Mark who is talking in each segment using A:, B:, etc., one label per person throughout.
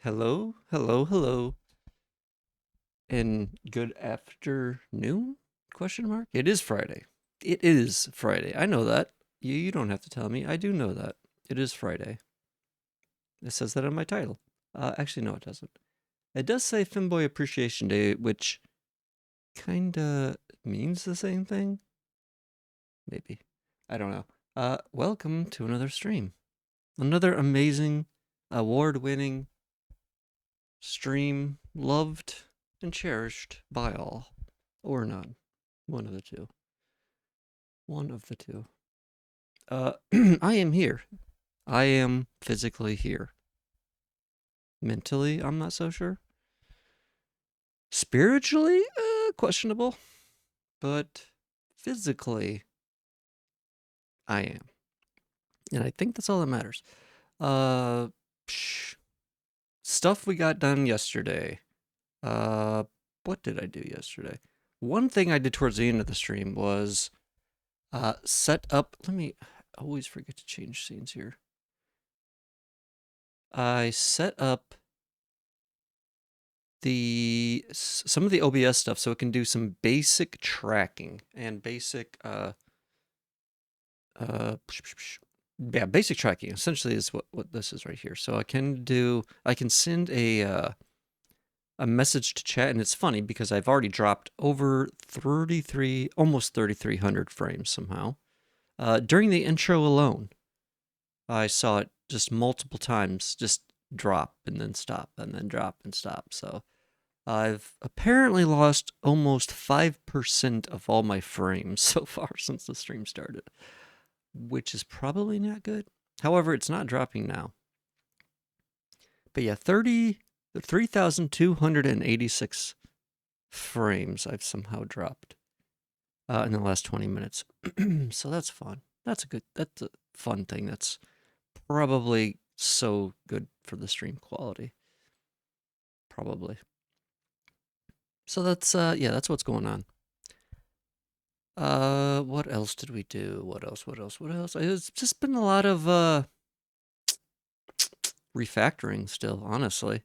A: Hello, hello, hello, and good afternoon? Question mark. It is Friday. It is Friday. I know that. You don't have to tell me. I do know that. It is Friday. It says that on my title. Actually, no, it doesn't. It does say Femboy Appreciation Day, which kinda means the same thing. Maybe. I don't know. Welcome to another stream. Another amazing, award-winning stream, loved and cherished by all, or none. One of the two. One of the two. I am here. I am physically here. Mentally, I'm not so sure. Spiritually, questionable. But physically, I am. And I think that's all that matters. Uh, Stuff we got done yesterday. Uh, what did I do yesterday? One thing I did towards the end of the stream was set up. Let me. I always forget to change scenes here. I set up some of the OBS stuff so it can do some basic tracking and basic yeah, basic tracking essentially is what this is right here. So I can send a message to chat, and it's funny because I've already dropped over 33, almost 3,300 frames somehow. During the intro alone, I saw it just multiple times, just drop and then stop and then drop and stop. So I've apparently lost almost 5% of all my frames so far since the stream started, which is probably not good. However, it's not dropping now. But yeah, 3,286 frames I've somehow dropped in the last 20 minutes. So that's fun. That's a fun thing. That's probably so good for the stream quality. Probably. So that's yeah, that's what's going on. What else did we do? What else? It's just been a lot of refactoring still, honestly.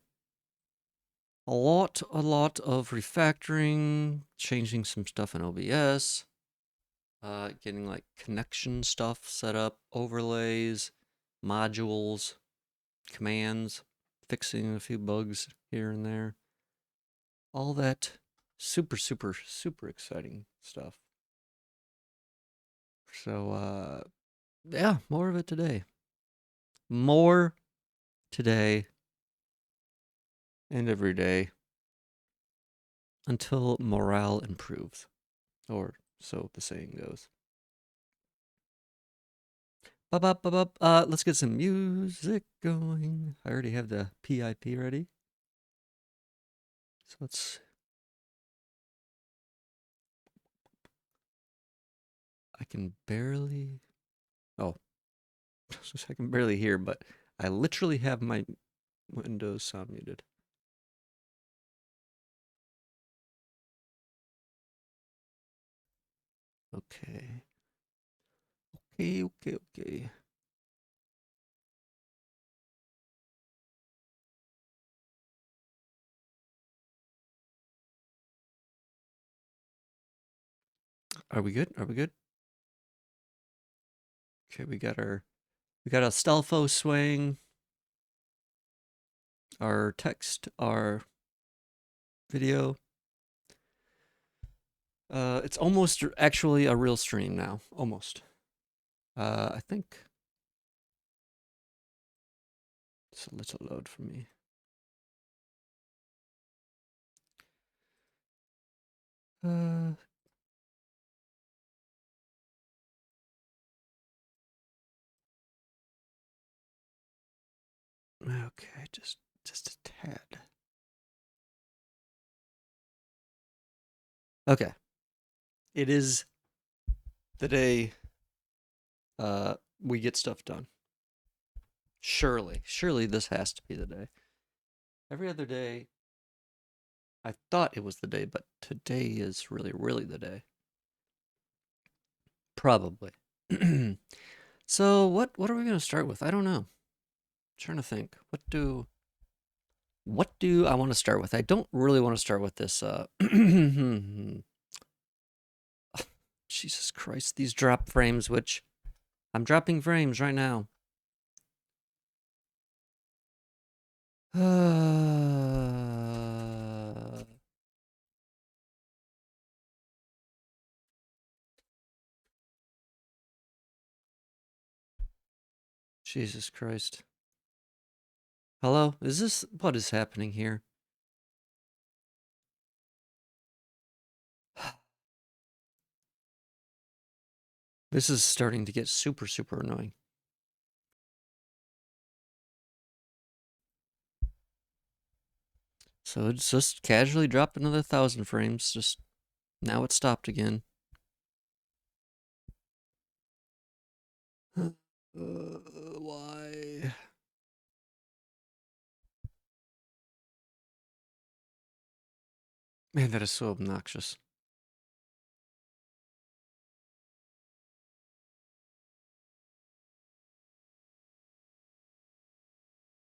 A: A lot of refactoring, changing some stuff in OBS, getting like connection stuff set up, overlays, modules, commands, fixing a few bugs here and there. All that super exciting stuff. So yeah, more of it today. More today and every day until morale improves, or so the saying goes. Let's get some music going. I already have the PIP ready. So let's. I can barely. Oh, I can barely hear, but I literally have my Windows sound muted. Okay. Okay. Are we good? Okay, we got a Stelfo swing, our text, our video. It's almost actually a real stream now. Almost. I think it's a little load for me. Okay, just a tad. Okay. It is the day we get stuff done. Surely this has to be the day. Every other day, I thought it was the day, but today is really the day. Probably. So what are we gonna start with? I don't know. I'm trying to think. What do I want to start with? I don't really want to start with this. Jesus Christ, these drop frames, which I'm dropping frames right now. Jesus Christ. Hello? Is this what is happening here? This is starting to get super, super annoying. So it's just casually dropped another 1,000 frames. Just now it stopped again. Why? Man, that is so obnoxious.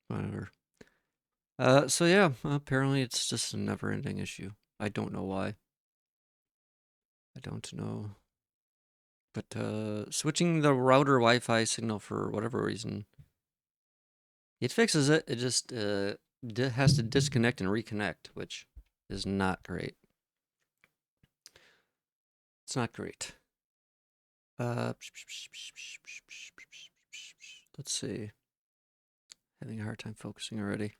A: Whatever. So yeah, apparently it's just a never-ending issue. I don't know why. I don't know. But switching the router Wi-Fi signal for whatever reason, it fixes it. It just has to disconnect and reconnect, which is not great. It's not great. Let's see. Having a hard time focusing already.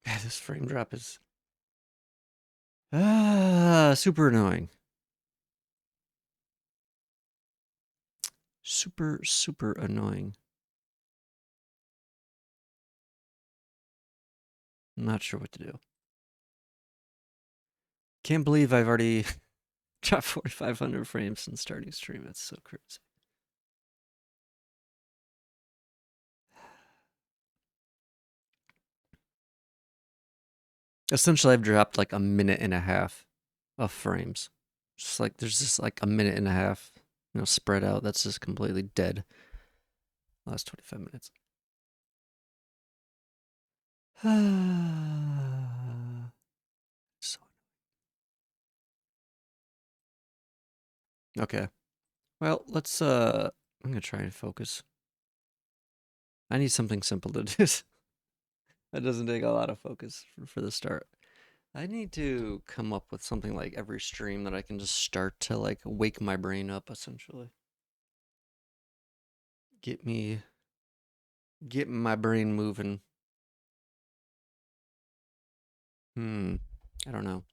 A: Yeah, this frame drop is super annoying. Super, super annoying. I'm not sure what to do. Can't believe I've already dropped 4,500 frames since starting stream. That's so crazy. Essentially, I've dropped like a minute and a half of frames. Just like there's just like a minute and a half, spread out. That's just completely dead. Last 25 minutes. So okay. Well, let's I'm gonna try and focus. I need something simple to do. That doesn't take a lot of focus for the start. I need to come up with something like every stream that I can just start to like wake my brain up essentially. Get my brain moving. I don't know.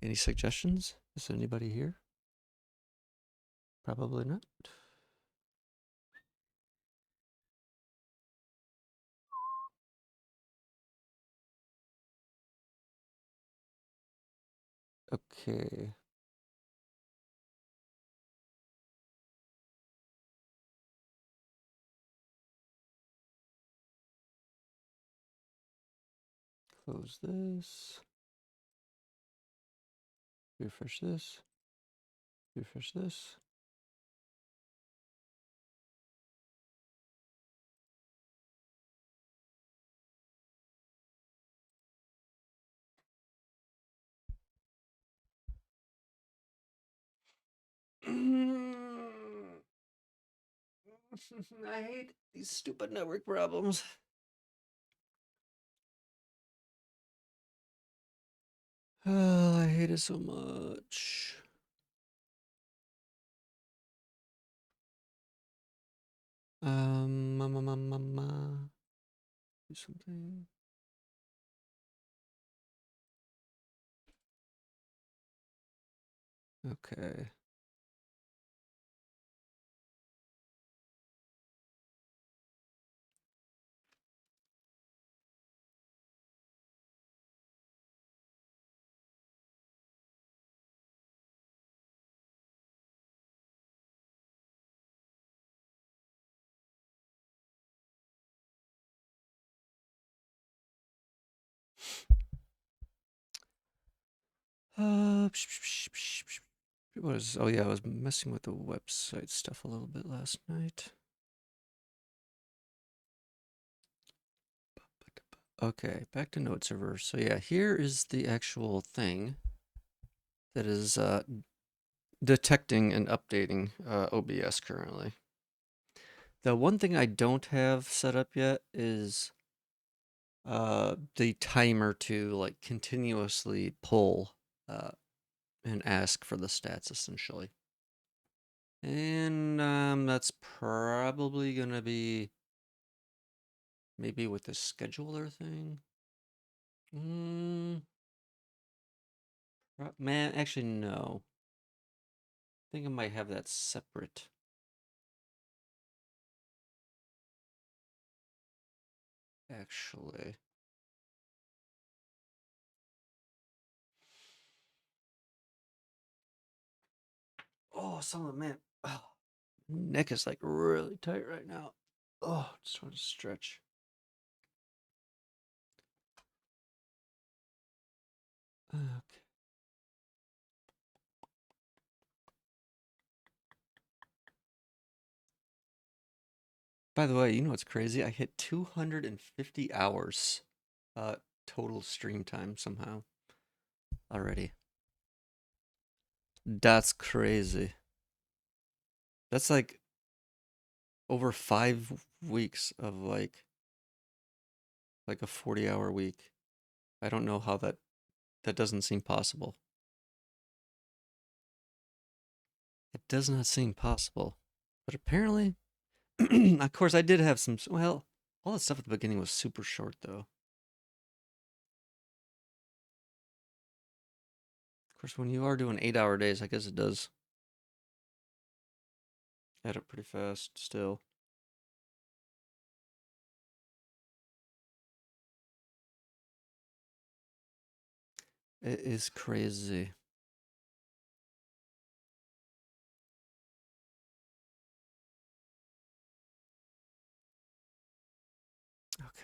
A: Any suggestions? Is anybody here? Probably not. Okay. Close this. Refresh this. Refresh this. I hate these stupid network problems. Oh, I hate it so much. Do something. Okay. Oh yeah, I was messing with the website stuff a little bit last night. Okay, back to node server. So yeah, here is the actual thing that is detecting and updating OBS currently. The one thing I don't have set up yet is the timer to like continuously pull and ask for the stats essentially. And that's probably gonna be maybe with the scheduler thing. Man, actually no. I think I might have that separate. Actually. Oh, some of man. Oh, neck is like really tight right now. Oh, just want to stretch. Okay. By the way, you know what's crazy? I hit 250 hours total stream time somehow already. That's crazy. That's like over 5 weeks of like a 40-hour week. I don't know how that doesn't seem possible. It does not seem possible. But apparently, of course, I did have some. Well, all that stuff at the beginning was super short, though. Of course, when you are doing 8-hour days, I guess it does add up pretty fast still. It is crazy.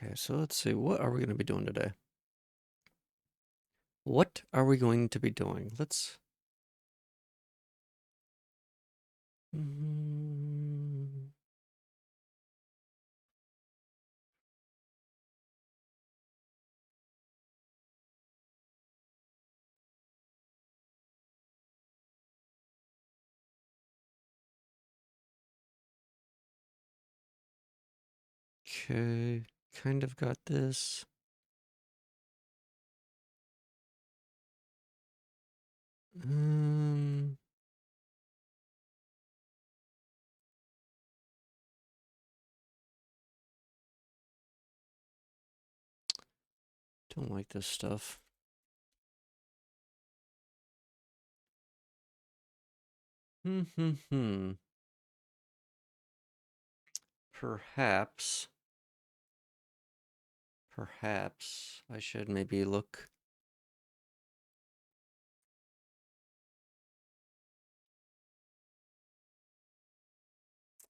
A: Okay, so let's see. What are we going to be doing today? What are we going to be doing? Let's. Mm, okay, kind of got this. Um, don't like this stuff. Hmm. Perhaps I should maybe look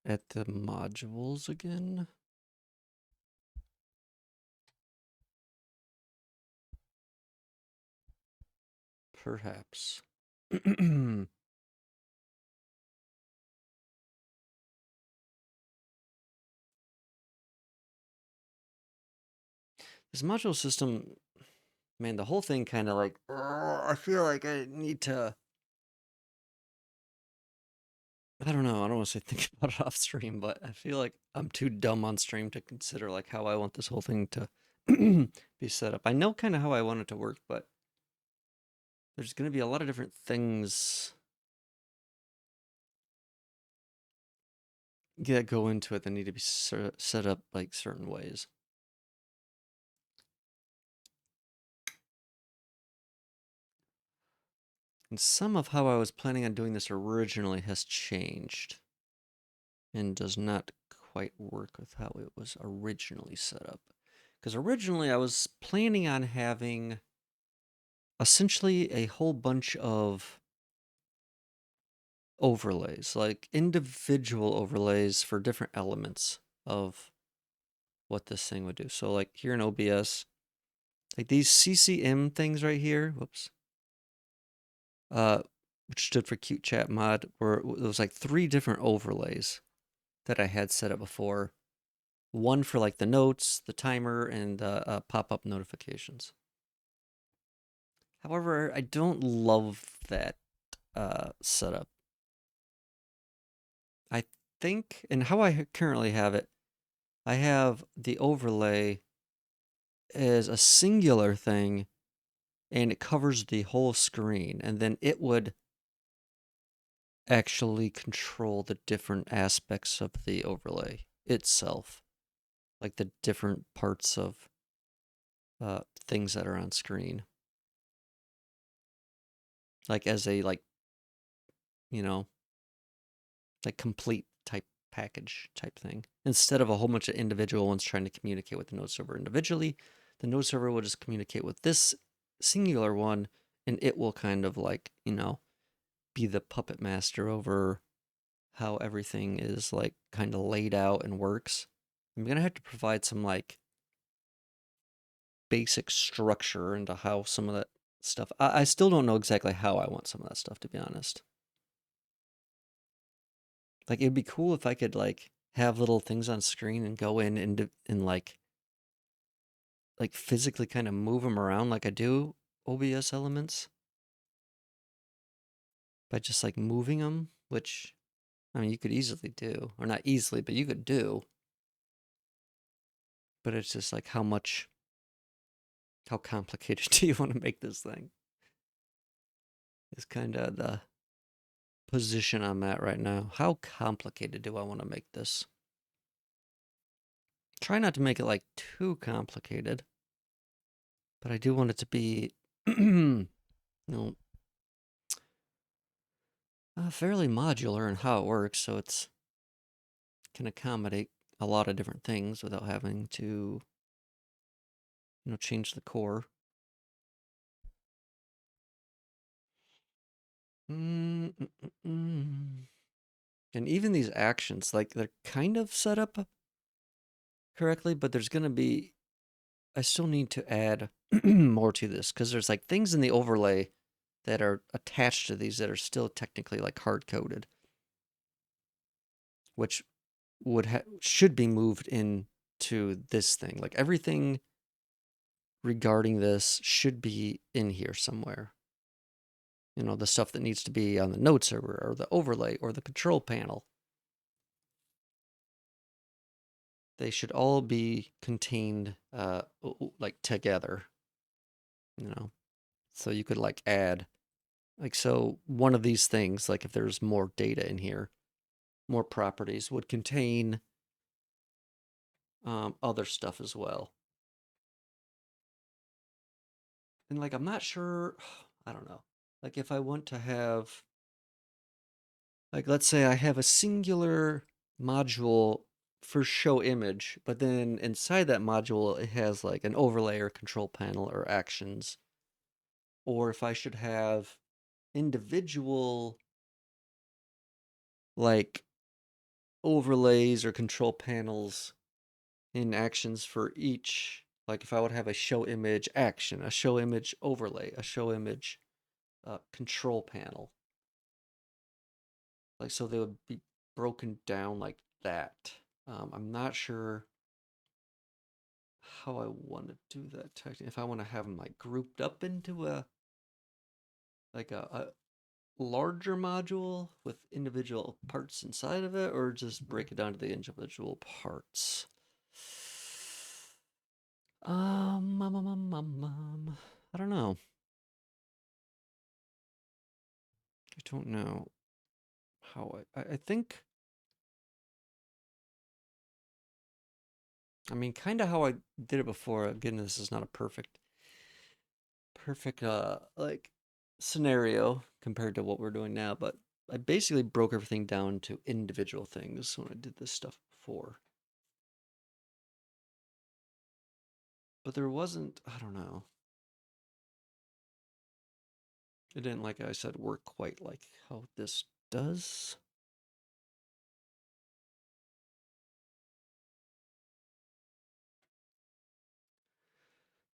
A: at the modules again. Perhaps. This module system, man, the whole thing kind of like, I feel like I need to. I don't know. I don't want to say think about it off stream, but I feel like I'm too dumb on stream to consider like how I want this whole thing to be set up. I know kind of how I want it to work, but there's going to be a lot of different things that go into it that need to be set up like certain ways. And some of how I was planning on doing this originally has changed and does not quite work with how it was originally set up. Because originally I was planning on having essentially a whole bunch of overlays, like individual overlays for different elements of what this thing would do. So like here in OBS, like these CCM things right here, whoops. uh, which stood for Cute Chat Mod, where it was like three different overlays that I had set up before. One for like the notes, the timer, and pop-up notifications. However, I don't love that setup. I think, and how I currently have it, I have the overlay as a singular thing and it covers the whole screen, and then it would actually control the different aspects of the overlay itself, like the different parts of things that are on screen, like as a like you know like complete type package type thing. Instead of a whole bunch of individual ones trying to communicate with the node server individually, the node server will just communicate with this singular one, and it will kind of like be the puppet master over how everything is like kind of laid out and works. I'm gonna have to provide some like basic structure into how some of that stuff. I still don't know exactly how I want some of that stuff, to be honest. Like it'd be cool if I could like have little things on screen and go in and like physically kind of move them around like I do OBS elements by just like moving them, which I mean you could easily do, or not easily, but you could do. But it's just like how complicated do you want to make this thing? Is kind of the position I'm at right now. How complicated do I want to make this? Try not to make it like too complicated, but I do want it to be, you know, fairly modular in how it works, so it's can accommodate a lot of different things without having to, change the core. Mm, mm, mm, mm. And even these actions, like they're kind of set up correctly, but there's gonna be I still need to add more to this because there's like things in the overlay that are attached to these that are still technically like hard coded, which should be moved into this thing. Like everything regarding this should be in here somewhere. The stuff that needs to be on the node server or the overlay or the control panel. They should all be contained like together, you know. So you could like add like so one of these things, like if there's more data in here, more properties would contain other stuff as well. And like I'm not sure, I don't know. Like if I want to have like let's say I have a singular module for show image, but then inside that module it has like an overlay or control panel or actions. Or if I should have individual like overlays or control panels in actions for each. Like if I would have a show image action, a show image overlay, a show image control panel. Like so they would be broken down like that. I'm not sure how I want to do that. If I want to have them like grouped up into a like a larger module with individual parts inside of it, or just break it down to the individual parts. I don't know. I don't know how I think. I mean, kind of how I did it before. Again, this is not a perfect like scenario compared to what we're doing now, but I basically broke everything down to individual things when I did this stuff before. But there wasn't, I don't know. It didn't, like I said, work quite like how this does.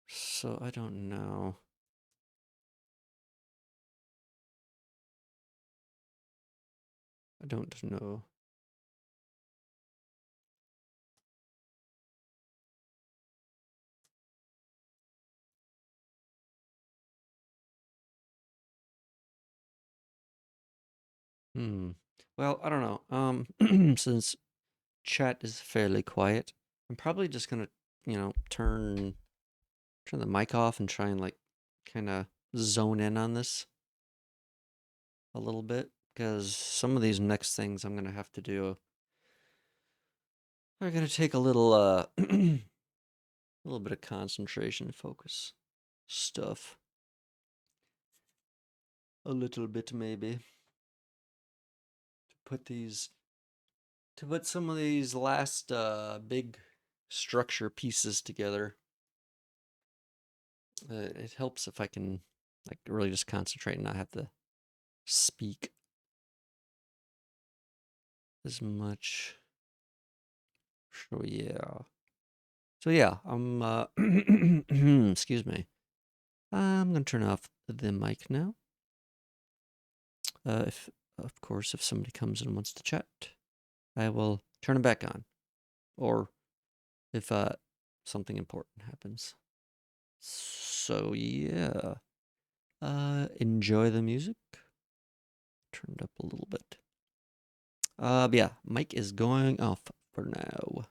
A: So I don't know. I don't know. Hmm. Well, I don't know. Since chat is fairly quiet, I'm probably just gonna, turn the mic off and try and like kind of zone in on this a little bit because some of these next things I'm gonna have to do are gonna take a little a little bit of concentration focus stuff. A little bit maybe. Put these to put some of these last big structure pieces together. It helps if I can like really just concentrate and not have to speak as much. So yeah. So yeah, I'm excuse me. I'm gonna turn off the mic now. If of course if somebody comes and wants to chat, I will turn it back on. Or if something important happens. So yeah. Enjoy the music. Turned up a little bit. But yeah, mic is going off for now.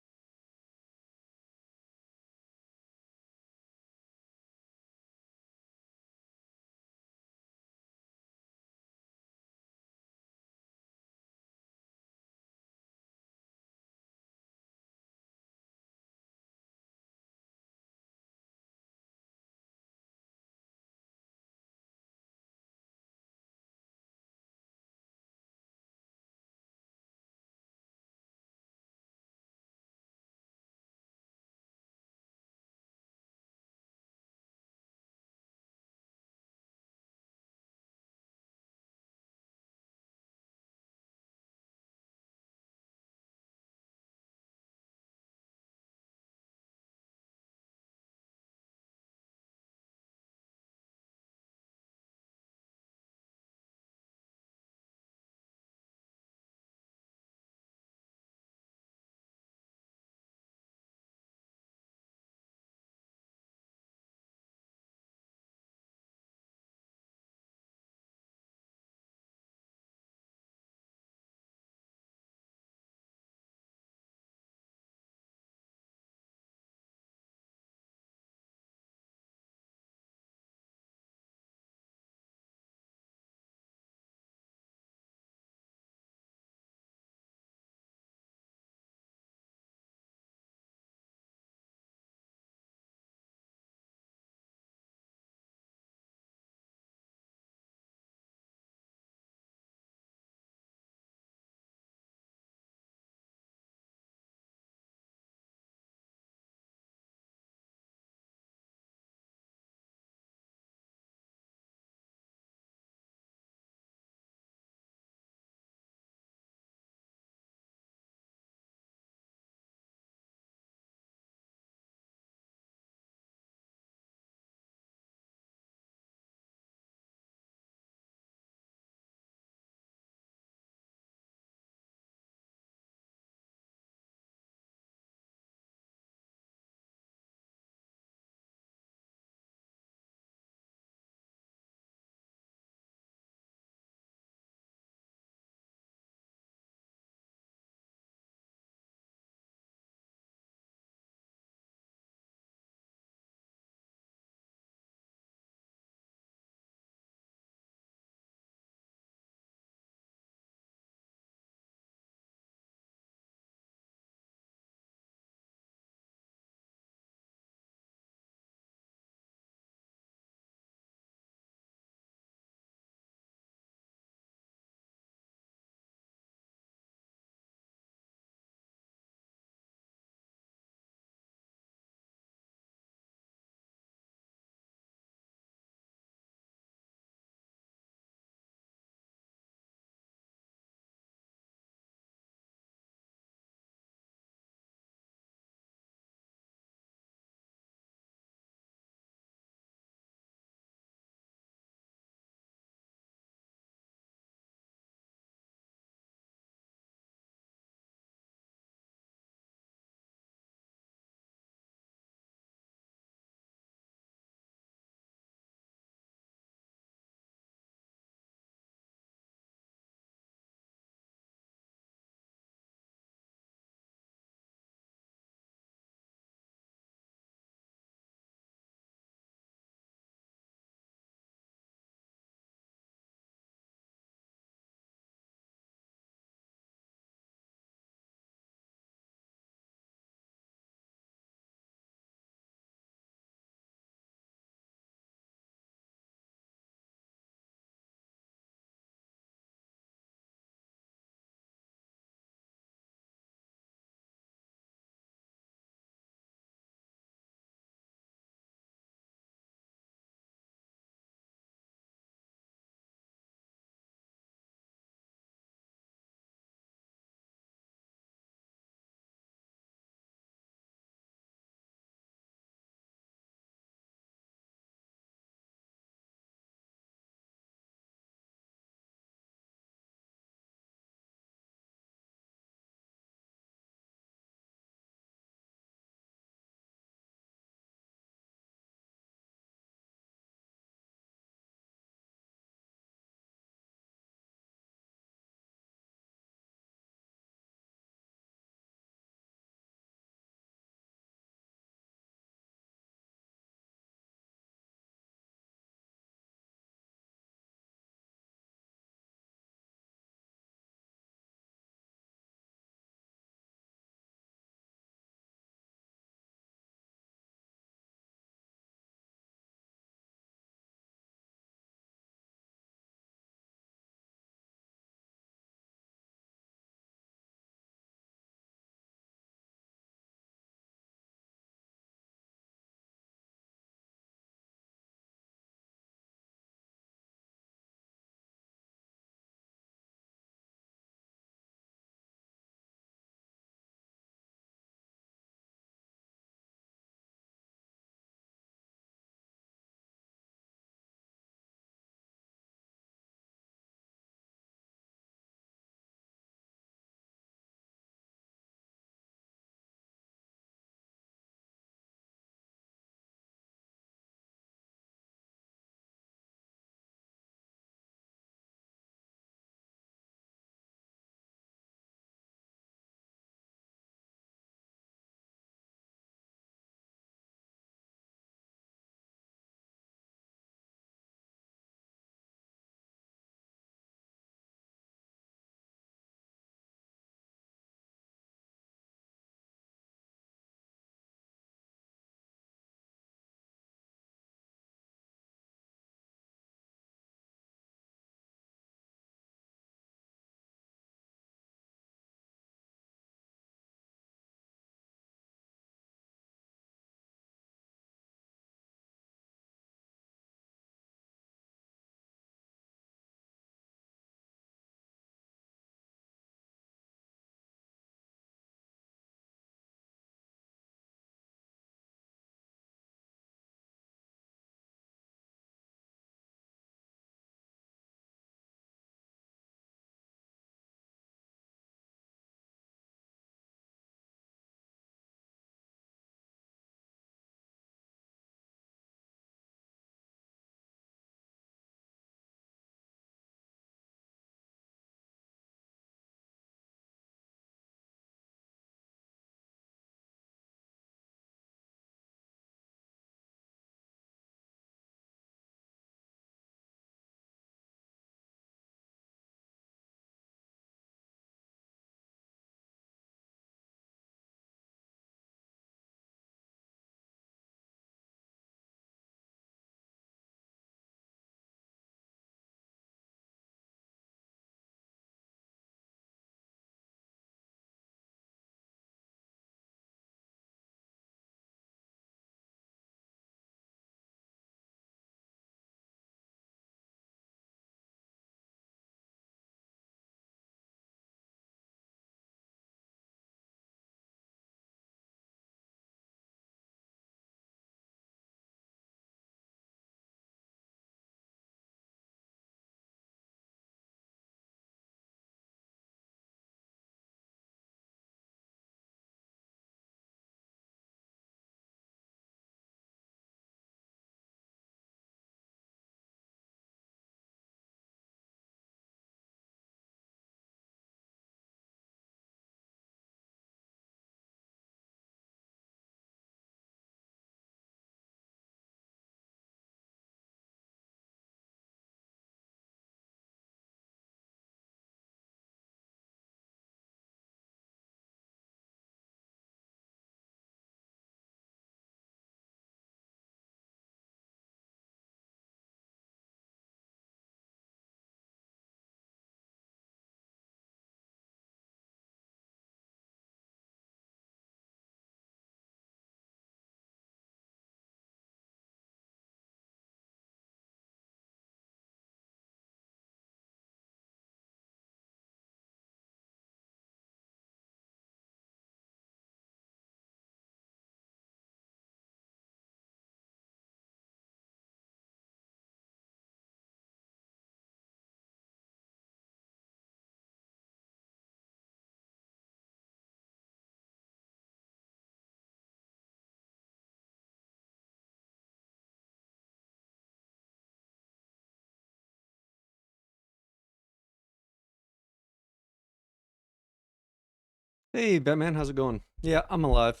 A: Hey, Batman, how's it going? Yeah, I'm alive.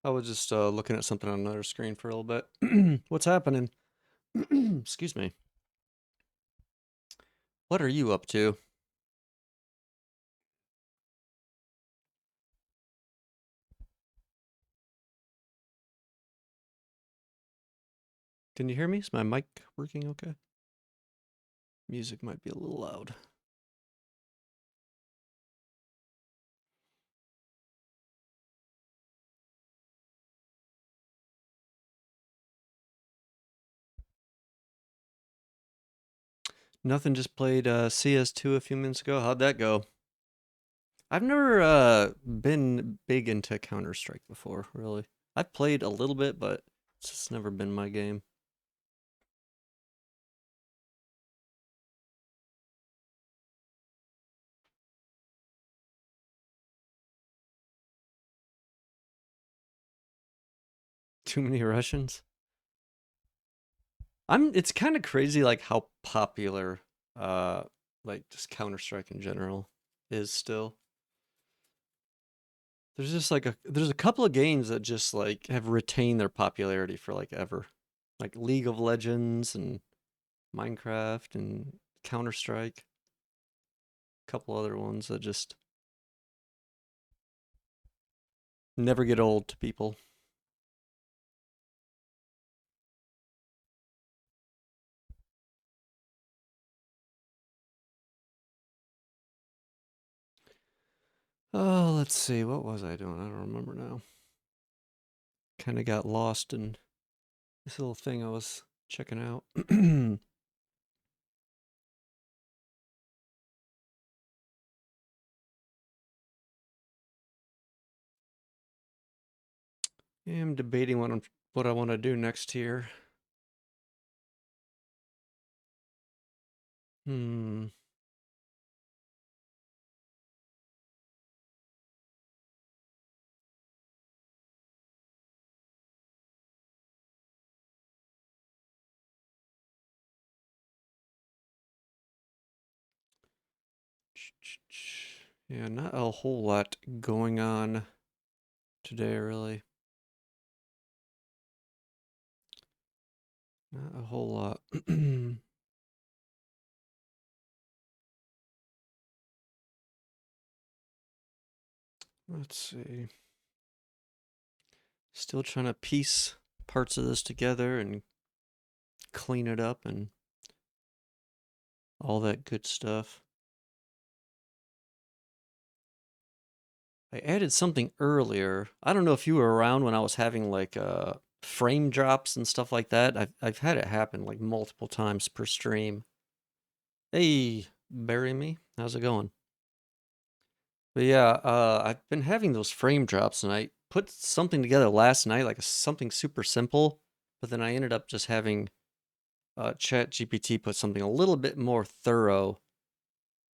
A: I was just looking at something on another screen for a little bit. What's happening? Excuse me. What are you up to? Can you hear me? Is my mic working okay? Music might be a little loud. Nothing, just played CS2 a few minutes ago. How'd that go? I've never been big into Counter-Strike before, really. I've played a little bit, but it's just never been my game. Too many Russians? It's kind of crazy like how popular uh like just Counter-Strike in general is still. There's a couple of games that just like have retained their popularity for like ever. Like League of Legends and Minecraft and Counter-Strike. A couple other ones that just never get old to people. Oh, let's see. What was I doing? I don't remember now. Kind of got lost in this little thing I was checking out. I'm debating what I want to do next here. Hmm. Yeah, not a whole lot going on today, really. Not a whole lot. Let's see. Still trying to piece parts of this together and clean it up and all that good stuff. I added something earlier. I don't know if you were around when I was having like frame drops and stuff like that. I've had it happen like multiple times per stream. Hey, bury me. How's it going? But yeah, I've been having those frame drops, and I put something together last night, like something super simple, but then I ended up just having Chat GPT put something a little bit more thorough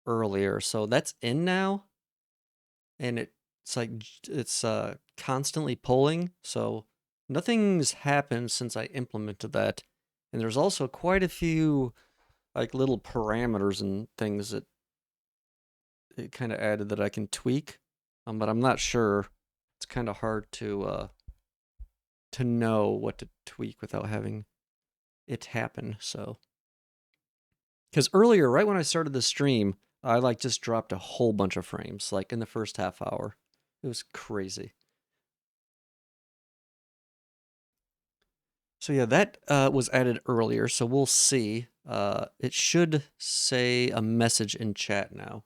A: earlier. So that's in now, and it's like it's constantly polling. So nothing's happened since I implemented that, and there's also quite a few like little parameters and things that it kind of added that I can tweak, but I'm not sure. It's kind of hard to know what to tweak without having it happen. So, because earlier, right when I started the stream, I like just dropped a whole bunch of frames, like in the first half hour. It was crazy. So yeah, that was added earlier. So we'll see. It should say a message in chat now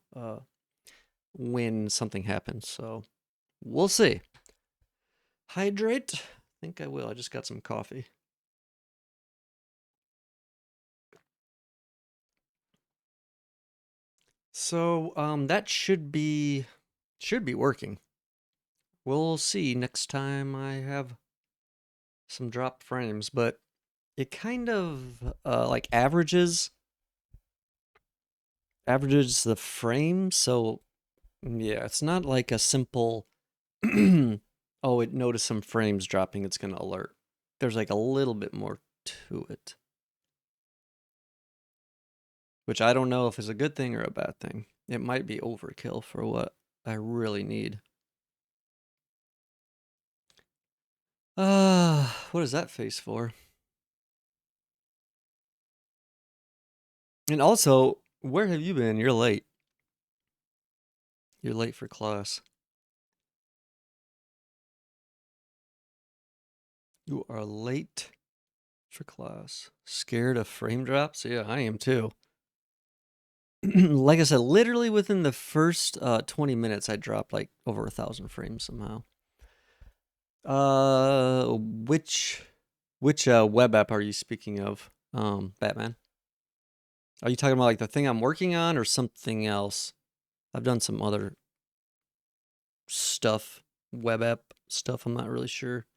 A: when something happens. So we'll see. Hydrate? I think I will. I just got some coffee. So that should be working. We'll see next time I have some dropped frames, but it kind of like averages the frames. So yeah, it's not like a simple oh, it noticed some frames dropping, it's gonna alert. There's like a little bit more to it, which I don't know if is a good thing or a bad thing. It might be overkill for what I really need. What is that face for? And also, where have you been? You're late. You're late for class. You are late for class. Scared of frame drops? Yeah, I am too. Like I said, literally within the first 20 minutes, I dropped like over 1,000 frames somehow. Which web app are you speaking of, Batman? Are you talking about like the thing I'm working on or something else? I've done some other stuff, web app stuff. I'm not really sure.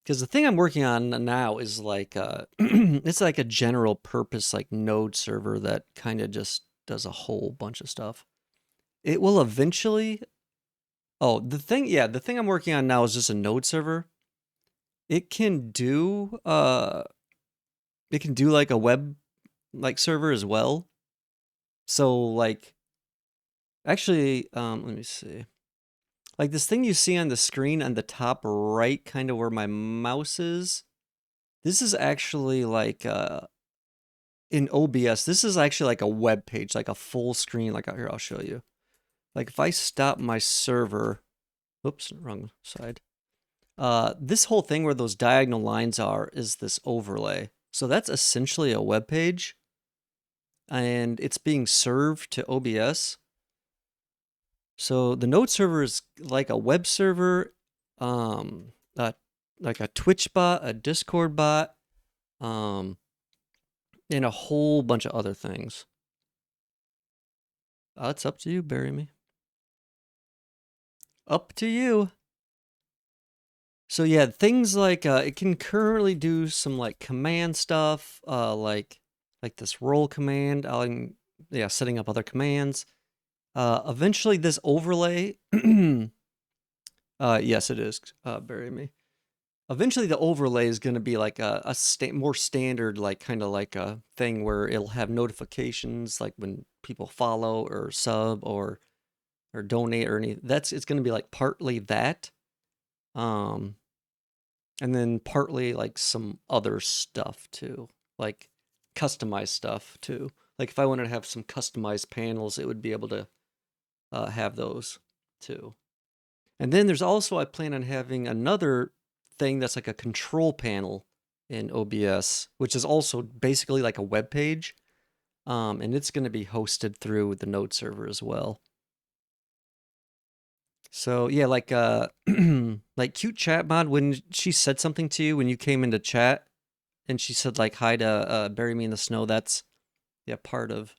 A: Because the thing I'm working on now is like it's like a general purpose like node server that kind of just does a whole bunch of stuff. It will eventually. Oh, the thing I'm working on now is just a node server. It can do like a web like server as well. So like actually let me see. Like this thing you see on the screen on the top right, kind of where my mouse is. This is actually like in OBS, this is actually like a web page, like a full screen. Like here, I'll show you. Like if I stop my server, oops, wrong side. This whole thing where those diagonal lines are is this overlay. So that's essentially a web page, and it's being served to OBS. So the node server is like a web server, like a Twitch bot, a Discord bot, and a whole bunch of other things. It's up to you, bury me. Up to you. So yeah, things like it can currently do some like command stuff, like this roll command. Yeah, setting up other commands. Eventually, this overlay. Yes, it is. Bury me. Eventually, the overlay is going to be like a more standard, like kind of like a thing where it'll have notifications, like when people follow or sub or donate or any. It's going to be like partly that. Um, and then partly like some other stuff too, like customized stuff too. Like if I wanted to have some customized panels, it would be able to have those too. And then there's also, I plan on having another thing that's like a control panel in OBS, which is also basically like a web page. And it's going to be hosted through the node server as well. So yeah, like like cute chat mod, when she said something to you when you came into chat and she said like hi to bury me in the snow, that's part of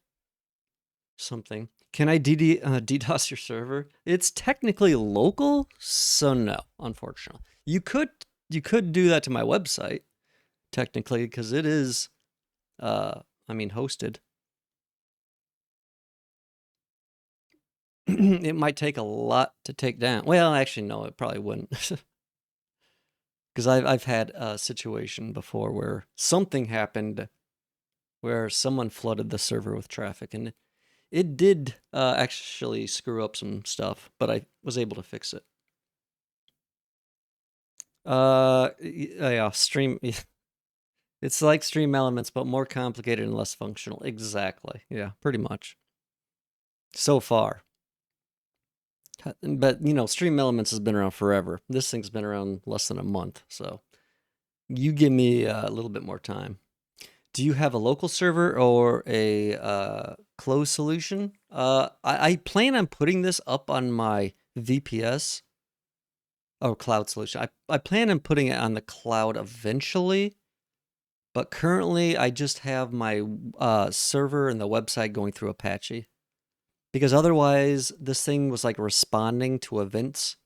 A: something. Can I DDoS your server? It's technically local, so no, unfortunately. You could do that to my website, technically, because it is hosted. It might take a lot to take down. Well, actually, no, it probably wouldn't. Because I've had a situation before where something happened where someone flooded the server with traffic, and it did actually screw up some stuff, but I was able to fix it. Yeah, stream. It's like Stream Elements, but more complicated and less functional. Exactly. Yeah, pretty much. So far. But, Stream Elements has been around forever. This thing's been around less than a month, so you give me a little bit more time. Do you have a local server or a closed solution? I plan on putting this up on my VPS or cloud solution. I plan on putting it on the cloud eventually, but currently I just have my server and the website going through Apache, because otherwise this thing was like responding to events.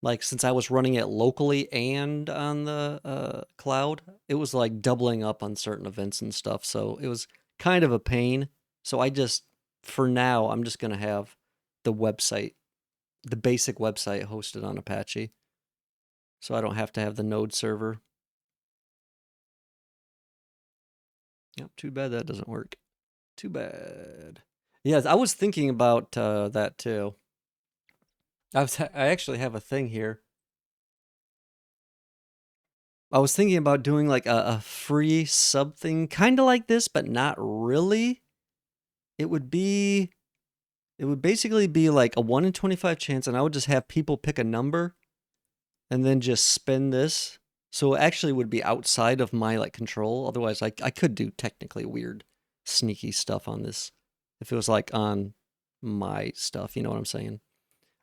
A: Like since I was running it locally and on the cloud, it was like doubling up on certain events and stuff. So it was kind of a pain. So for now, I'm just going to have the website, the basic website hosted on Apache. So I don't have to have the node server. Yep, too bad that doesn't work. Too bad. Yes, I was thinking about that too. I actually have a thing here I was thinking about doing like a free something kind of like this, but not really. It would be, it would basically be like a 1 in 25 chance, and I would just have people pick a number and then just spin this. So it actually would be outside of my like control. Otherwise, I could do technically weird, sneaky stuff on this if it was like on my stuff. You know what I'm saying?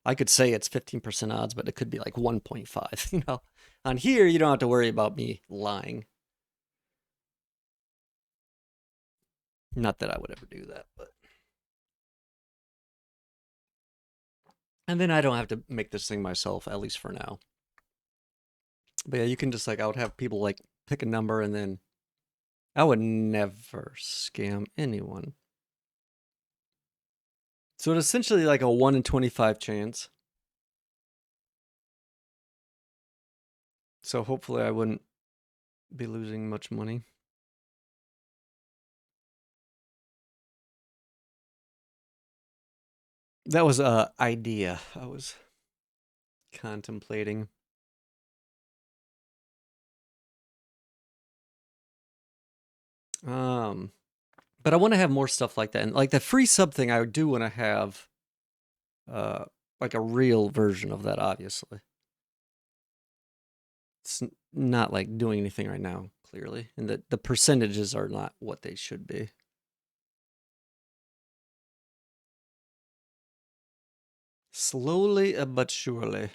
A: I could say it's 15% odds, but it could be like 1.5. You know, on here you don't have to worry about me lying. Not that I would ever do that, but and then I don't have to make this thing myself, at least for now. But yeah, you can just like I would have people like pick a number and then I would never scam anyone. So it's essentially like a 1 in 25 chance. So hopefully I wouldn't be losing much money. That was a idea I was contemplating. Um, but I want to have more stuff like that, and like the free sub thing, I do want to have, uh, like a real version of that. Obviously, it's not like doing anything right now, clearly, and the percentages are not what they should be. Slowly but surely.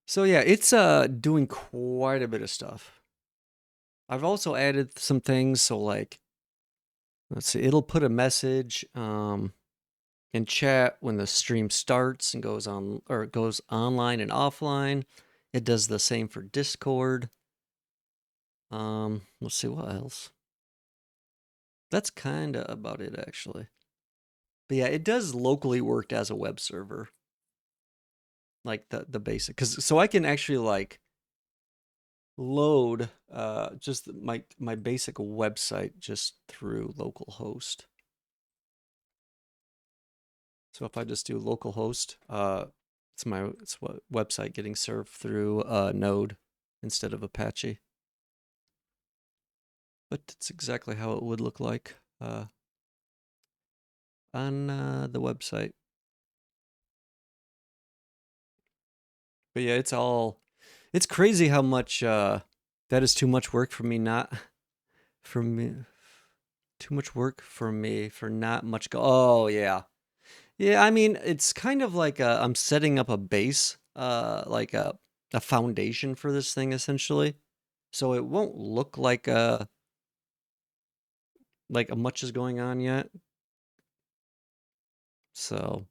A: So yeah, it's doing quite a bit of stuff. I've also added some things, so like let's see, it'll put a message in chat when the stream starts and goes on or goes online and offline. It does the same for Discord. Let's see what else. That's kind of about it actually. But yeah, it does locally work as a web server. Like the basic cuz so I can actually like load just my basic website just through localhost. So if I just do localhost, it's what website getting served through Node instead of Apache. But it's exactly how it would look like on the website. But yeah, it's crazy how much that is too much work for me. Not for me, too much work for me for not much. Oh yeah, yeah. I mean, it's kind of like I'm setting up a base, like a foundation for this thing essentially. So it won't look like a much is going on yet. So,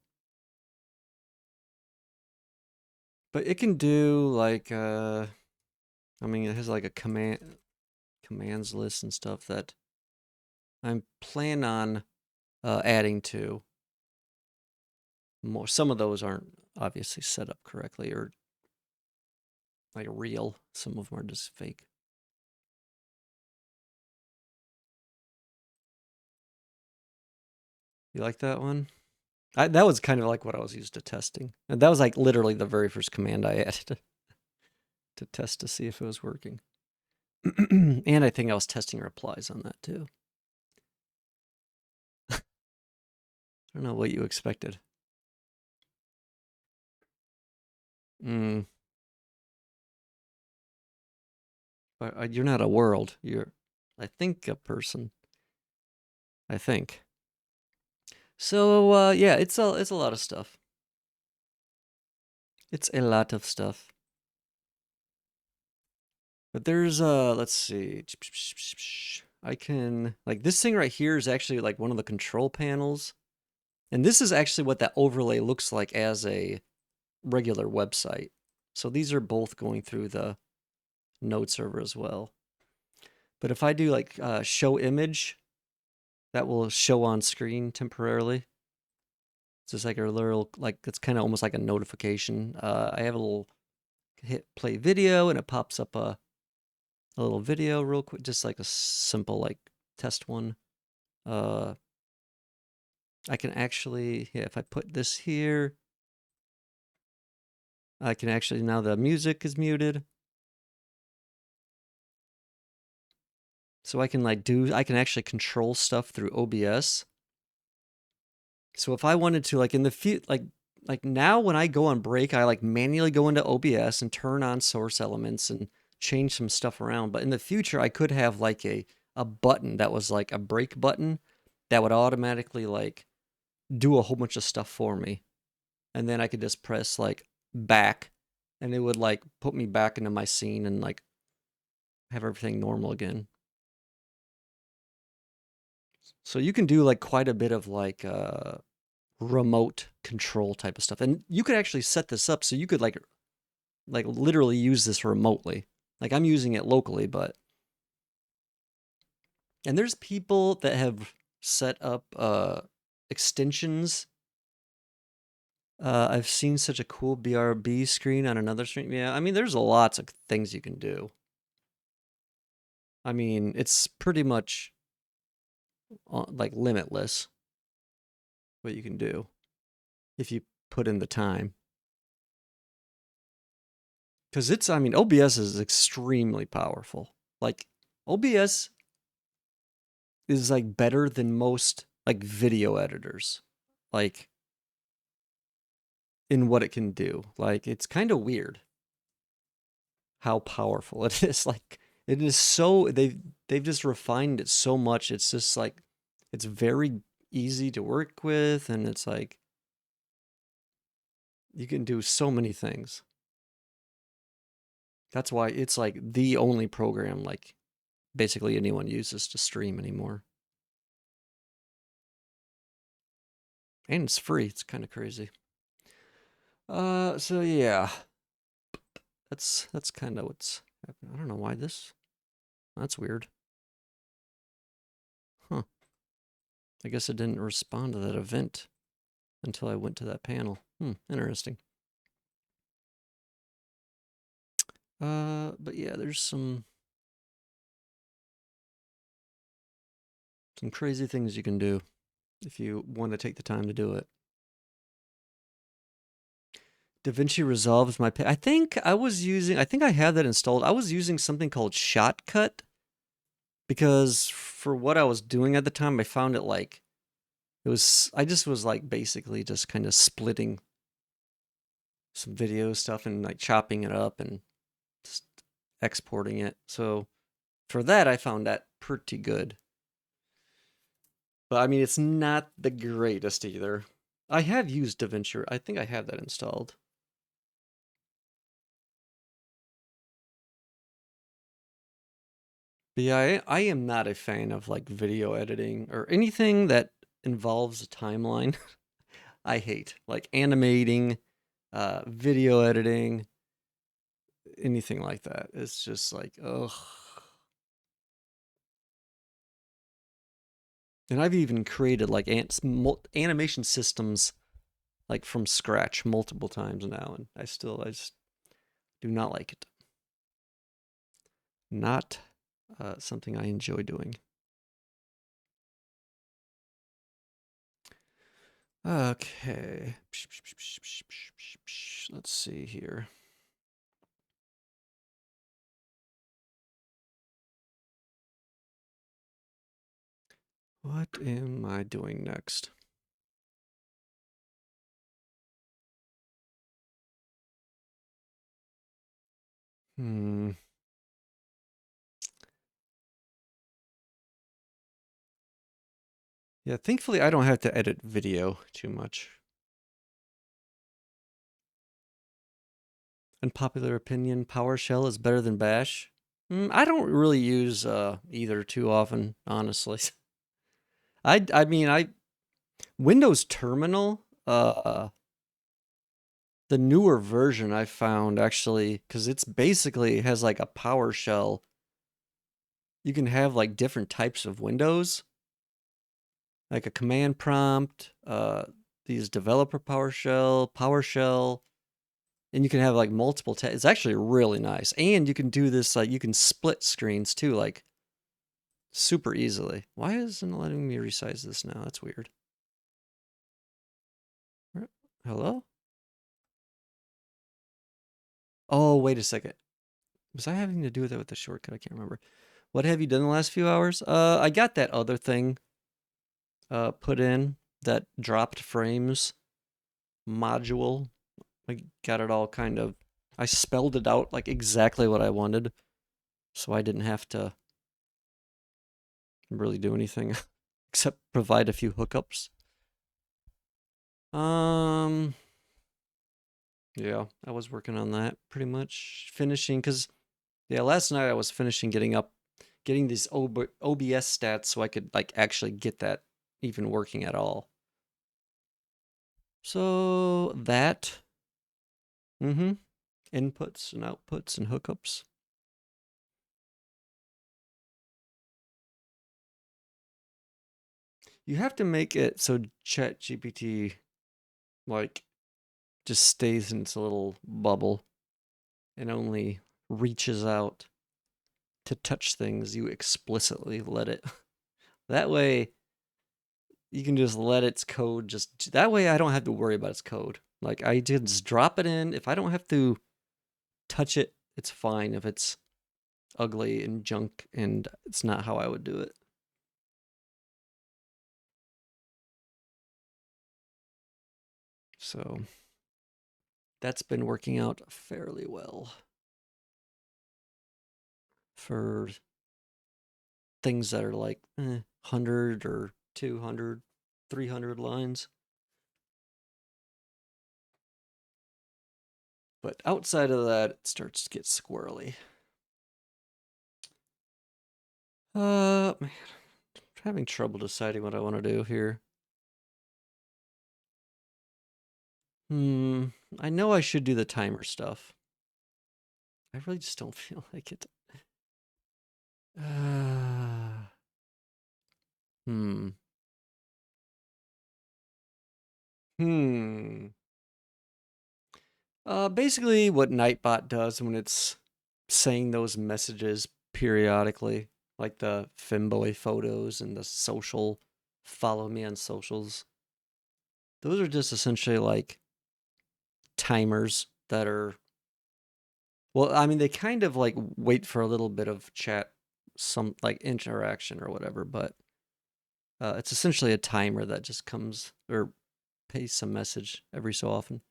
A: but it can do like I mean, it has like a commands list and stuff that I'm planning on adding to. More, some of those aren't obviously set up correctly or like real. Some of them are just fake. You like that one? That was kind of like what I was used to testing, and that was like literally the very first command I added to test to see if it was working. And I think I was testing replies on that too. I don't know what you expected. Mm, but you're not a world. You're, I think, a person. I think. So yeah, it's a lot of stuff. It's a lot of stuff. But there's let's see. I can like this thing right here is actually like one of the control panels. And this is actually what that overlay looks like as a regular website. So these are both going through the node server as well. But if I do like show image, that will show on screen temporarily. It's just like a little, like it's kind of almost like a notification. I have a little hit play video and it pops up a little video real quick, just like a simple like test one. Uh, I can actually, yeah, if I put this here, I can actually, now the music is muted. So I can I can actually control stuff through OBS. So if I wanted to, like in the like now when I go on break, I like manually go into OBS and turn on source elements and change some stuff around. But in the future, I could have like a button that was like a break button that would automatically like do a whole bunch of stuff for me. And then I could just press like back and it would like put me back into my scene and like have everything normal again. So you can do like quite a bit of like remote control type of stuff. And you could actually set this up so you could like literally use this remotely. Like I'm using it locally, but and there's people that have set up extensions. I've seen such a cool BRB screen on another stream. Yeah, I mean there's lots of things you can do. I mean, it's pretty much like limitless what you can do if you put in the time. Because it's, I mean, OBS is extremely powerful. Like, OBS is like better than most like video editors, like in what it can do. Like, it's kind of weird how powerful it is. Like, it is so, they've just refined it so much. It's just like, it's very easy to work with, and it's like, you can do so many things. That's why it's like the only program like basically anyone uses to stream anymore. And it's free. It's kind of crazy. So yeah. That's kind of what's happening. I don't know why this. That's weird. Huh. I guess it didn't respond to that event until I went to that panel. Interesting. But yeah, there's some crazy things you can do if you want to take the time to do it. DaVinci Resolve is my I think I have that installed. I was using something called Shotcut because for what I was doing at the time, I found it like I just was like basically just kind of splitting some video stuff and like chopping it up and just exporting it. So for that, I found that pretty good. But I mean, it's not the greatest either. I have used DaVinci. I think I have that installed. But yeah, I am not a fan of like video editing or anything that involves a timeline. I hate like animating, video editing, anything like that. It's just like, ugh. And I've even created like animation systems like from scratch multiple times now, and I just do not like it. Not something I enjoy doing. Okay. Let's see here. What am I doing next? Yeah, thankfully I don't have to edit video too much. Unpopular opinion, PowerShell is better than Bash. I don't really use either too often, honestly. I mean, Windows Terminal, the newer version I found actually, because it's basically has like a PowerShell. You can have like different types of windows, like a command prompt, these developer PowerShell, and you can have like multiple tabs. It's actually really nice, and you can do this like you can split screens too, like super easily. Why isn't it letting me resize this now? That's weird. Hello? Oh, wait a second. Was I having to do that with the shortcut? I can't remember. What have you done the last few hours? I got that other thing put in, that dropped frames module. I got it all kind of, I spelled it out like exactly what I wanted, so I didn't have to really do anything except provide a few hookups. Um, yeah, I was working on that pretty much, finishing, because, yeah, last night I was finishing getting these OBS stats so I could, like, actually get that even working at all. So, that, mm-hmm, inputs and outputs and hookups. You have to make it so ChatGPT, like, just stays in its little bubble and only reaches out to touch things you explicitly let it. That way, you can just let its code just. That way, I don't have to worry about its code. Like, I just drop it in. If I don't have to touch it, it's fine. If it's ugly and junk and it's not how I would do it. So, that's been working out fairly well for things that are like 100 or 200, 300 lines. But outside of that, it starts to get squirrely. Man, I'm having trouble deciding what I want to do here. I know I should do the timer stuff. I really just don't feel like it. Hmm. Hmm. Basically what Nightbot does when it's saying those messages periodically, like the Femboy photos and the social follow me on socials. Those are just essentially like timers that are, well, I mean, they kind of like wait for a little bit of chat, some like interaction or whatever, but it's essentially a timer that just comes or pays some message every so often.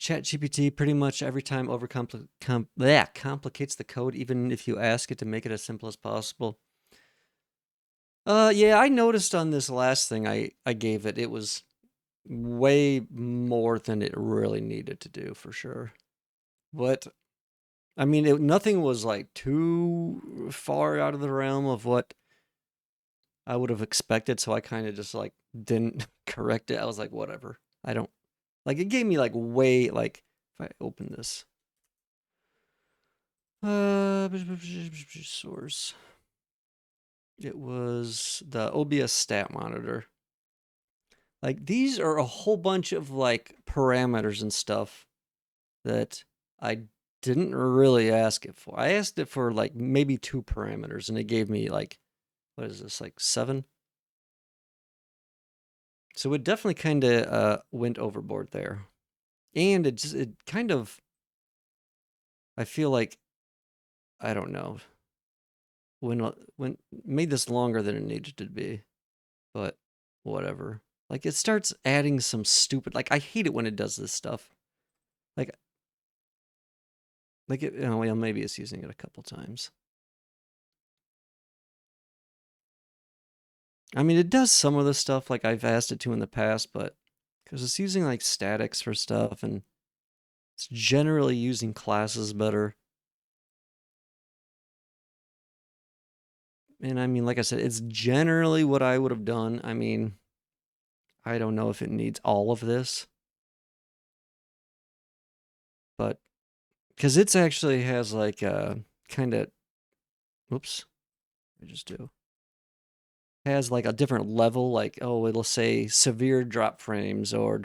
A: ChatGPT pretty much every time complicates the code, even if you ask it to make it as simple as possible. Yeah, I noticed on this last thing I gave it, it was way more than it really needed to do for sure. But I mean, nothing was like too far out of the realm of what I would have expected, so I kind of just like didn't correct it. I was like, whatever. I don't like it gave me like way like if I open this source, it was the OBS stat monitor. Like these are a whole bunch of like parameters and stuff that I didn't really ask it for. I asked it for like maybe 2 parameters and it gave me like, what is this, like 7? So it definitely kind of went overboard there. And it kind of, I feel like, I don't know, when made this longer than it needed to be, but whatever. Like it starts adding some stupid, like I hate it when it does this stuff. Like it, well, maybe it's using it a couple times. I mean, it does some of the stuff like I've asked it to in the past, but because it's using like statics for stuff and it's generally using classes better. And I mean, like I said, it's generally what I would have done. I mean, I don't know if it needs all of this, but because it's actually has like a kind of, whoops, I just do. Has like a different level, like, oh, it'll say severe drop frames or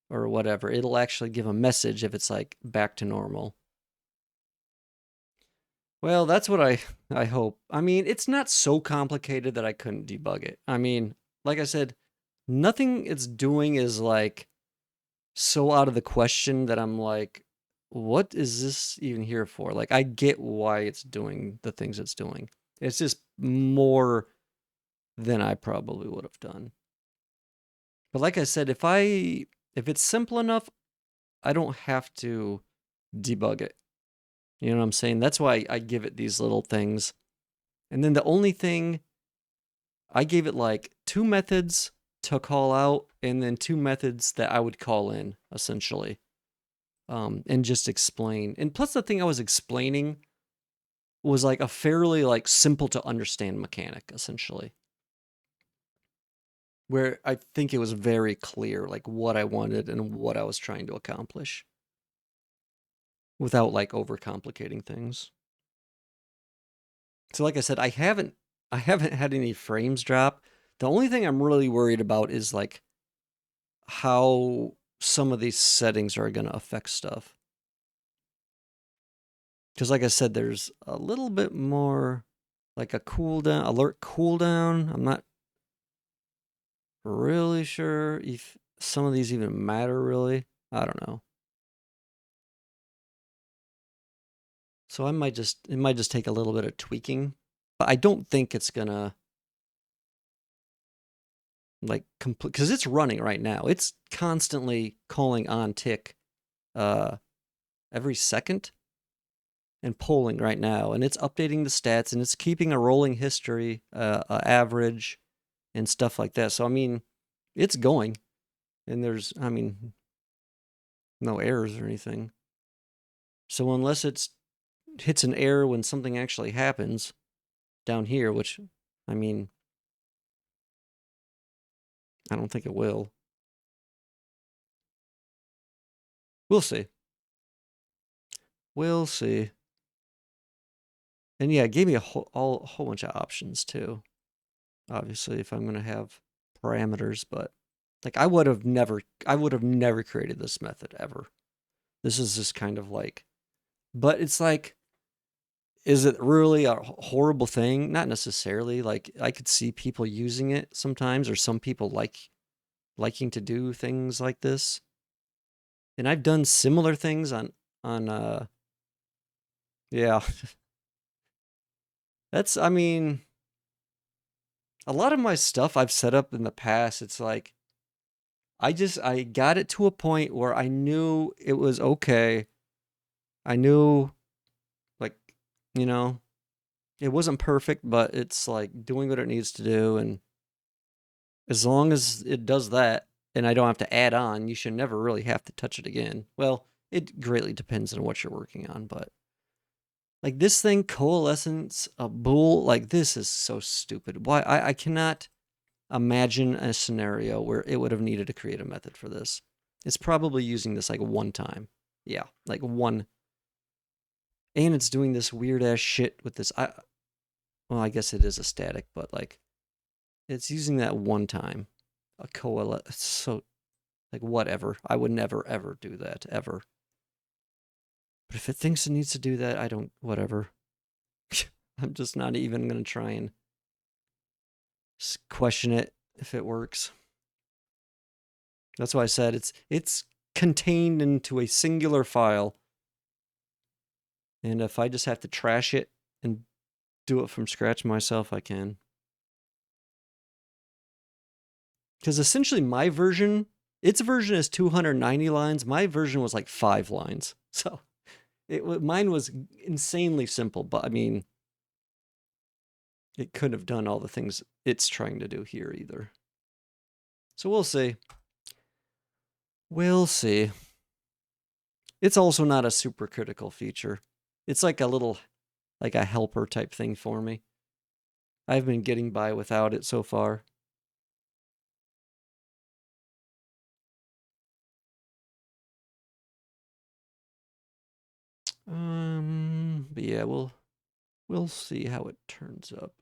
A: whatever. It'll actually give a message if it's like back to normal. Well, that's what I hope. I mean, it's not so complicated that I couldn't debug it. I mean, like I said, nothing it's doing is like so out of the question that I'm like, what is this even here for? Like, I get why it's doing the things it's doing. It's just more than I probably would have done. But like I said, if it's simple enough, I don't have to debug it. You know what I'm saying? That's why I give it these little things. And then the only thing, I gave it like 2 methods to call out and then 2 methods that I would call in, essentially. And just explain. And plus the thing I was explaining was like a fairly like simple to understand mechanic, essentially. Where I think it was very clear like what I wanted and what I was trying to accomplish without like overcomplicating things. So like I said, I haven't had any frames drop. The only thing I'm really worried about is like how some of these settings are going to affect stuff. Because like I said, there's a little bit more like a cooldown, alert cooldown. I'm not really sure if some of these even matter really. I don't know. So it might just take a little bit of tweaking, but I don't think it's gonna like complete because it's running right now. It's constantly calling on tick uh every second and polling right now, and it's updating the stats and it's keeping a rolling history, average and stuff like that. So I mean, it's going, and there's no errors or anything. So unless it's hits an error when something actually happens down here, which I mean, I don't think it will. We'll see. We'll see. And yeah, it gave me a whole bunch of options too. Obviously, if I'm gonna have parameters, but like I would have never created this method ever. This is just kind of like, but it's like, is it really a horrible thing? Not necessarily. Like I could see people using it sometimes, or some people liking to do things like this. And I've done similar things on yeah. That's I mean, a lot of my stuff I've set up in the past, it's like I got it to a point where I knew it was okay. I knew like, you know, it wasn't perfect, but it's like doing what it needs to do, and as long as it does that and I don't have to add on, you should never really have to touch it again. Well, it greatly depends on what you're working on, but like this thing, coalescence, a bool, like this is so stupid. Why I cannot imagine a scenario where it would have needed to create a method for this. It's probably using this like one time. Yeah, like one. And it's doing this weird ass shit with this. Well, I guess it is a static, but like it's using that one time. A coalesce. So like whatever. I would never ever do that ever. But if it thinks it needs to do that, I don't. Whatever. I'm just not even gonna try and question it if it works. That's why I said it's contained into a singular file. And if I just have to trash it and do it from scratch myself, I can. Because essentially my version, its version is 290 lines. My version was like 5 lines. So mine was insanely simple, but I mean, it couldn't have done all the things it's trying to do here either. So we'll see. We'll see. It's also not a super critical feature. It's like a helper type thing for me. I've been getting by without it so far. But yeah, we'll see how it turns up.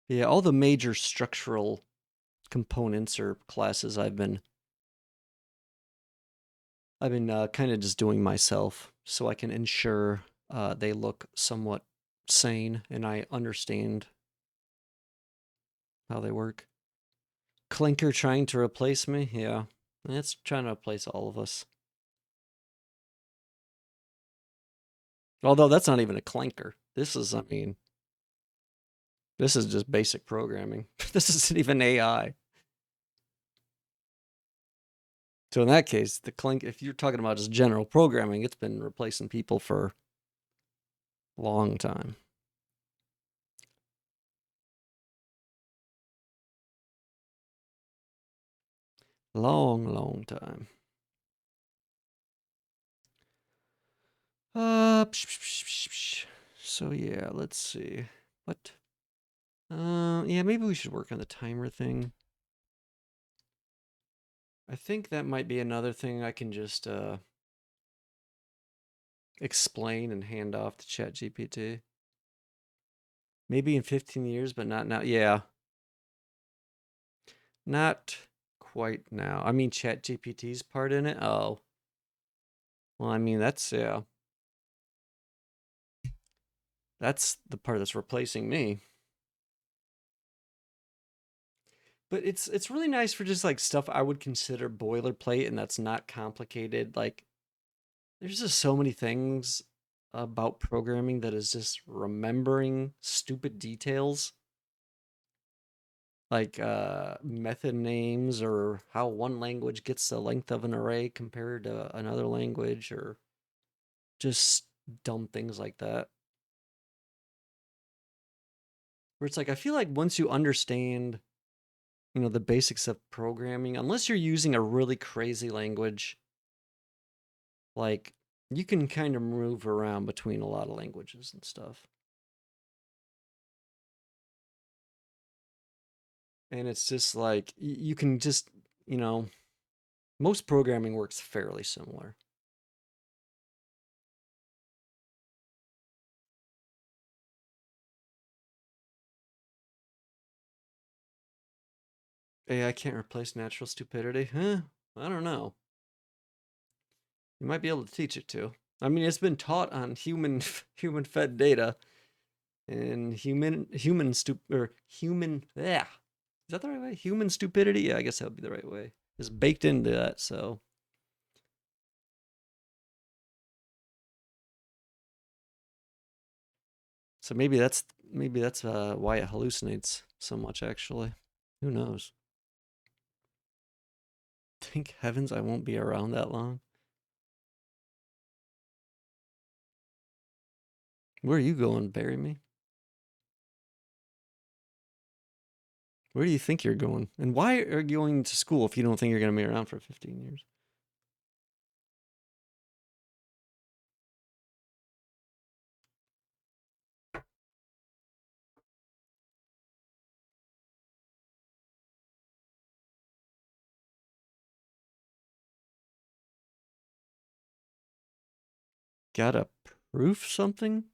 A: Yeah, all the major structural components or classes I've been kind of just doing myself, so I can ensure they look somewhat sane and I understand how they work. Clinker trying to replace me? Yeah. It's trying to replace all of us. Although that's not even a clinker. This is, I mean, this is just basic programming. This isn't even AI. So in that case, the clink, if you're talking about just general programming, it's been replacing people for a long time. Long time. So yeah, let's see. What? Yeah, maybe we should work on the timer thing. I think that might be another thing I can just explain and hand off to ChatGPT. Maybe in 15 years, but not now. Yeah, not quite now. I mean, ChatGPT's part in it. Oh, well, I mean, yeah, that's the part that's replacing me. But it's really nice for just like stuff I would consider boilerplate and that's not complicated. Like there's just so many things about programming that is just remembering stupid details like method names or how one language gets the length of an array compared to another language or just dumb things like that. Where it's like I feel like once you understand, the basics of programming, unless you're using a really crazy language, like you can kind of move around between a lot of languages and stuff. And it's just like you can just, you know, most programming works fairly similar. AI can't replace natural stupidity. Huh? I don't know. You might be able to teach it to. I mean, it's been taught on human fed data and human or human yeah. Is that the right way? Human stupidity? Yeah, I guess that would be the right way. It's baked into that, so maybe that's why it hallucinates so much actually. Who knows? Thank heavens I won't be around that long. Where are you going? Bury me? Where do you think you're going? And why are you going to school if you don't think you're going to be around for 15 years? Gotta prove something?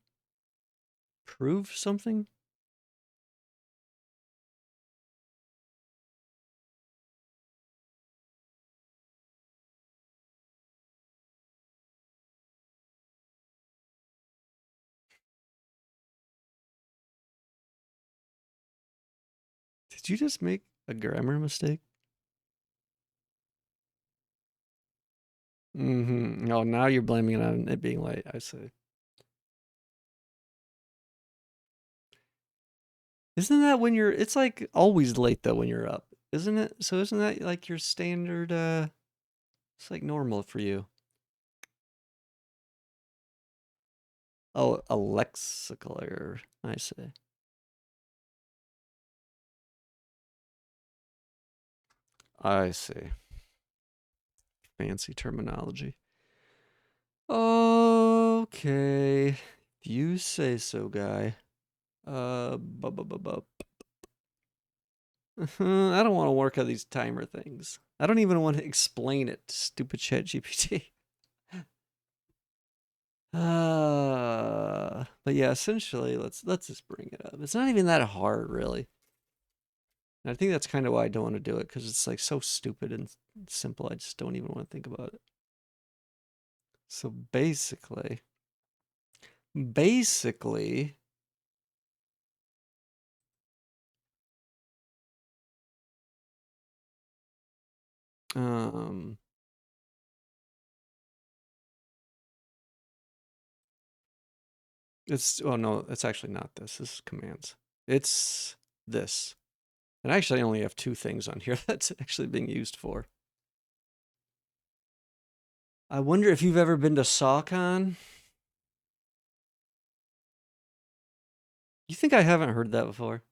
A: Prove something? Did you just make a grammar mistake? Mm-hmm. Oh, now you're blaming it on it being late, I see. Isn't that when it's like always late though when you're up, isn't it? So isn't that like your standard, it's like normal for you? Oh, a lexical error, I see. I see. Fancy terminology. Okay. If you say so, guy. Bu- bu- bu- bu- I don't want to work on these timer things. I don't even want to explain it to stupid chat GPT. But yeah, essentially, let's just bring it up. It's not even that hard, really. And I think that's kind of why I don't want to do it because it's like so stupid and simple. I just don't even want to think about it. So basically, Um, it's oh no, it's actually not this. This is commands. It's this. And actually, I only have two things on here that's actually being used for. I wonder if you've ever been to SawCon. You think I haven't heard that before?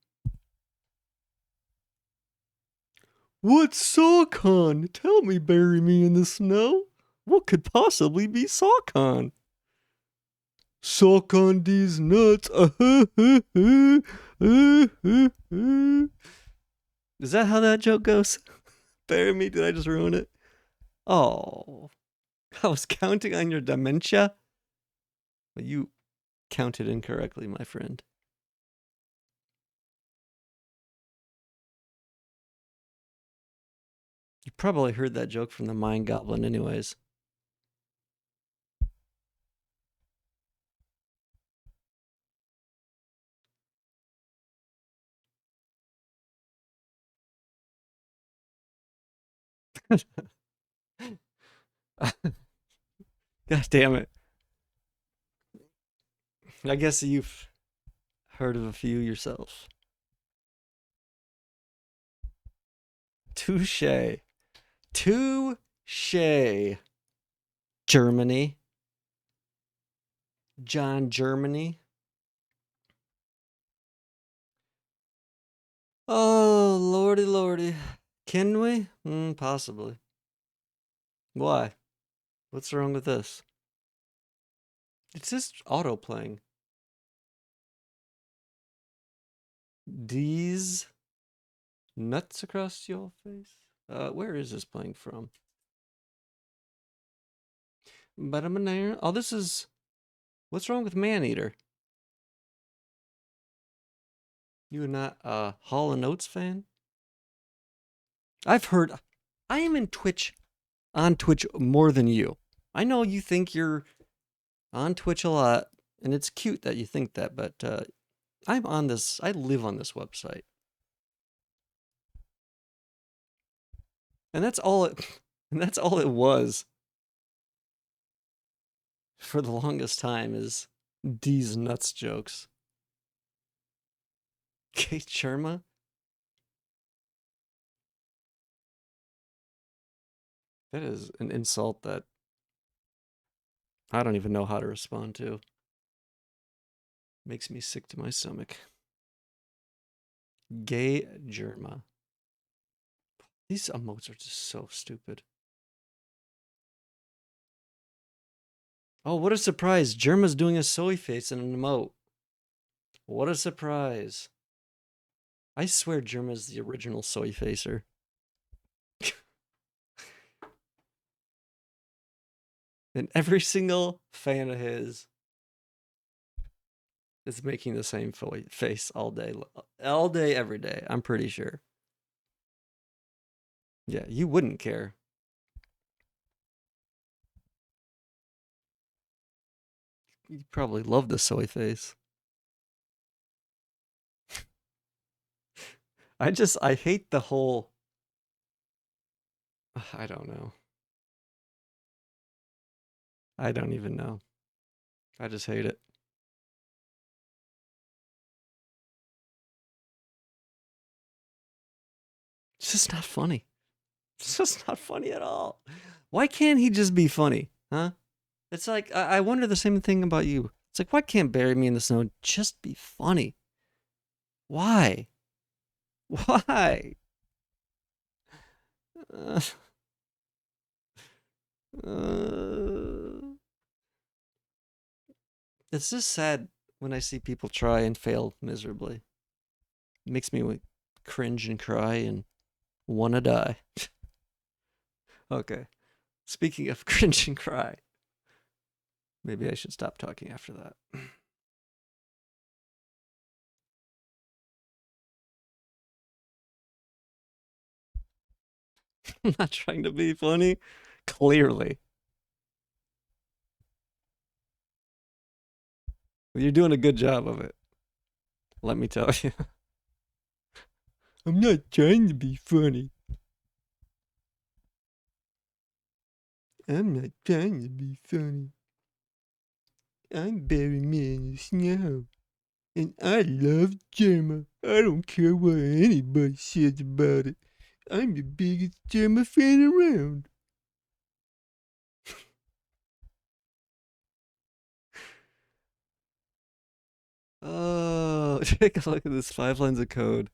A: What's SawCon? Tell me, bury me in the snow. What could possibly be SawCon? Suck on these nuts. Is that how that joke goes? Bury me? Did I just ruin it? Oh, I was counting on your dementia. Well, you counted incorrectly, my friend. You probably heard that joke from the Mind Goblin, anyways. God damn it. I guess you've heard of a few yourself. Touche. Touche. Germany. John Germany. Oh, lordy, lordy. Can we? Possibly. Why? What's wrong with this? It's just auto playing. These nuts across your face. Where is this playing from? Oh, this is. What's wrong with Maneater? You're not a Hall and Oates fan? I've heard. I am on Twitch more than you. I know you think you're on Twitch a lot, and it's cute that you think that, but I'm on this. I live on this website, and that's all it. And that's all it was for the longest time. Is these nuts jokes. Kate Sharma. That is an insult that I don't even know how to respond to. Makes me sick to my stomach. Gay Germa. These emotes are just so stupid. Oh, what a surprise. Germa's doing a soy face in an emote. What a surprise. I swear Germa's the original soy facer. And every single fan of his is making the same face all day, every day. I'm pretty sure. Yeah, you wouldn't care. You probably love the soy face. I hate the whole. I don't know. I don't even know. I just hate it. It's just not funny. It's just not funny at all. Why can't he just be funny? Huh? It's like, I wonder the same thing about you. It's like, why can't Bury Me in the Snow just be funny? Why? Why? Uh, uh, it's just sad when I see people try and fail miserably. It makes me cringe and cry and want to die. Okay. Speaking of cringe and cry, maybe I should stop talking after that. I'm not trying to be funny. Clearly. You're doing a good job of it. Let me tell you. I'm not trying to be funny. I'm not trying to be funny. I'm burying me in the snow. And I love Germa. I don't care what anybody says about it. I'm the biggest Germa fan around. Oh, take a look at this 5 lines of code.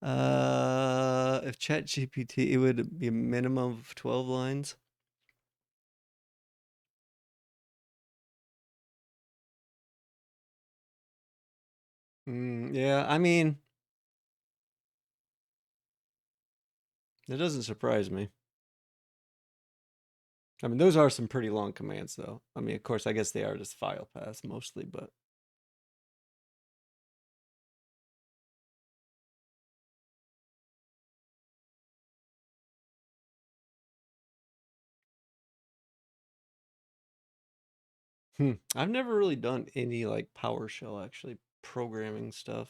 A: If ChatGPT, it would be a minimum of 12 lines. Yeah, I mean, it doesn't surprise me. I mean, those are some pretty long commands, though. I mean, of course, I guess they are just file paths mostly, but. I've never really done any like PowerShell actually programming stuff.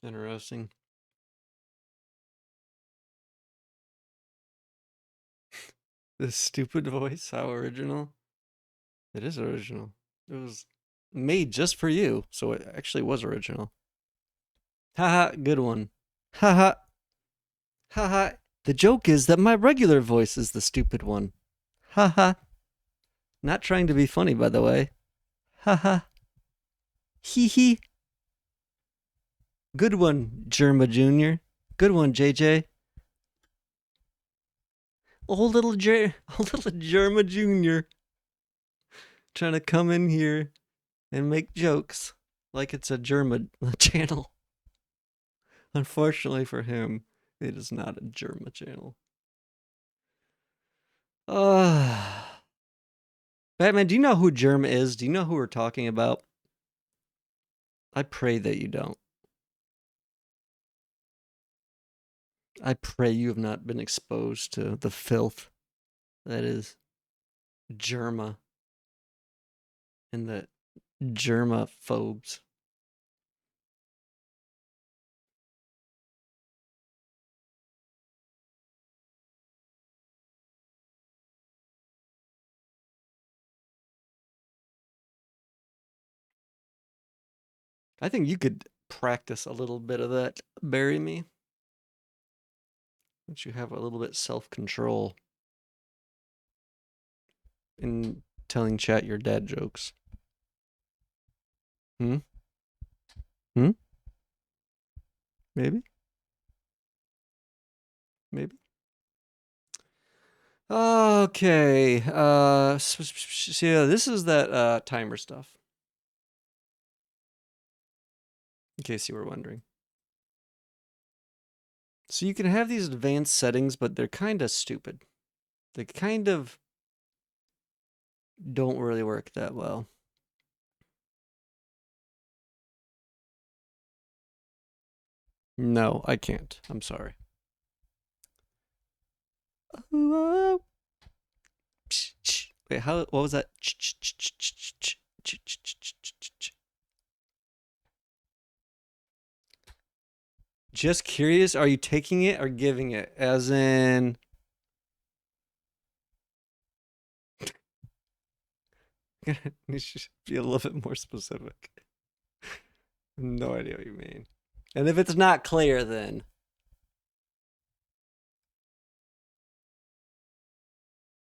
A: Interesting. This stupid voice, how original. It is original. It was made just for you, so it actually was original. Haha, good one. Haha. Haha. The joke is that my regular voice is the stupid one. Haha. Not trying to be funny, by the way. Haha. Hee hee. Good one, Germa Jr. Good one, JJ. Old little Germa Jr. trying to come in here and make jokes like it's a Germa channel. Unfortunately for him, it is not a Germa channel. Batman, do you know who Germa is? Do you know who we're talking about? I pray that you don't. I pray you have not been exposed to the filth that is Germa and the germaphobes. I think you could practice a little bit of that. Bury me. Once you have a little bit self-control in telling chat your dad jokes. Hmm? Hmm? Maybe? Maybe? Okay. So yeah, this is that timer stuff. In case you were wondering. So you can have these advanced settings, but they're kind of stupid. They kind of don't really work that well. No, I can't. I'm sorry. Wait, what was that? Just curious, are you taking it or giving it? As in. You should be a little bit more specific. No idea what you mean. And if it's not clear, then.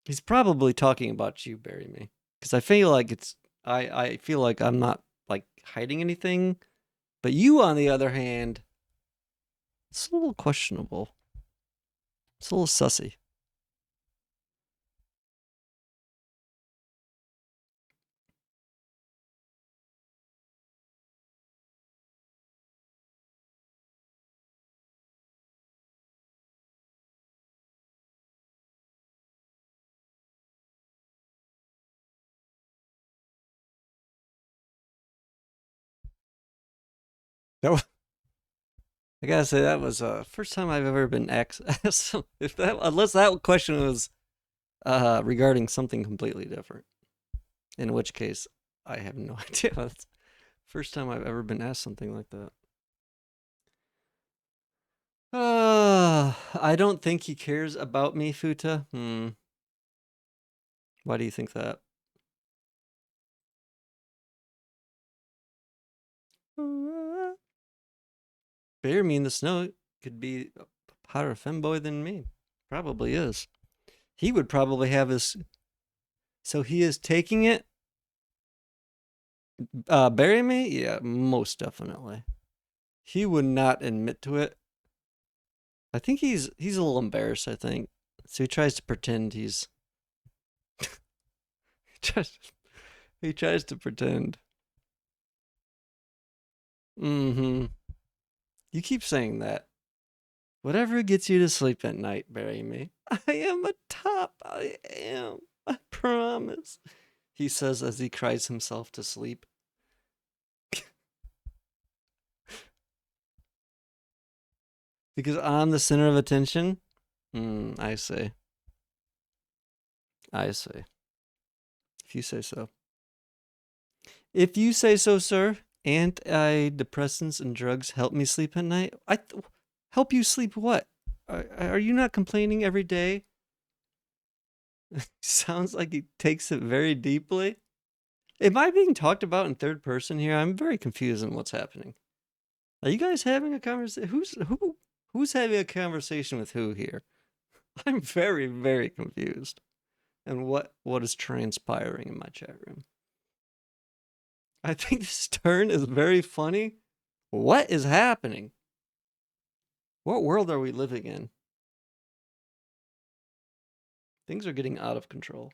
A: He's probably talking about you, Bury Me. Because I feel like I feel like I'm not like hiding anything. But you, on the other hand, it's a little questionable. It's a little sussy. No, I gotta say that was first time I've ever been asked. If that, unless that question was regarding something completely different, in which case I have no idea. That's first time I've ever been asked something like that. I don't think he cares about me, Futa. Why do you think that? Bury me in the snow could be a hotter femboy than me. Probably is. He would probably have his. So he is taking it. Bury me? Yeah, most definitely. He would not admit to it. I think he's a little embarrassed. I think so. He tries to pretend he's. Just he tries to pretend. Mm-hmm. You keep saying that. Whatever gets you to sleep at night, bury me. I am a top. I am. I promise. He says as he cries himself to sleep. Because I'm the center of attention? I see. I see. If you say so. If you say so, sir. Antidepressants and drugs help me sleep at night. Help you sleep what? Are you not complaining every day? Sounds like he takes it very deeply. Am I being talked about in third person here? I'm very confused on what's happening. Are you guys having a conversation? Who's having a conversation with who here? I'm very, very confused. And what is transpiring in my chat room? I think this turn is very funny. What is happening? What world are we living in? Things are getting out of control.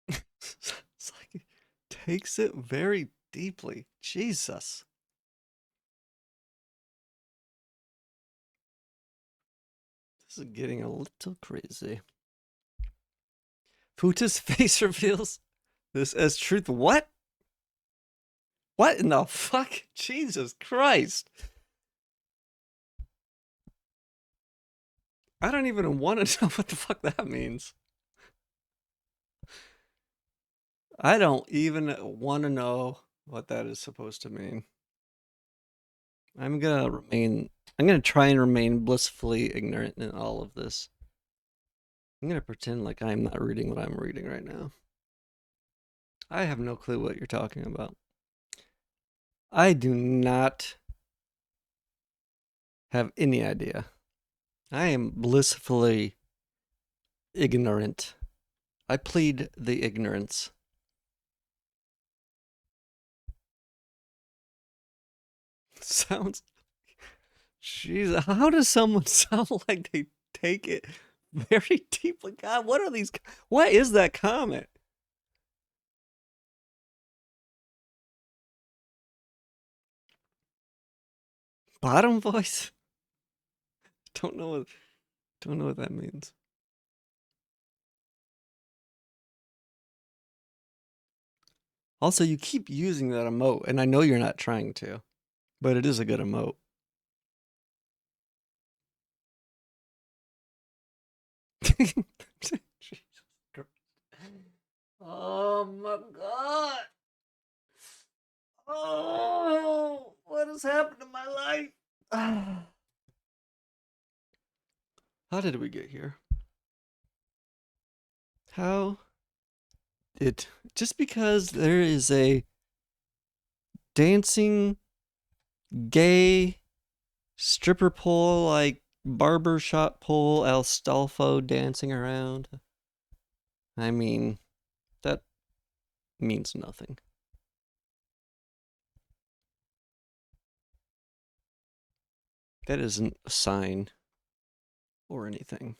A: It's like it takes it very deeply. Jesus. This is getting a little crazy. Futa's face reveals this as truth. What? What in the fuck? Jesus Christ. I don't even want to know what the fuck that means. I don't even want to know what that is supposed to mean. I'm gonna try and remain blissfully ignorant in all of this. I'm gonna pretend like I'm not reading what I'm reading right now. I have no clue what you're talking about. I do not have any idea. I am blissfully ignorant. I plead the ignorance. Sounds. Jeez, how does someone sound like they take it very deeply? God, what are these? What is that comment? Bottom voice? Don't know what. Don't know what that means. Also, you keep using that emote, and I know you're not trying to, but it is a good emote. Jesus Christ. Oh my god. Oh, what has happened to my life? How did we get here? How did just because there is a dancing gay stripper pole like barbershop pole Astolfo dancing around? I mean, that means nothing. That isn't a sign or anything.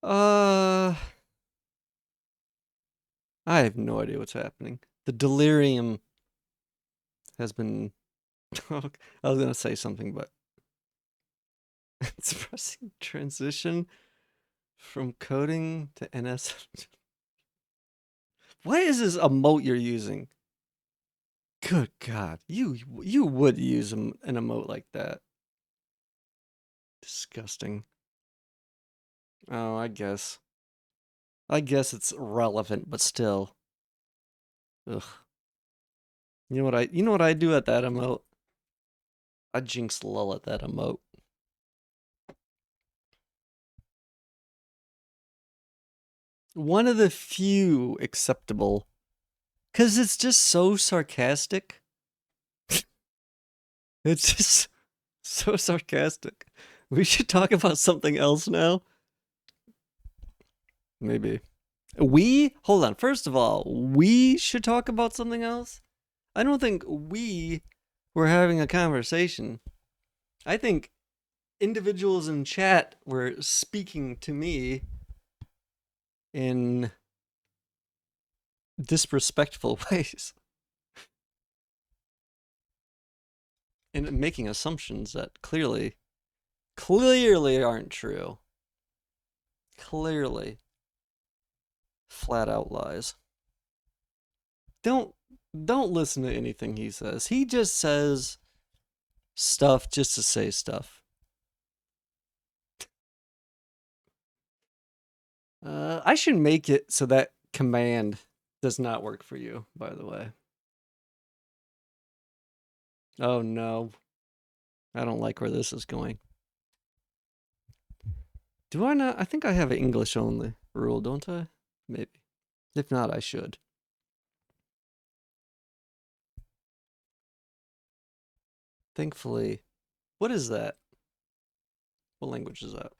A: I have no idea what's happening. The delirium has been. I was gonna say something, but expressing transition from coding to NS. What is this emote you're using? Good God, you would use an emote like that. Disgusting. Oh, I guess. I guess it's relevant, but still. Ugh. You know what I do at that emote? I jinx lull at that emote. One of the few acceptable. Cause it's just so sarcastic. It's just so sarcastic. We should talk about something else now. Maybe. Hold on. First of all, we should talk about something else. I don't think we were having a conversation. I think individuals in chat were speaking to me in disrespectful ways and making assumptions that clearly aren't true. Clearly flat out lies. Don't listen to anything he says. He just says stuff just to say stuff. I should make it so that command does not work for you, by the way. Oh no. I don't like where this is going. Do I not? I think I have an English only rule, don't I? Maybe. If not, I should. Thankfully. What is that? What language is that?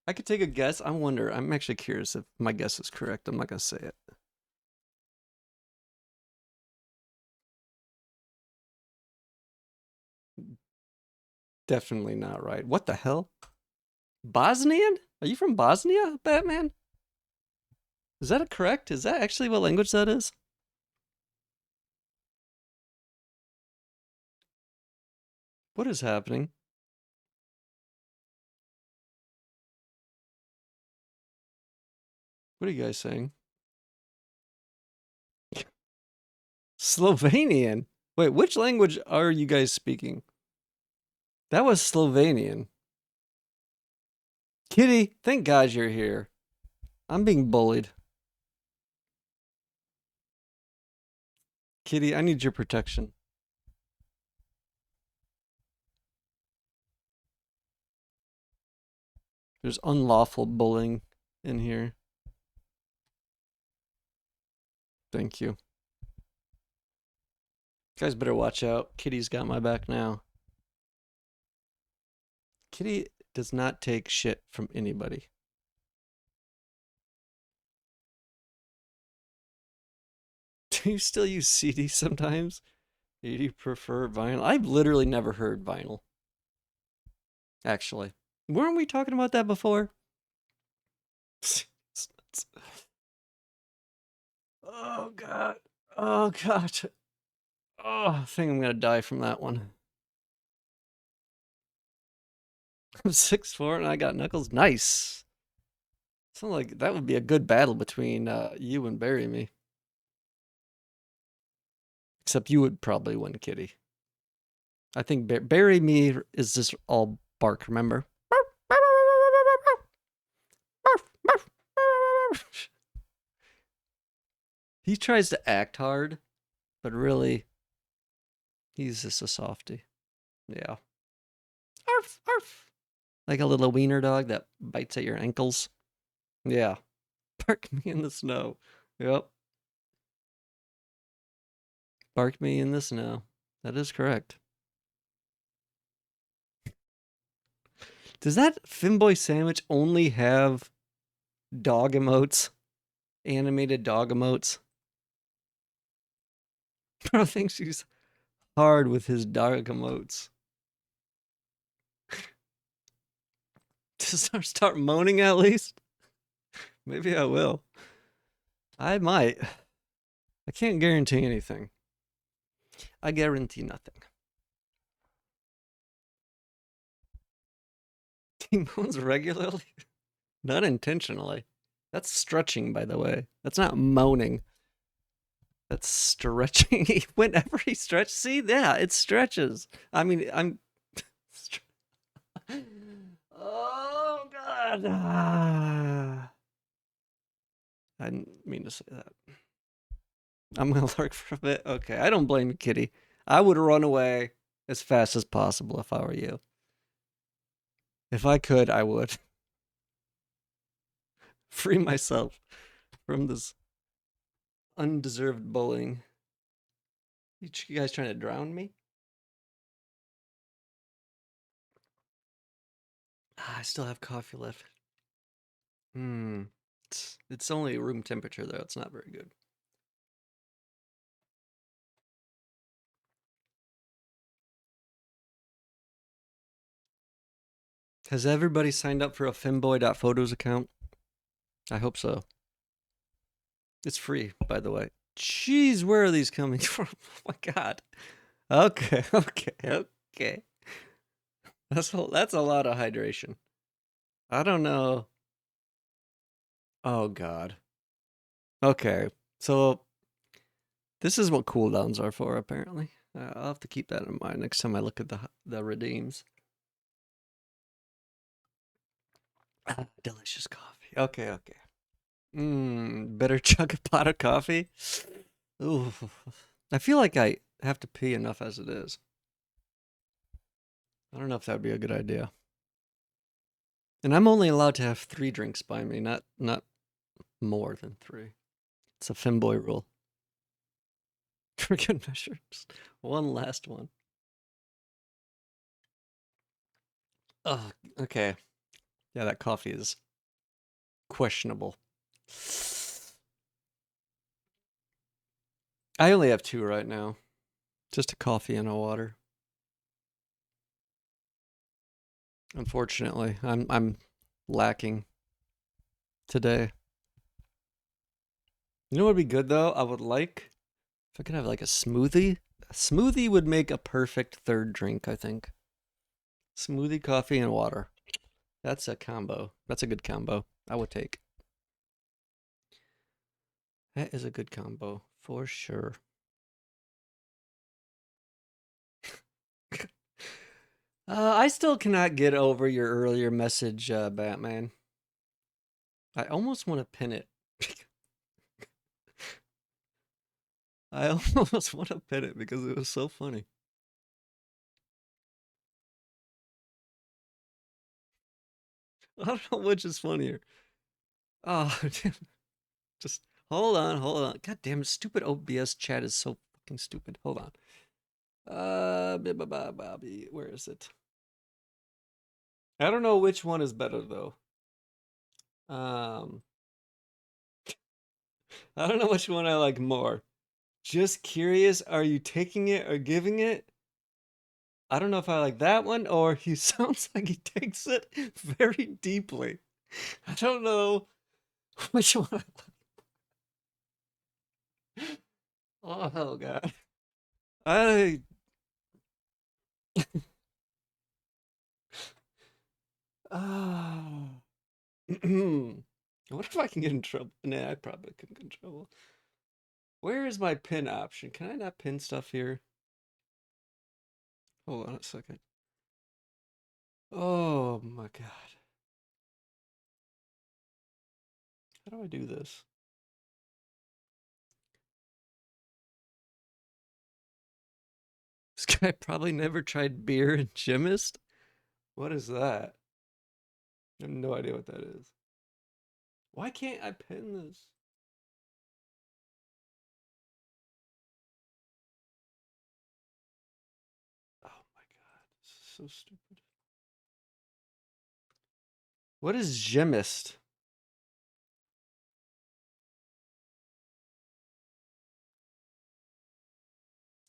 A: I could take a guess. I wonder. I'm actually curious if my guess is correct. I'm not going to say it. Definitely not right. What the hell? Bosnian? Are you from Bosnia, Batman? Is that correct? Is that actually what language that is? What is happening? What are you guys saying? Slovenian? Wait, which language are you guys speaking? That was Slovenian. Kitty, thank God you're here. I'm being bullied. Kitty, I need your protection. There's unlawful bullying in here. Thank you. You guys better watch out. Kitty's got my back now. Kitty does not take shit from anybody. Do you still use CD sometimes? Do you prefer vinyl? I've literally never heard vinyl. Actually. Weren't we talking about that before? Oh god. Oh god. Oh, I think I'm gonna die from that one. I'm 6'4" and I got knuckles. Nice. Sounds like that would be a good battle between you and Bury Me. Except you would probably win, Kitty. I think Bury Me is just all bark, remember? He tries to act hard, but really, he's just a softie. Yeah. Arf, arf. Like a little wiener dog that bites at your ankles. Yeah. Bark me in the snow. Yep. Bark me in the snow. That is correct. Does that Femboy sandwich only have dog emotes? Animated dog emotes? Bro thinks he's hard with his dog emotes. Just start moaning at least? Maybe I will. I might. I can't guarantee anything. I guarantee nothing. He moans regularly? Not intentionally. That's stretching, by the way. That's not moaning. That's stretching. Whenever he stretches, see, yeah, it stretches. I mean, I'm. Oh God! I didn't mean to say that. I'm gonna lurk for a bit. Okay, I don't blame you, kitty. I would run away as fast as possible if I were you. If I could, I would free myself from this undeserved bullying. You guys trying to drown me? Ah, I still have coffee left. Hmm. It's only room temperature though. It's not very good. Has everybody signed up for a femboy.photos account? I hope so. It's free, by the way. Jeez, where are these coming from? Oh my god. Okay, okay. That's a lot of hydration. I don't know. Oh god. Okay. So this is what cooldowns are for, apparently. I'll have to keep that in mind next time I look at the redeems. Ah, delicious coffee. Okay, okay. Better chug a pot of coffee. Ooh, I feel like I have to pee enough as it is. I don't know if that would be a good idea. And I'm only allowed to have 3 drinks by me, not more than 3. It's a femboy rule. For good measure. Just one last one. Oh, okay. Yeah, that coffee is questionable. I only have 2 right now. Just a coffee and a water. Unfortunately, I'm lacking today. You know what would be good though? I would like if I could have like a smoothie. A smoothie would make a perfect third drink, I think. Smoothie, coffee, and water. That's a combo. That's a good combo. I would take. That is a good combo for sure. I still cannot get over your earlier message, Batman. I almost want to pin it. I almost want to pin it because it was so funny. I don't know which is funnier. Oh, just hold on, hold on. God damn it, stupid OBS chat is so fucking stupid. Hold on. Bobby, where is it? I don't know which one is better though. Um, I don't know which one I like more. Just curious, are you taking it or giving it? I don't know if I like that one or he sounds like he takes it very deeply. I don't know which one I like. Oh god. I ah. What if I can get in trouble? Nah, I probably couldn't get in trouble. Where is my pin option? Can I not pin stuff here? Hold on a second. Oh my god. How do I do this? This guy probably never tried beer and chemist. What is that? I have no idea what that is. Why can't I pin this? Oh my god. This is so stupid. What is gemist?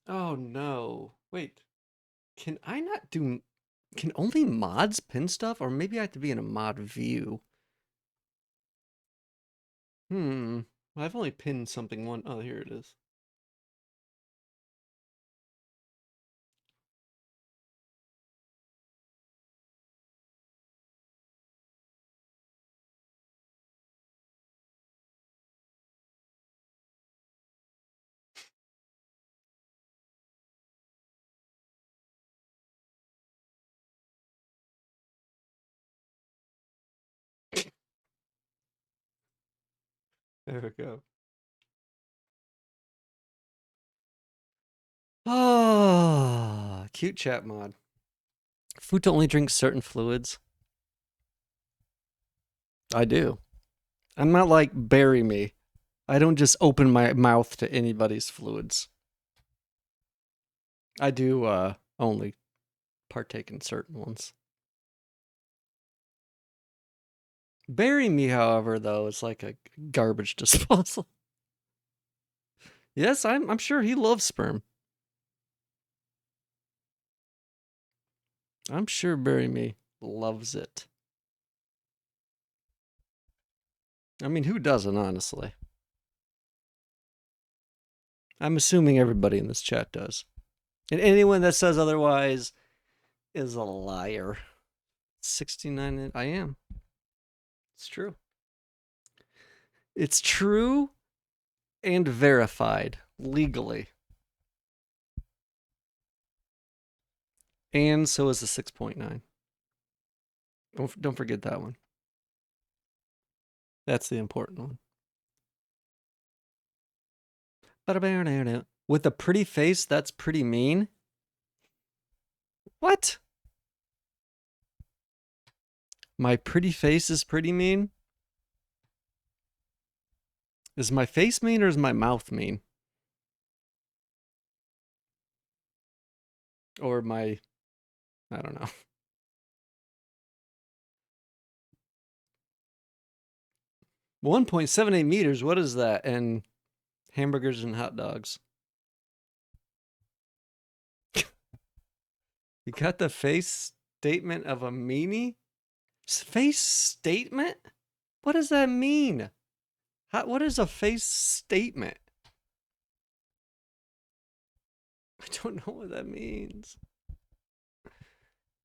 A: Oh no. Wait. Can I not do. Can only mods pin stuff? Or maybe I have to be in a mod view. Hmm. I've only pinned something one. Oh, here it is. There we go. Oh, cute chat mod. Food to only drink certain fluids. I do. I'm not like bury me. I don't just open my mouth to anybody's fluids. I do only partake in certain ones. Bury me, however, though, is like a garbage disposal. Yes, I'm sure he loves sperm. I'm sure bury me loves it. I mean, who doesn't, honestly? I'm assuming everybody in this chat does. And anyone that says otherwise is a liar. 69, I am. It's true. It's true and verified legally. And so is the 6.9. Don't forget that one. That's the important one. With a pretty face, that's pretty mean. What? My pretty face is pretty mean? Is my face mean or is my mouth mean? Or my, I don't know. $1.78 meters, what is that? And hamburgers and hot dogs. You got the face statement of a meanie? Face statement? What does that mean? What is a face statement? I don't know what that means.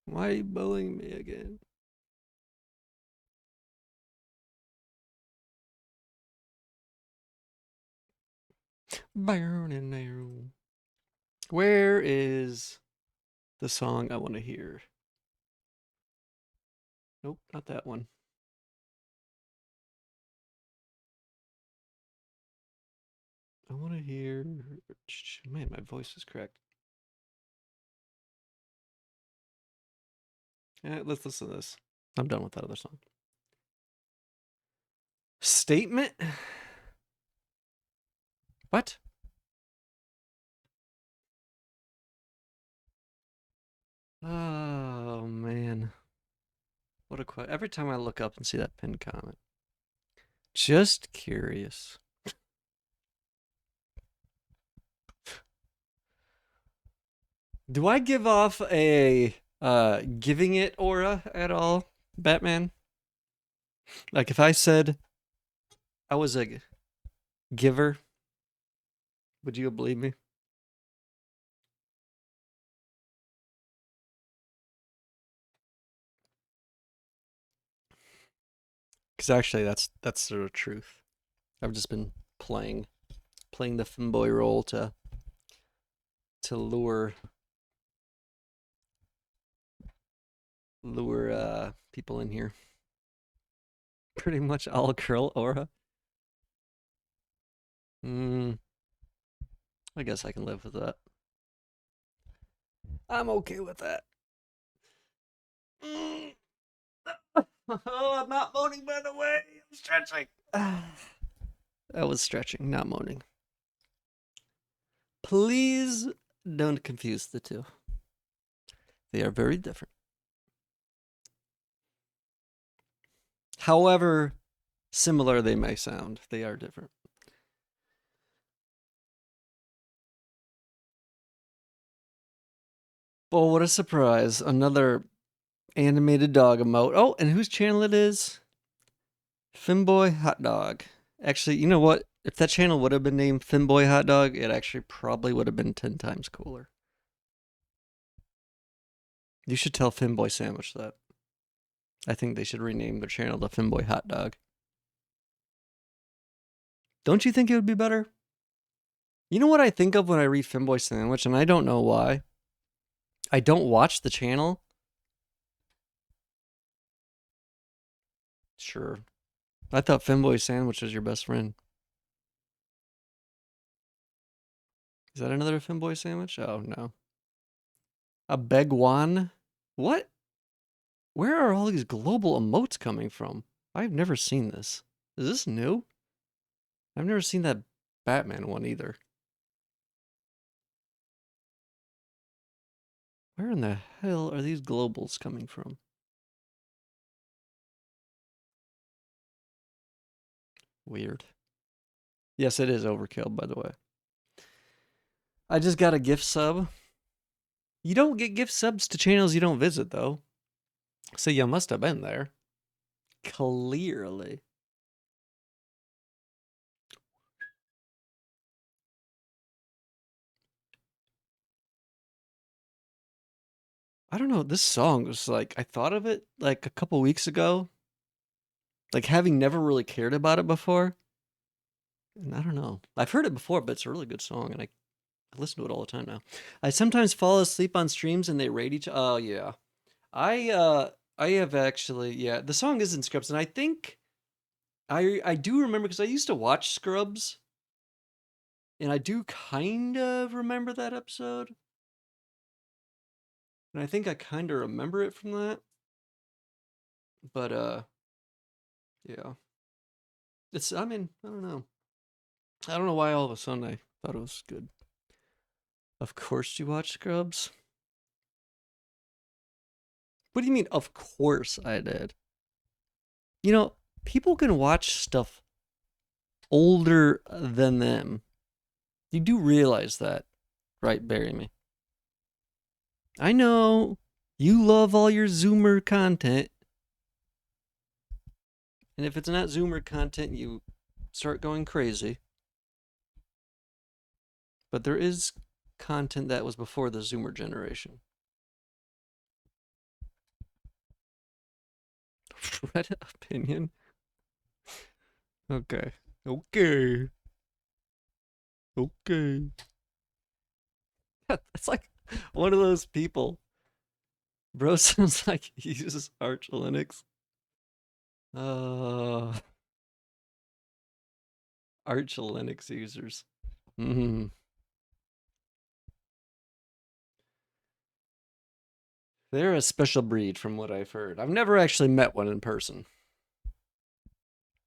A: Why are you bullying me again? Burning arrow. Where is the song I want to hear? Nope, not that one. I want to hear. Man, my voice is cracked. Let's listen to this. I'm done with that other song. Statement? What? Oh, man. What a question. Every time I look up and see that pinned comment. Just curious. Do I give off a giving it aura at all, Batman? Like if I said I was a giver, would you believe me? Because actually, that's the truth. I've just been playing the Femboy role to lure people in here. Pretty much all girl aura. I guess I can live with that. I'm okay with that. Oh, I'm not moaning, by the way. I'm stretching. I was stretching, not moaning. Please don't confuse the two. They are very different. However similar they may sound, they are different. Oh, what a surprise. Another animated dog emote. Oh, and whose channel it is? Femboy Hot Dog. Actually, you know what? If that channel would have been named Femboy Hot Dog, it actually probably would have been 10 times cooler. You should tell Femboy Sandwich that. I think they should rename their channel to Femboy Hot Dog. Don't you think it would be better? You know what I think of when I read Femboy Sandwich, and I don't know why? I don't watch the channel. Sure. I thought Femboy Sandwich was your best friend. Is that another Femboy sandwich? Oh, no. A Begwan? What? Where are all these global emotes coming from? I've never seen this. Is this new? I've never seen that Batman one either. Where in the hell are these globals coming from? Weird. Yes, it is overkill, by the way. I just got a gift sub. You don't get gift subs to channels you don't visit, though. So you must have been there. Clearly. I don't know. This song was like, I thought of it like a couple weeks ago. Like having never really cared about it before. And I don't know. I've heard it before, but it's a really good song, and I listen to it all the time now. I sometimes fall asleep on streams and they rate each. Oh yeah, I have actually, yeah. The song is in Scrubs, and I think I do remember because I used to watch Scrubs, and I do kind of remember that episode, and I think I kind of remember it from that. But yeah, it's. I mean, I don't know. I don't know why all of a sudden I thought it was good. Of course you watch Scrubs. What do you mean? Of course I did. You know, people can watch stuff older than them. You do realize that, right? Bury me. I know you love all your Zoomer content. And if it's not Zoomer content, you start going crazy. But there is content that was before the Zoomer generation. Reddit opinion? Okay. Okay. Okay. That's like one of those people. Bro sounds like he uses Arch Linux. Arch Linux users. They're a special breed from what I've heard. I've never actually met one in person.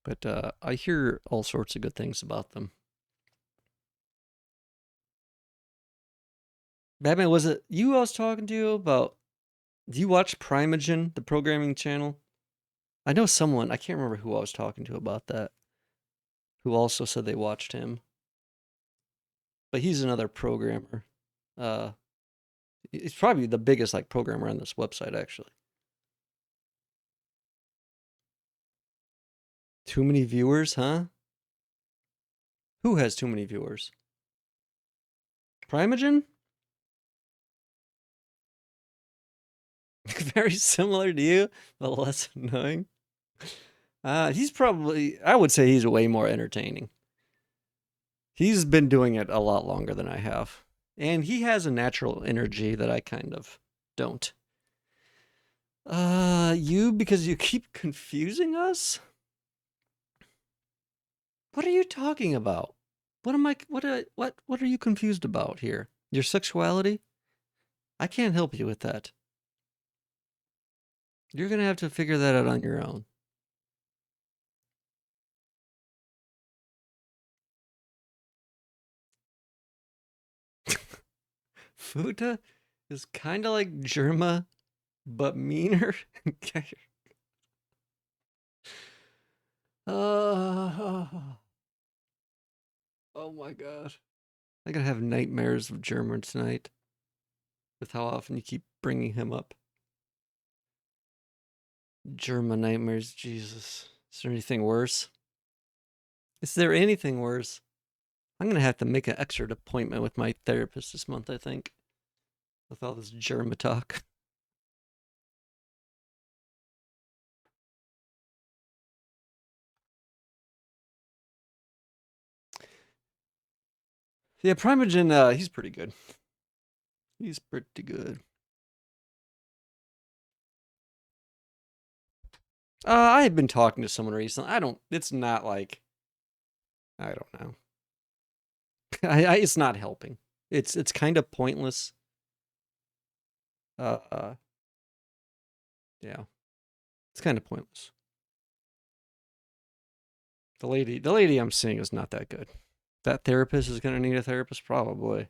A: But I hear all sorts of good things about them. Batman, was it you I was talking to about? Do you watch Primogen, the programming channel? I know someone, I can't remember who I was talking to about that, who also said they watched him. But he's another programmer. Uh, he's probably the biggest like programmer on this website, actually. Too many viewers, huh? Who has too many viewers? Primogen? Very similar to you, but less annoying. He's probably, I would say he's way more entertaining. He's been doing it a lot longer than I have. And he has a natural energy that I kind of don't. You, because you keep confusing us? What are you talking about? What am I, what are you confused about here? Your sexuality? I can't help you with that. You're gonna have to figure that out on your own. Futa is kind of like Germa, but meaner. Oh my god. I'm gonna have nightmares of German tonight with how often you keep bringing him up. German nightmares, Jesus. Is there anything worse? Is there anything worse? I'm gonna have to make an extra appointment with my therapist this month, I think. With all this Germa talk. Yeah, Primogen, he's pretty good. He's pretty good. I've been talking to someone recently. It's not like, I don't know. It's not helping. It's kind of pointless. Uh, yeah, it's kind of pointless. The lady I'm seeing is not that good. That therapist is gonna need a therapist, probably.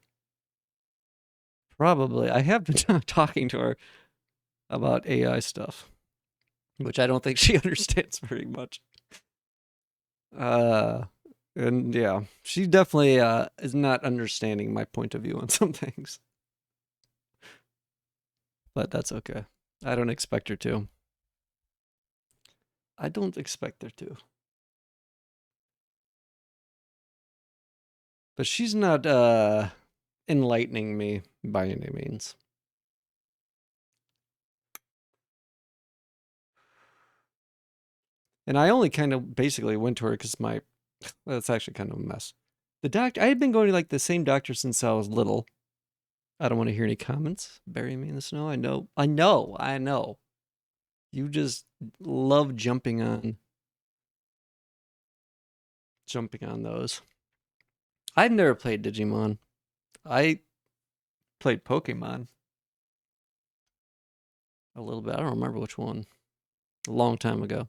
A: Probably. I have been talking to her about AI stuff, which I don't think she understands very much. Uh, and yeah, she definitely is not understanding my point of view on some things, but that's okay. I don't expect her to. I don't expect her to. But she's not enlightening me by any means. And I only kind of basically went to her because my that's actually kind of a mess. The doctor I had been going to like the same doctor since I was little. I don't want to hear any comments. Bury me in the snow. I know. I know. I know. You just love jumping on those. I've never played Digimon. I played Pokemon a little bit. I don't remember which one. A long time ago.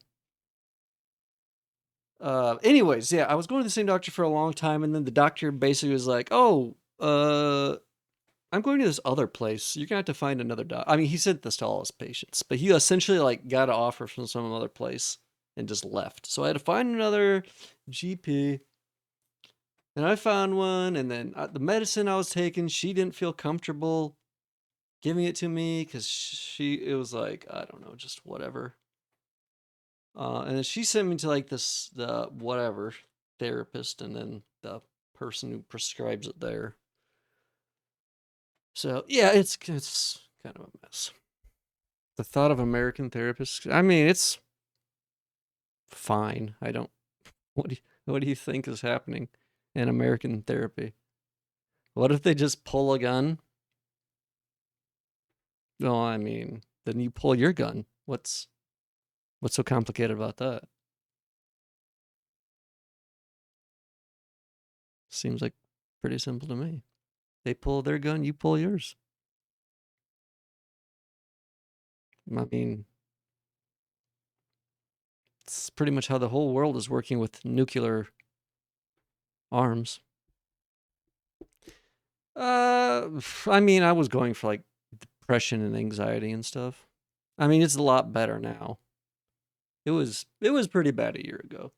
A: Anyways, yeah, I was going to the same doctor for a long time, and then the doctor basically was like, "Oh, I'm going to this other place. You're gonna have to find another doc." I mean, he said this to all his patients, but he essentially like got an offer from some other place and just left. So I had to find another GP, and I found one. And then the medicine I was taking, she didn't feel comfortable giving it to me because it was like, I don't know, just whatever. And then she sent me to like the whatever therapist, and then the person who prescribes it there. So yeah, it's kind of a mess. The thought of American therapists. I mean, it's fine. I don't. What do you think is happening in American therapy? What if they just pull a gun? No, I mean, then you pull your gun. What's so complicated about that? Seems like pretty simple to me. They pull their gun, you pull yours. I mean, it's pretty much how the whole world is working with nuclear arms. I mean, I was going for like depression and anxiety and stuff. I mean, it's a lot better now. It was pretty bad a year ago.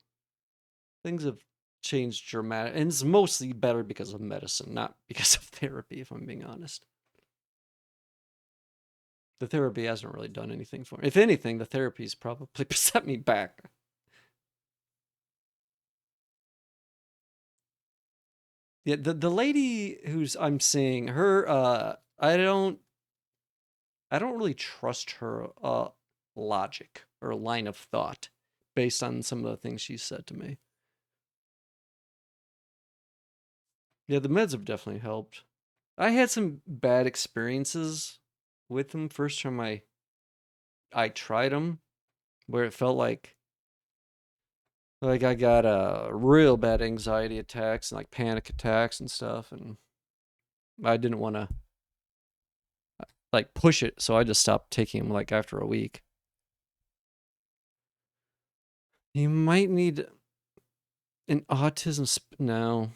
A: Things have changed dramatically, and it's mostly better because of medicine, not because of therapy, if I'm being honest. The therapy hasn't really done anything for me. If anything, the therapy's probably set me back. Yeah, the lady who's I'm seeing her, I don't really trust her logic or line of thought based on some of the things she said to me. Yeah, the meds have definitely helped. I had some bad experiences with them first time I tried them, where it felt like I got real bad anxiety attacks and like panic attacks and stuff, and I didn't want to like push it, so I just stopped taking them like after a week. You might need an no.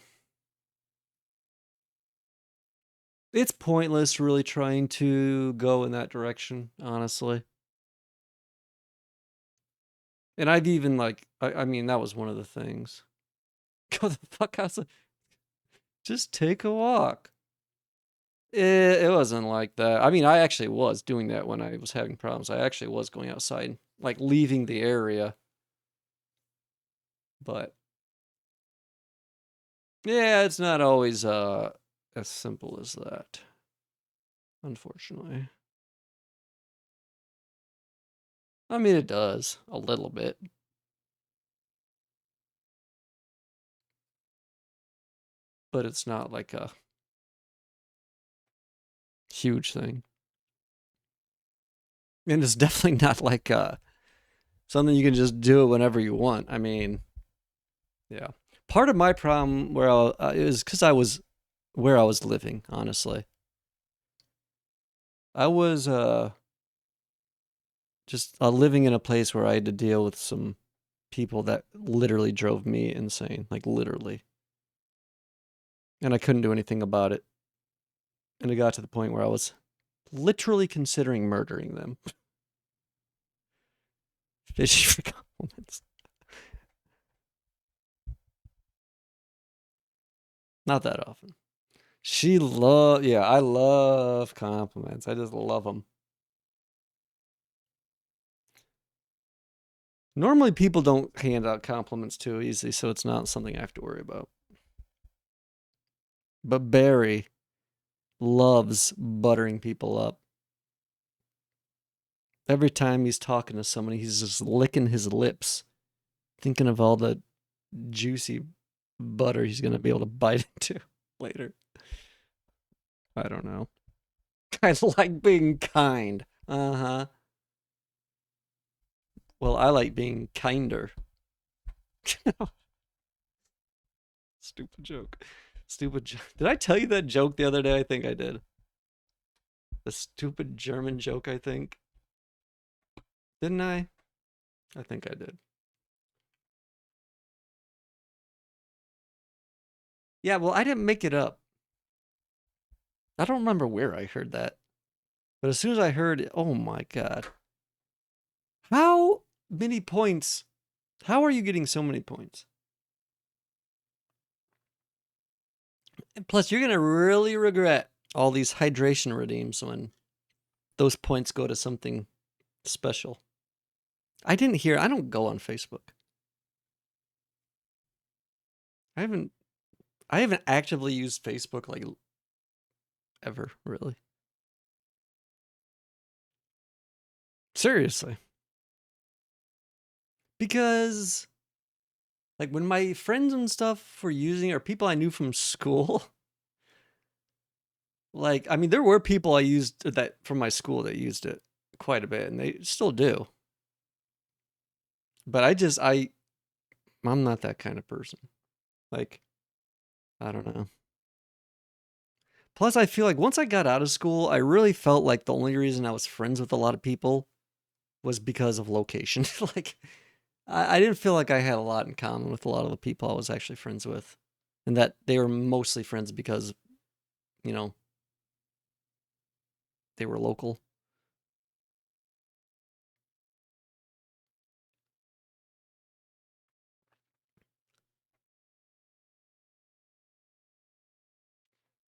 A: It's pointless really trying to go in that direction, honestly. And I've even like I mean that was one of the things. Go the fuck outside. Just take a walk. It wasn't like that. I mean, I actually was doing that when I was having problems. I actually was going outside, like leaving the area. But yeah, it's not always as simple as that, unfortunately. I mean, it does a little bit, but it's not like a huge thing. And it's definitely not like something you can just do whenever you want. I mean, yeah. Part of my problem is because I was where I was living, honestly. I was just living in a place where I had to deal with some people that literally drove me insane, like literally. And I couldn't do anything about it. And it got to the point where I was literally considering murdering them. Fishy for compliments. Not that often. Yeah, I love compliments. I just love them. Normally, people don't hand out compliments too easily, so it's not something I have to worry about. But Barry loves buttering people up. Every time he's talking to somebody, he's just licking his lips, thinking of all the juicy butter he's going to be able to bite into later. I don't know. I like being kind. Uh huh. Well, I like being kinder. Stupid joke. Stupid joke. Did I tell you that joke the other day? I think I did. The stupid German joke, I think. Didn't I? I think I did. Yeah, well, I didn't make it up. I don't remember where I heard that. But as soon as I heard it, oh my God. How many points? How are you getting so many points? And plus, you're going to really regret all these hydration redeems when those points go to something special. I don't go on Facebook. I haven't I haven't actively used Facebook like ever, really. Seriously. Because like when my friends and stuff were using it, or people I knew from school, like I mean there were people I used that from my school that used it quite a bit and they still do. But I'm not that kind of person. Like I don't know. Plus I feel like once I got out of school, I really felt like the only reason I was friends with a lot of people was because of location. Like I didn't feel like I had a lot in common with a lot of the people I was actually friends with, and that they were mostly friends because, you know, they were local.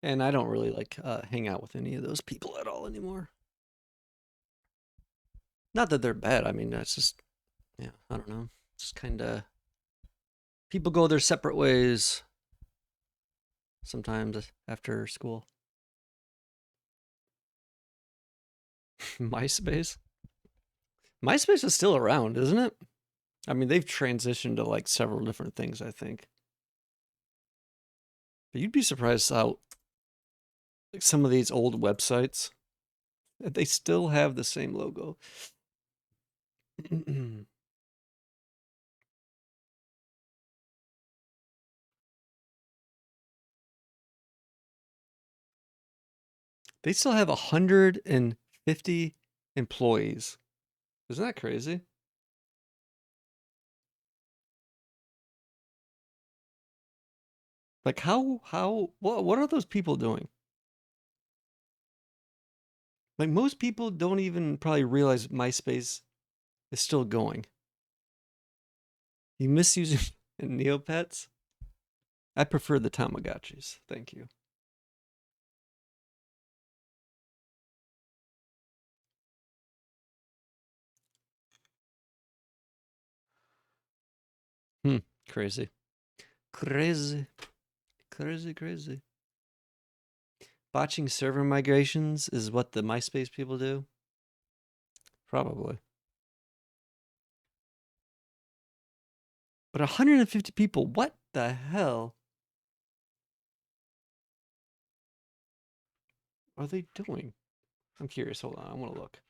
A: And I don't really like hang out with any of those people at all anymore. Not that they're bad. I mean, that's just yeah. I don't know. It's kind of people go their separate ways sometimes after school. MySpace. MySpace is still around, isn't it? I mean, they've transitioned to like several different things. I think, but you'd be surprised how like some of these old websites they still have the same logo. They still have 150 employees. Isn't that crazy? Like what are those people doing? Like most people don't even probably realize MySpace is still going. You misusing Neopets? I prefer the Tamagotchis. Thank you. Hmm. Crazy. Crazy. Crazy, crazy. Botching server migrations is what the MySpace people do? Probably. But 150 people, what the hell are they doing? I'm curious. Hold on. I want to look.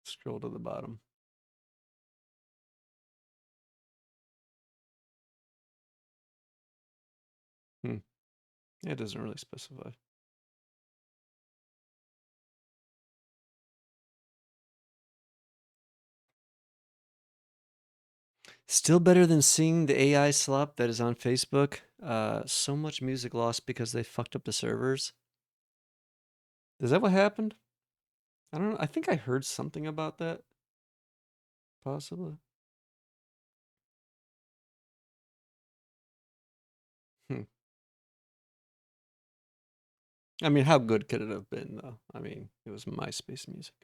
A: Scroll to the bottom. Hmm. Yeah, it doesn't really specify. Still better than seeing the AI slop that is on Facebook. So much music lost because they fucked up the servers. Is that what happened? I don't know. I think I heard something about that. Possibly. Hmm. I mean, how good could it have been, though? I mean, it was MySpace music.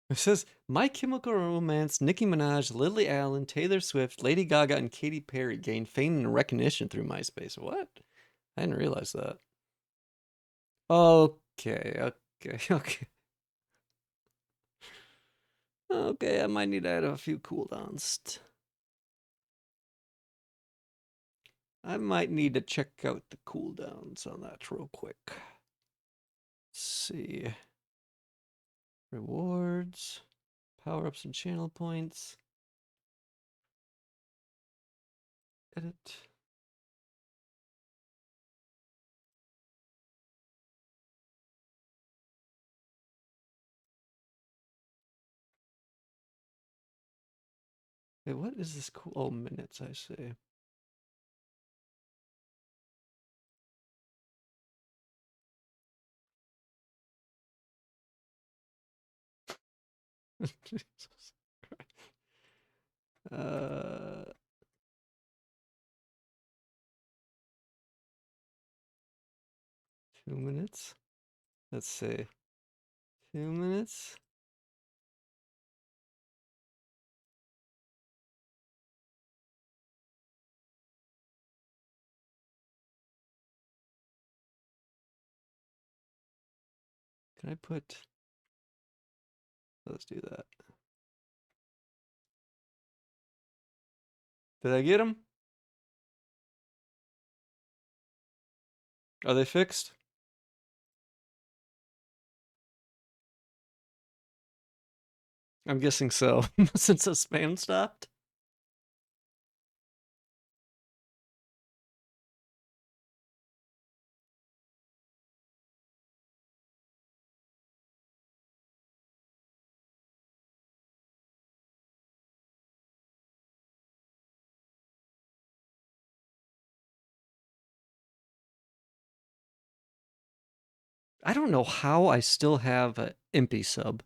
A: It says My Chemical Romance, Nicki Minaj, Lily Allen, Taylor Swift, Lady Gaga, and Katy Perry gained fame and recognition through MySpace. What? I didn't realize that. Okay, okay, okay. Okay, I might need to add a few cooldowns. I might need to check out the cooldowns on that real quick. Let's see. Rewards, power-ups and channel points. Edit. Wait, what is this cool? Oh, minutes, I see. Jesus Christ. 2 minutes. Let's see. 2 minutes. Can I put? Let's do that. Did I get them? Are they fixed? I'm guessing so, since the spam stopped. I don't know how I still have an Impy sub.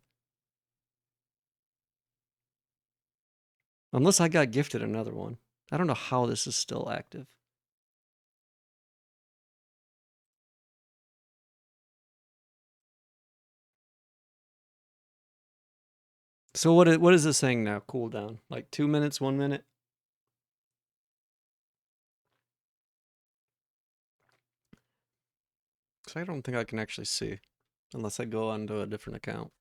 A: Unless I got gifted another one. I don't know how this is still active. So what is this saying now? Cooldown. Like 2 minutes, 1 minute? So I don't think I can actually see. Unless I go onto a different account.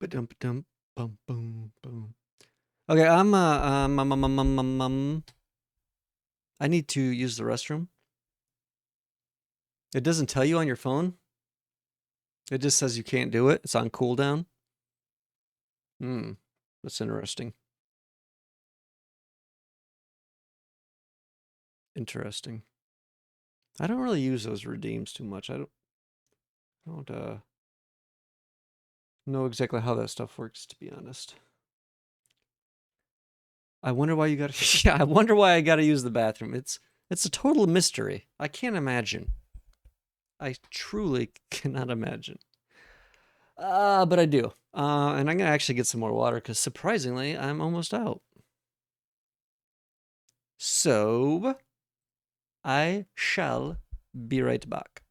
A: Ba-dum, ba-dum, bum, boom, boom. Okay, I need to use the restroom. It doesn't tell you on your phone. It just says you can't do it. It's on cooldown. That's interesting. Interesting. I don't really use those redeems too much. I don't know exactly how that stuff works, to be honest. I wonder why you gotta yeah, I wonder why I gotta use the bathroom. It's a total mystery. I can't imagine. I truly cannot imagine. But I do. And I'm gonna actually get some more water because surprisingly, I'm almost out. So I shall be right back.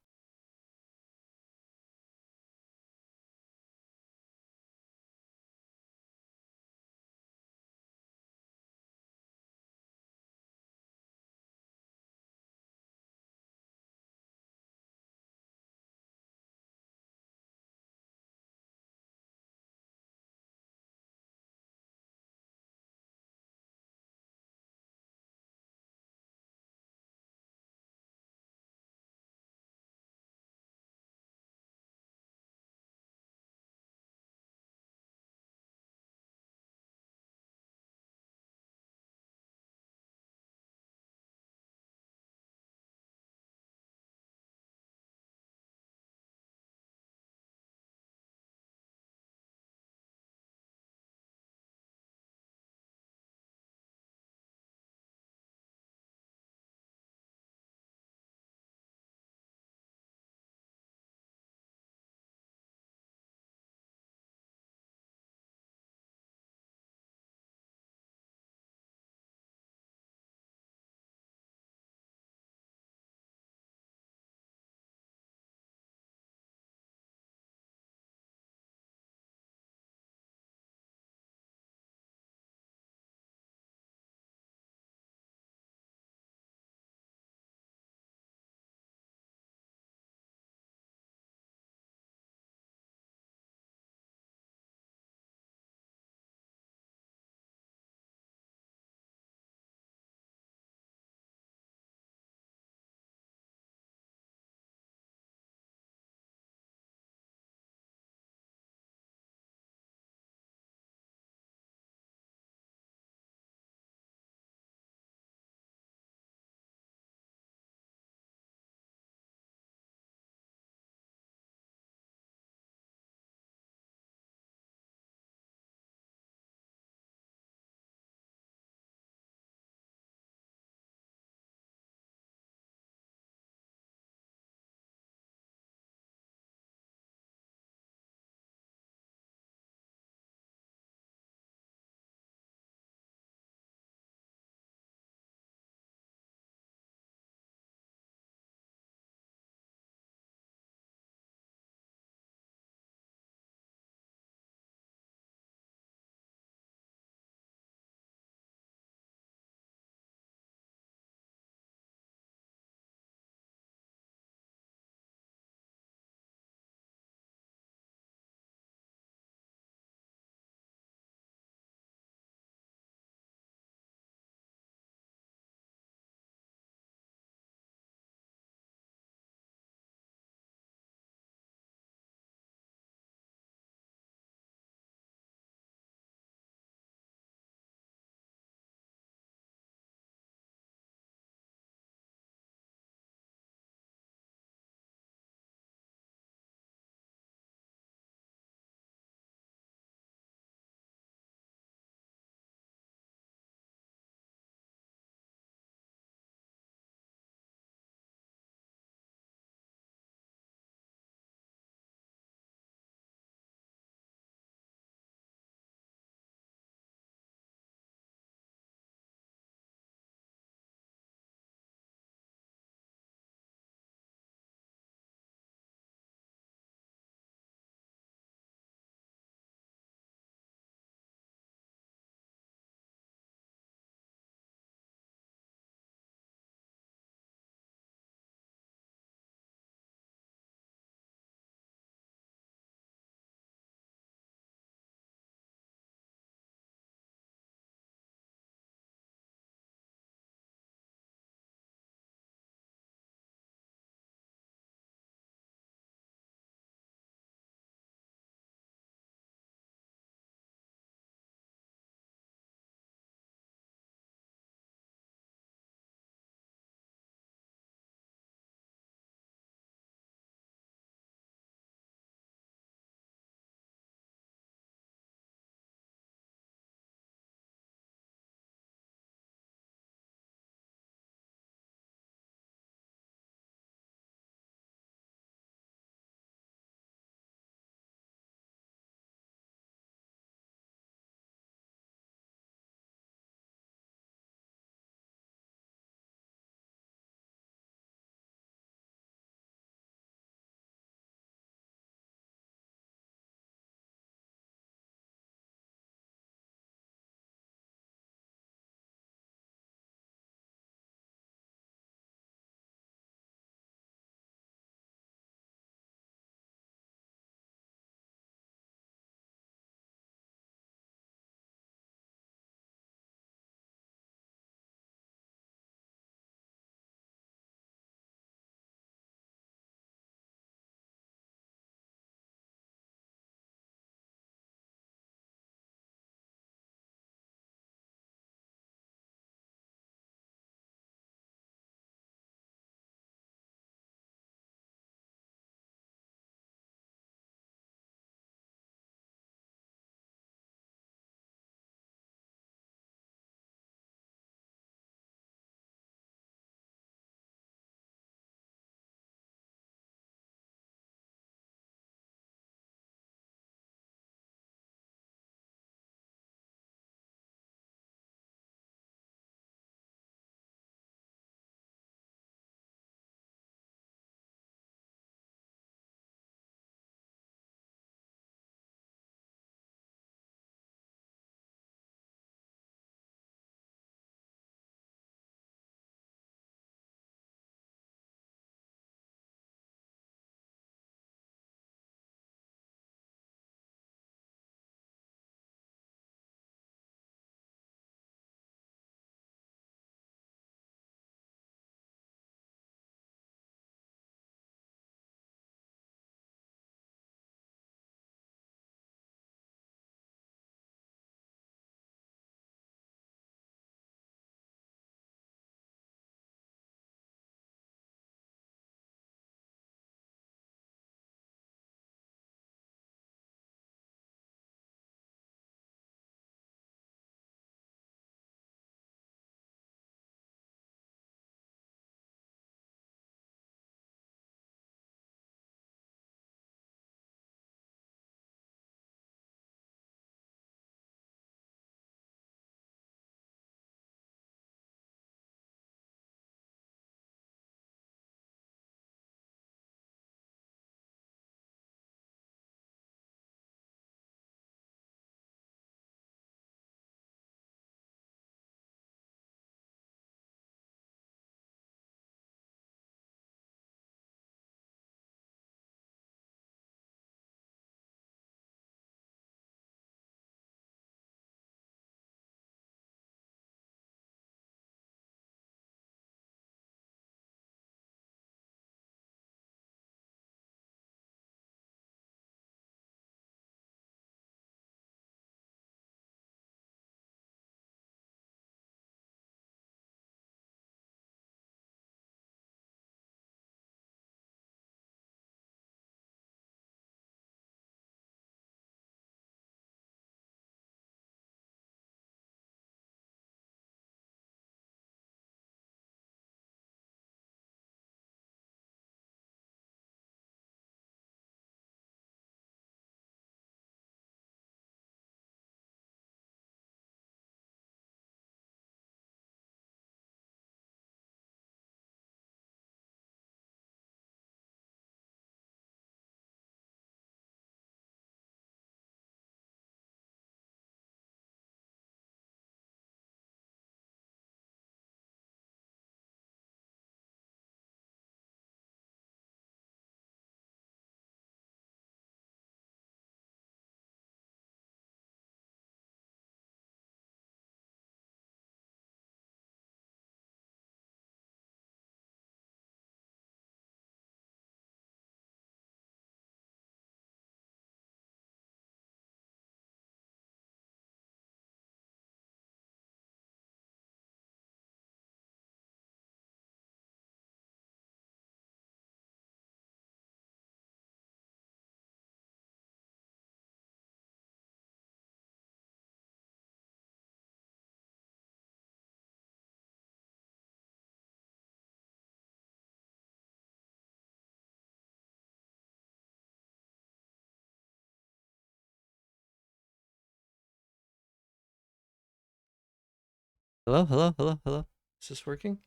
A: Hello, hello, hello, hello. Is this working?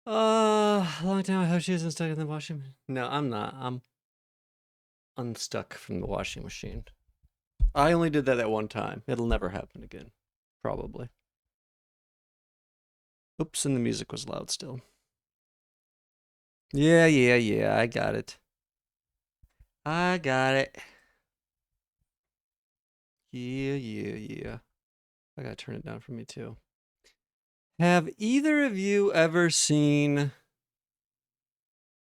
A: Long time I hope she isn't stuck in the washing machine. No, I'm not. I'm unstuck from the washing machine. I only did that one time. It'll never happen again. Probably. Oops, and the music was loud still. Yeah, yeah, yeah, I got it. I got it. Yeah, yeah, yeah. I gotta turn it down for me too. Have either of you ever seen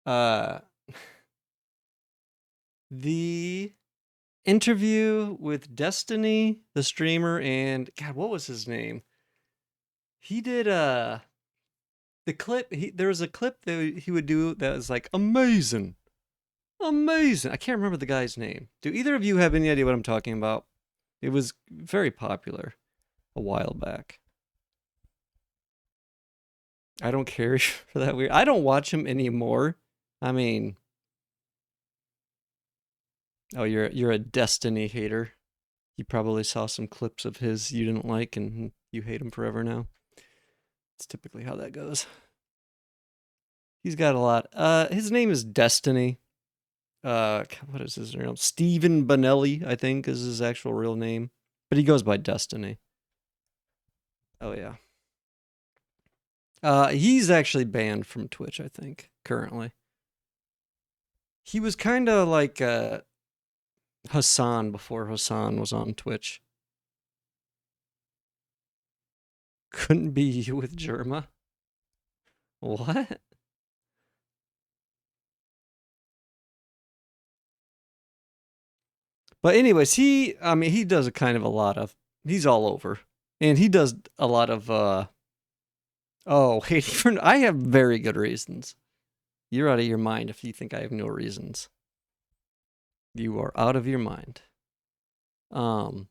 A: uh the interview with Destiny, the streamer, and God, what was his name? He did the clip. There was a clip that he would do that was like amazing, amazing. I can't remember the guy's name. Do either of you have any idea what I'm talking about? It was very popular a while back. I don't care for that weird. I don't watch him anymore. I mean, oh, you're a Destiny hater. You probably saw some clips of his you didn't like, and you hate him forever now. It's typically how that goes. He's got a lot. His name is Destiny. What is his name? Stephen Bonelli, I think, is his actual real name, but he goes by Destiny. Oh yeah. He's actually banned from Twitch, I think, currently. He was kind of like Hassan before Hassan was on Twitch. Couldn't be you with Germa. What? But anyways, I mean, he does a kind of a lot of. He's all over, and he does a lot of. Oh, hating for. I have very good reasons. You're out of your mind if you think I have no reasons. You are out of your mind. Um,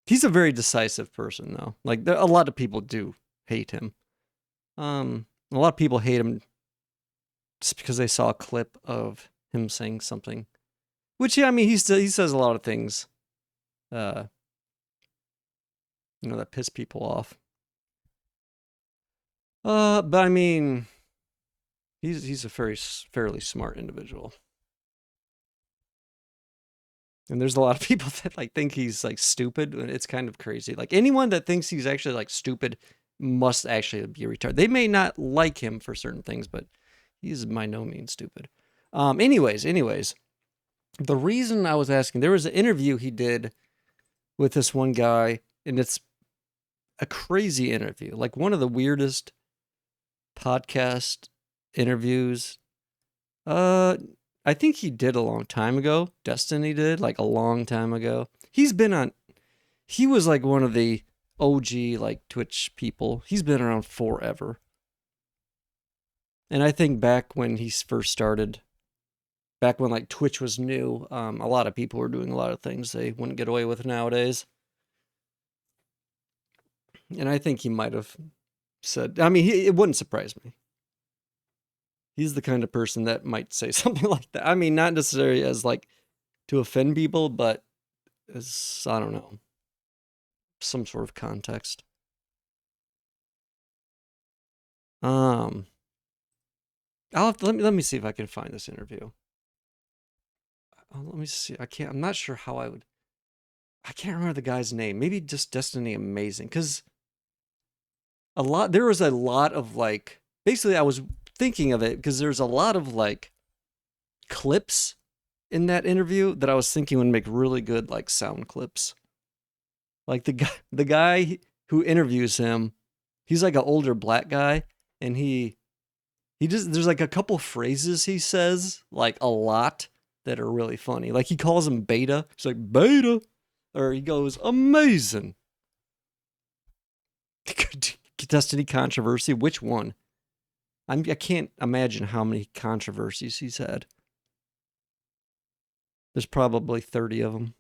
A: he's a very decisive person, though. Like a lot of people do hate him. A lot of people hate him just because they saw a clip of him saying something, which yeah, I mean he says a lot of things, uh, that piss people off. But I mean, he's a fairly smart individual. And there's a lot of people that like think he's like stupid, and it's kind of crazy. Like anyone that thinks he's actually like stupid must actually be a retard. They may not like him for certain things, but he's by no means stupid. Anyways, the reason I was asking, there was an interview he did with this one guy, and it's a crazy interview, like one of the weirdest podcast interviews. I think he did a long time ago. Destiny did like a long time ago. He was like one of the OG like Twitch people. He's been around forever. And I think back when he first started, back when like Twitch was new, a lot of people were doing a lot of things they wouldn't get away with nowadays. And I think he might have said, I mean, it wouldn't surprise me. He's the kind of person that might say something like that. I mean, not necessarily as like to offend people, but as, I don't know, some sort of context. Um, let me see if I can find this interview. Let me see. I'm not sure how I can't remember the guy's name. Maybe just Destiny Amazing, because there was a lot of like, basically I was thinking of it because there's a lot of like clips in that interview that I was thinking would make really good like sound clips. Like the guy who interviews him, he's like an older black guy, and he just there's like a couple phrases he says like a lot that are really funny. Like he calls him Beta. He's like Beta, or he goes amazing. Destiny controversy. Which one? I can't imagine how many controversies he's had. There's probably 30 of them.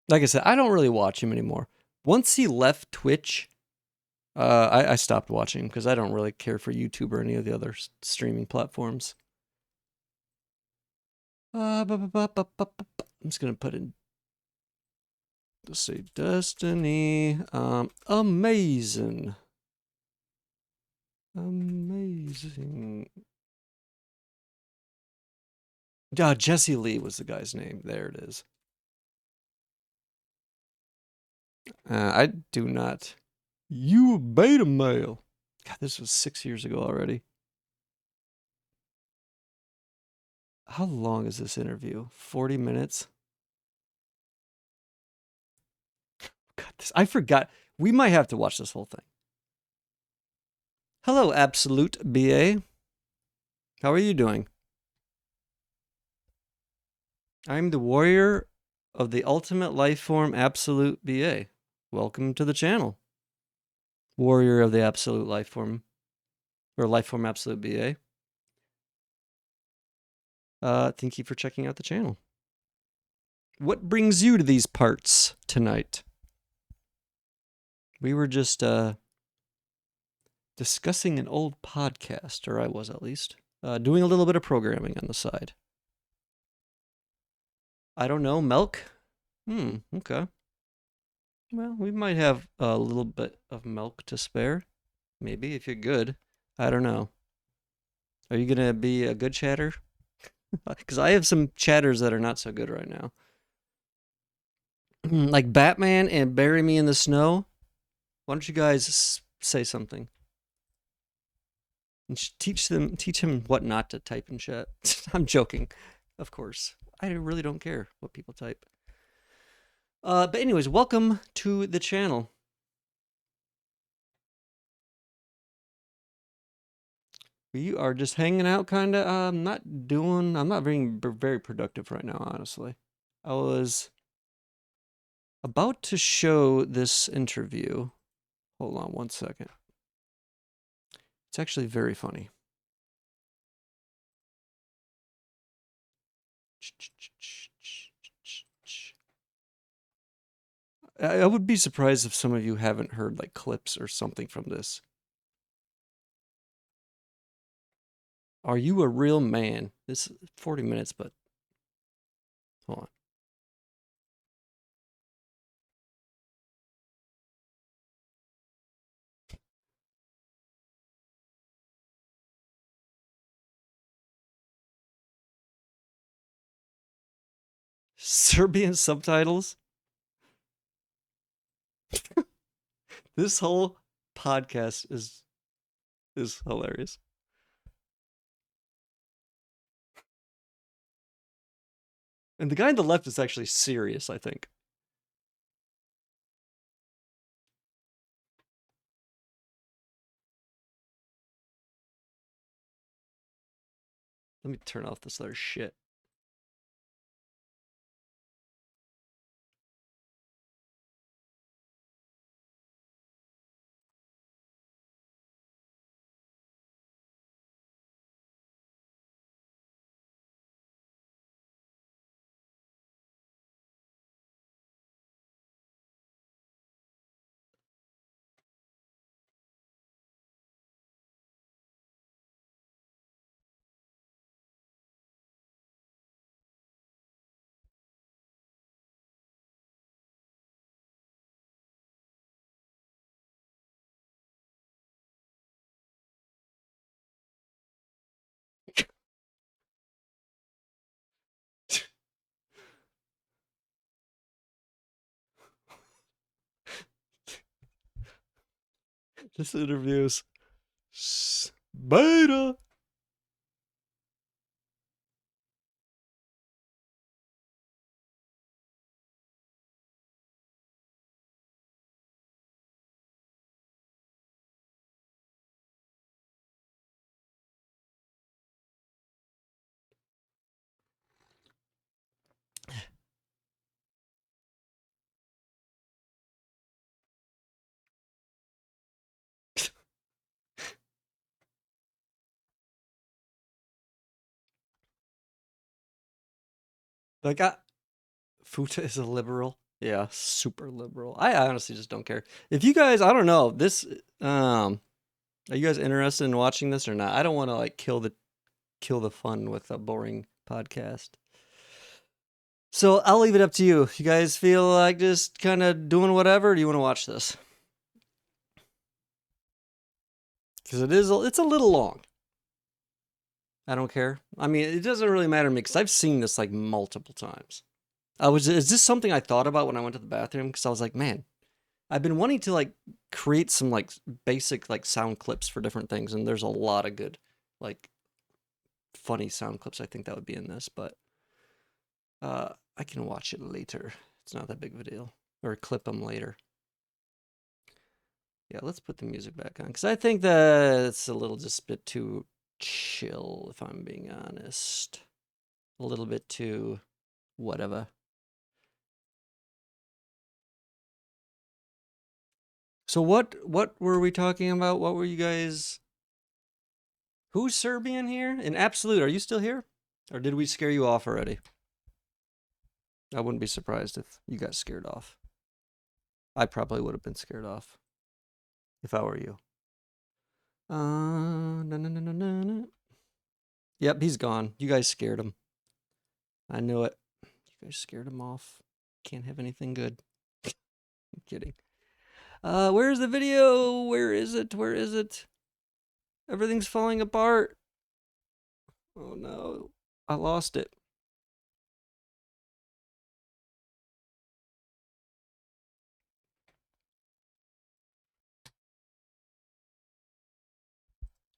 A: Like I said, I don't really watch him anymore. Once he left Twitch, I stopped watching because I don't really care for YouTube or any of the other streaming platforms. I'm just gonna put in Let's see, Destiny. Amazing. Amazing. Jesse Lee was the guy's name. There it is. I do not. You a beta male. God, this was 6 years ago already. How long is this interview? 40 minutes? God, I forgot. We might have to watch this whole thing. Hello, Absolute BA. How are you doing? I'm the warrior of the ultimate life form, Absolute BA. Welcome to the channel. Warrior of the absolute life form, or life form Absolute BA. Thank you for checking out the channel. What brings you to these parts tonight? We were just discussing an old podcast, or I was at least, doing a little bit of programming on the side. I don't know, milk? Okay. Well, we might have a little bit of milk to spare. Maybe, if you're good. I don't know. Are you going to be a good chatter? Because I have some chatters that are not so good right now. Like Batman and Bury Me in the Snow. Why don't you guys say something? And teach him what not to type in chat. I'm joking, of course. I really don't care what people type. But anyways, welcome to the channel. We are just hanging out, kind of. I'm not being very productive right now, honestly. I was about to show this interview. Hold on one second. It's actually very funny. I would be surprised if some of you haven't heard like clips or something from this. Are you a real man? This is 40 minutes, but hold on. Serbian subtitles? This whole podcast is hilarious. And the guy on the left is actually serious, I think. Let me turn off this other shit. This interview's beta. Like, Futa is a liberal. Yeah, super liberal. I honestly just don't care. If you guys, I don't know, this, are you guys interested in watching this or not? I don't want to like kill the fun with a boring podcast. So I'll leave it up to you. You guys feel like just kind of doing whatever, or do you want to watch this? Because it's a little long. I don't care. I mean, it doesn't really matter to me because I've seen this like multiple times. Is this something I thought about when I went to the bathroom? Because I was like, man, I've been wanting to like create some like basic like sound clips for different things, and there's a lot of good like funny sound clips. I think that would be in this, but I can watch it later. It's not that big of a deal, or clip them later. Yeah, let's put the music back on because I think that it's a little just a bit too chill, if I'm being honest. A little bit too whatever. So what were we talking about? What were you guys? Who's Serbian here? In Absolute, are you still here? Or did we scare you off already? I wouldn't be surprised if you got scared off. I probably would have been scared off if I were you. No, no, no, no, no, no. Yep, he's gone. You guys scared him. I knew it. You guys scared him off. Can't have anything good. I'm kidding. Where's the video? Where is it? Where is it? Everything's falling apart. Oh no. I lost it.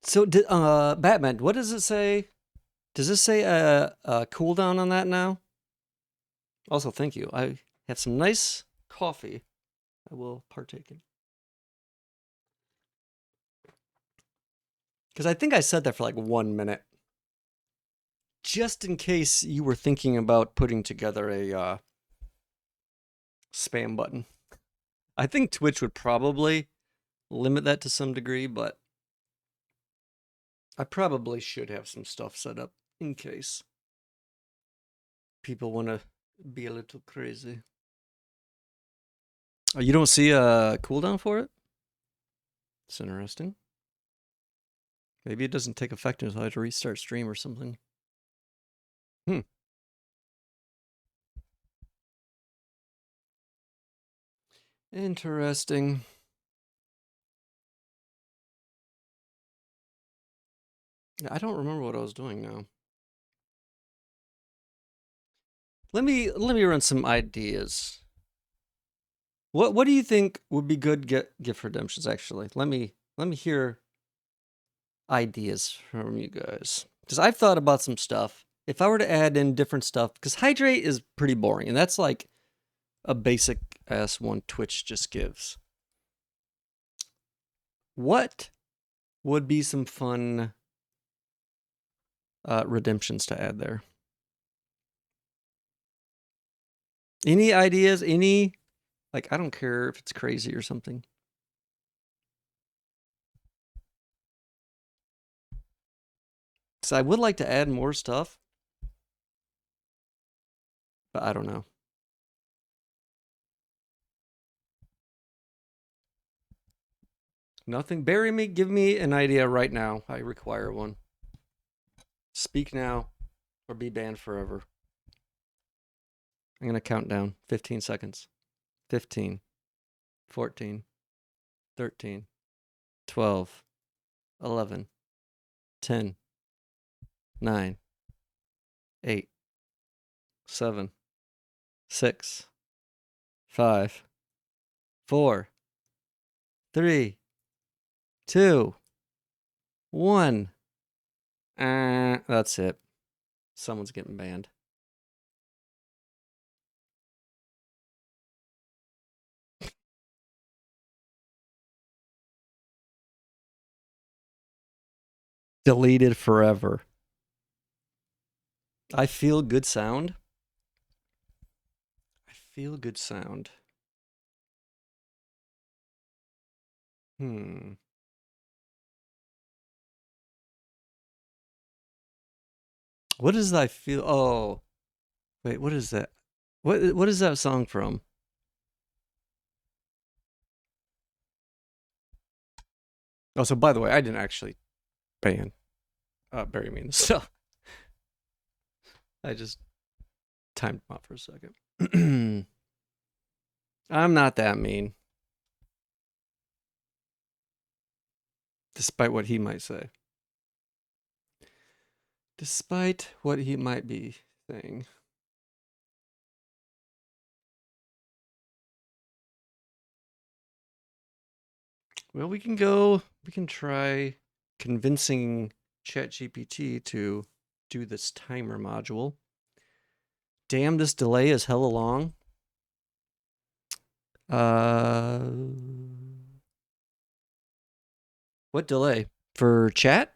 A: So, Batman, what does it say? Does this say a cooldown on that now? Also, thank you. I have some nice coffee I will partake in. Because I think I said that for like 1 minute. Just in case you were thinking about putting together a spam button. I think Twitch would probably limit that to some degree, but I probably should have some stuff set up in case people want to be a little crazy. Oh, you don't see a cooldown for it? It's interesting. Maybe it doesn't take effect until I have to restart stream or something. Interesting. I don't remember what I was doing now. Let me run some ideas. What do you think would be good gift redemptions actually? Let me hear ideas from you guys. Because I've thought about some stuff. If I were to add in different stuff, because hydrate is pretty boring, and that's like a basic ass one Twitch just gives. What would be some fun redemptions to add there? Any ideas? Any, like, I don't care if it's crazy or something. So I would like to add more stuff, but I don't know. Nothing. Bury me. Give me an idea right now. I require one. Speak now or be banned forever. I'm going to count down 15 seconds. 15, 14, 13, 12, 11, 10, 9, 8, 7, 6, 5, 4, 3, 2, 1. That's it. Someone's getting banned. Deleted forever. I feel good sound. I feel good sound. What is I feel? Oh, wait. What is that? What is that song from? Oh, so by the way, I didn't actually ban Bury Me in the Stuff. I just timed him out for a second. I'm not that mean. Despite what he might say. Despite what he might be saying. Well, we can try convincing ChatGPT to do this timer module. Damn, this delay is hella long. What delay? For chat?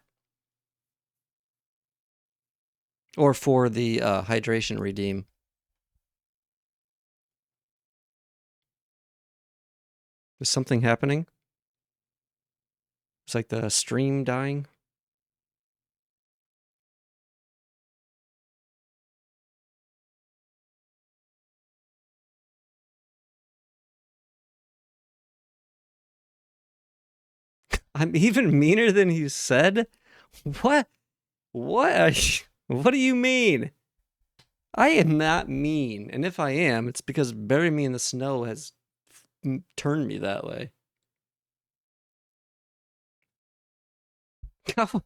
A: Or for the hydration redeem? Is something happening? It's like the stream dying. I'm even meaner than you said? What? What? What do you mean? I am not mean. And if I am, it's because Bury Me in the Snow has turned me that way.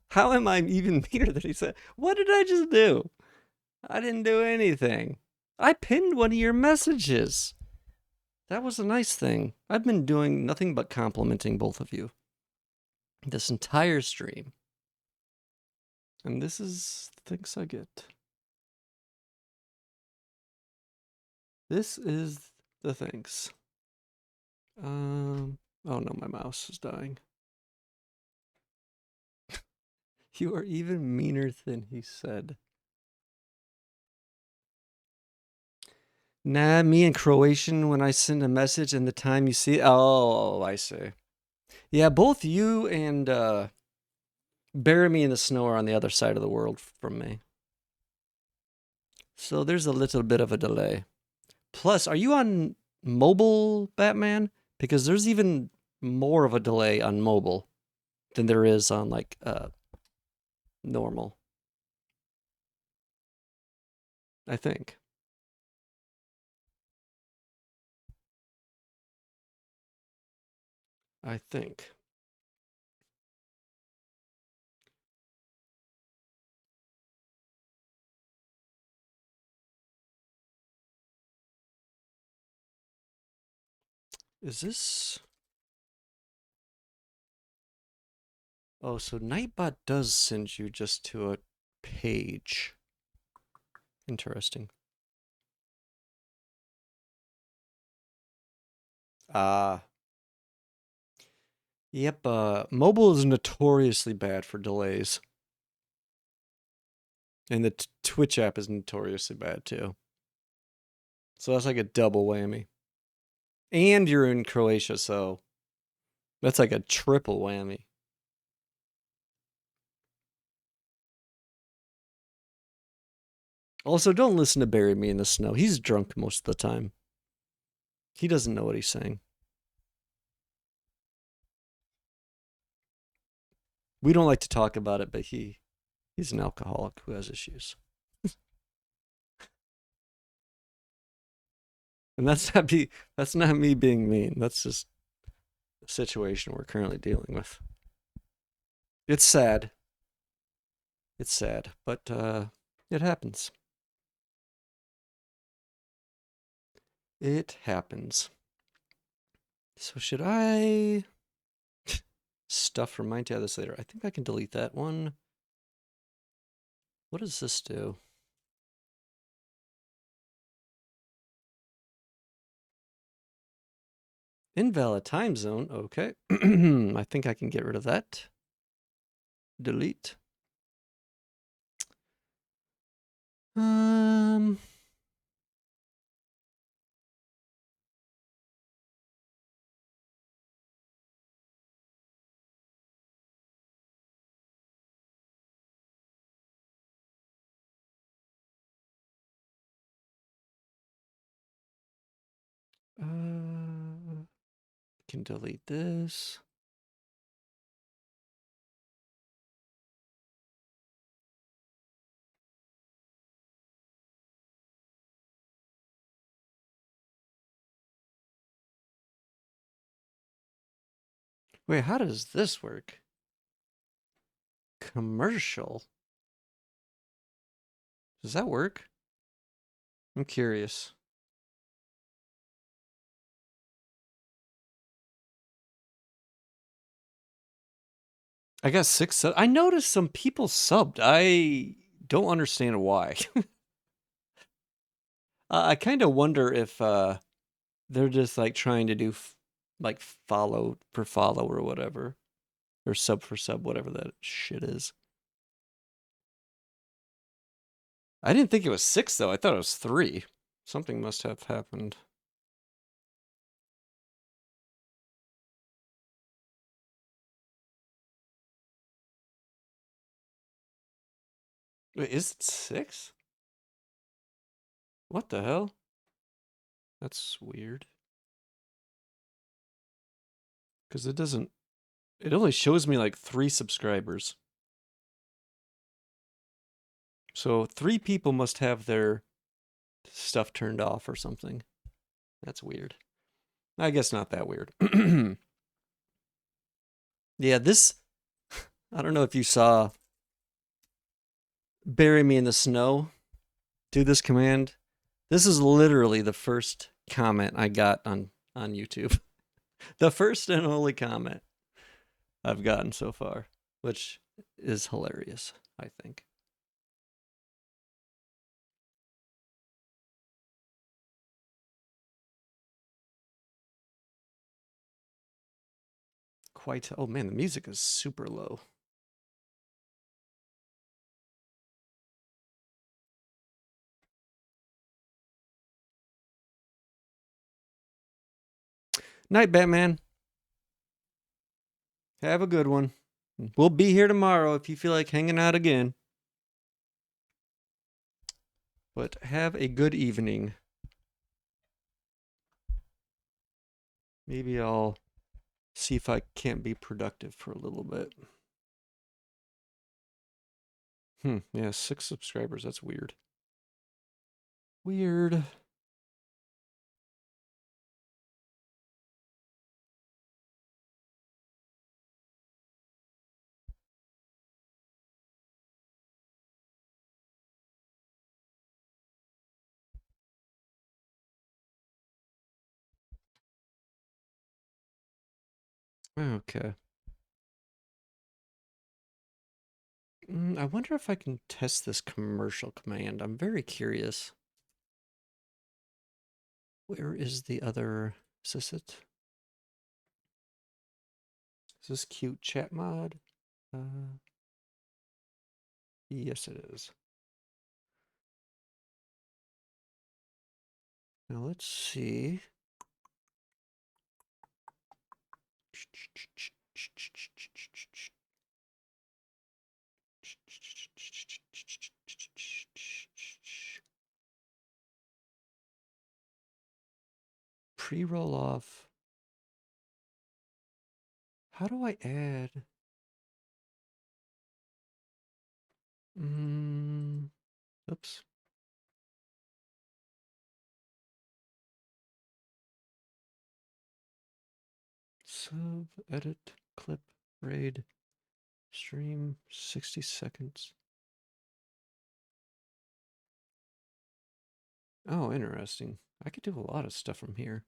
A: How am I even meaner than he said? What did I just do? I didn't do anything. I pinned one of your messages. That was a nice thing. I've been doing nothing but complimenting both of you this entire stream. And this is the things I get. This is the things. Oh no, my mouse is dying. You are even meaner than he said. Nah, me and Croatian, when I send a message and the time you see it, oh, I see. Yeah, both you and Bury Me in the Snow are on the other side of the world from me. So there's a little bit of a delay. Plus, are you on mobile, Batman? Because there's even more of a delay on mobile than there is on like normal. I think. I think. Is this? Oh, so Nightbot does send you just to a page. Interesting. Yep, mobile is notoriously bad for delays. And the Twitch app is notoriously bad too. So that's like a double whammy. And you're in Croatia, so that's like a triple whammy. Also, don't listen to Bury Me in the Snow. He's drunk most of the time. He doesn't know what he's saying. We don't like to talk about it, but he's an alcoholic who has issues. And that's not me being mean. That's just the situation we're currently dealing with. It's sad. It's sad, but it happens. It happens. So should I stuff remind you of this later? I think I can delete that one. What does this do? Invalid time zone. Okay. I think I can get rid of that. Delete. Can delete this. Wait, how does this work? Commercial? Does that work? I'm curious. I got 6 I noticed some people subbed. I don't understand why. I kind of wonder if they're just like trying to do like follow for follow or whatever, or sub for sub, whatever that shit is. I didn't think it was 6 though. I thought it was 3. Something must have happened. Wait, is it 6? What the hell? That's weird. Because it doesn't. It only shows me like 3 subscribers. So 3 people must have their stuff turned off or something. That's weird. I guess not that weird. Yeah, this. I don't know if you saw Bury Me in the Snow. Do this command. This is literally the first comment I got on YouTube. The first and only comment I've gotten so far, which is hilarious, I think. Quite. Oh man, the music is super low. Night, Batman. Have a good one. We'll be here tomorrow if you feel like hanging out again. But have a good evening. Maybe I'll see if I can't be productive for a little bit. Yeah, 6 subscribers. That's weird. Weird. Okay. I wonder if I can test this commercial command. I'm very curious. Where is the other? Is this it? Is this cute chat mod? Yes, it is. Now let's see. Pre-roll off. How do I add? Oops. Sub, edit, clip, raid, stream, 60 seconds. Oh, interesting. I could do a lot of stuff from here.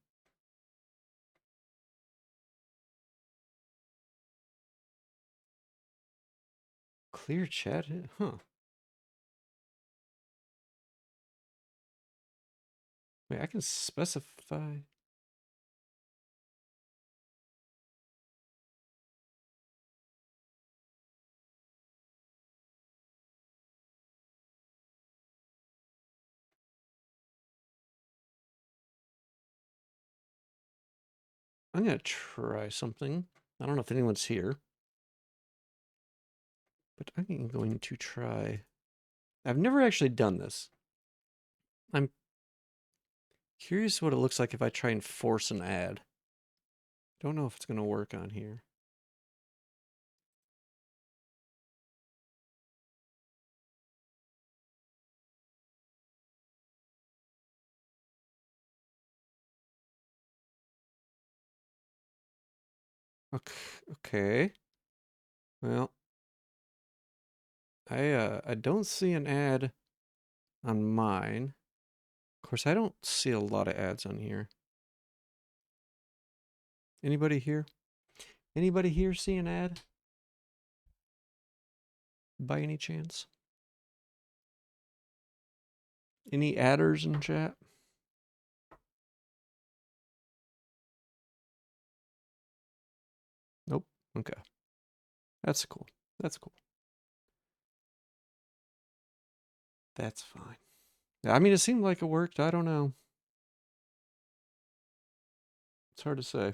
A: Clear chat? Huh. Wait, I can specify. I'm gonna try something. I don't know if anyone's here, but I'm going to try. I've never actually done this. I'm curious what it looks like if I try and force an ad. Don't know if it's gonna work on here. Okay. Well, I don't see an ad on mine. Of course, I don't see a lot of ads on here. Anybody here? Anybody here see an ad? By any chance? Any adders in chat? Nope. Okay. That's cool. That's cool. That's fine. I mean, it seemed like it worked. I don't know. It's hard to say.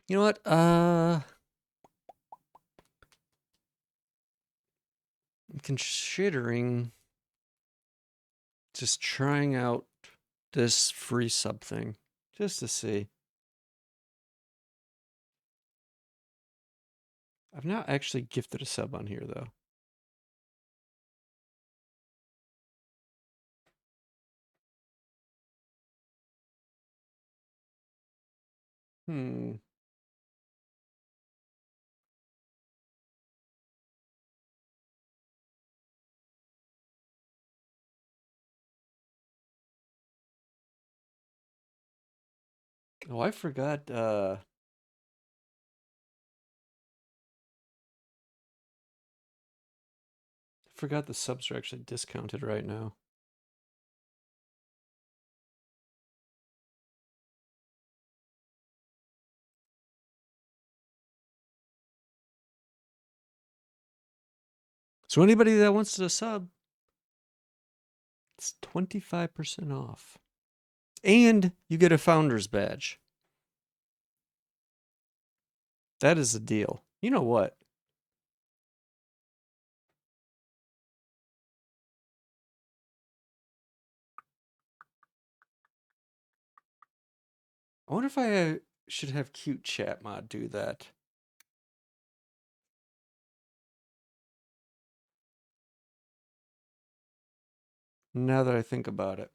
A: You know what? I'm considering just trying out this free sub thing just to see. I've not actually gifted a sub on here though. Hmm. Oh, I forgot. I forgot the subs are actually discounted right now. So anybody that wants to sub, it's 25% off. And you get a founder's badge. That is a deal. You know what? I wonder if I should have Cute Chat Mod do that. Now that I think about it.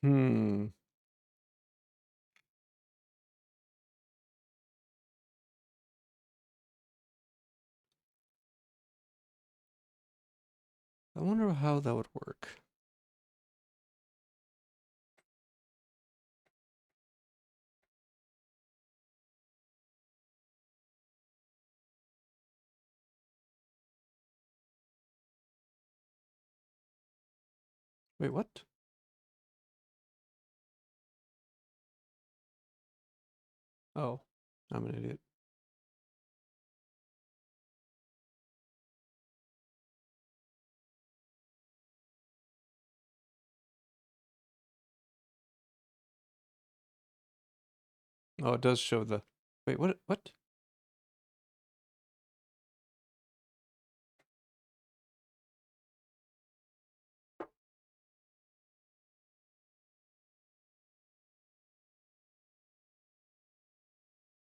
A: Hmm. I wonder how that would work. Wait, what? Oh, I'm an idiot. Oh, it does show the. Wait, what? What?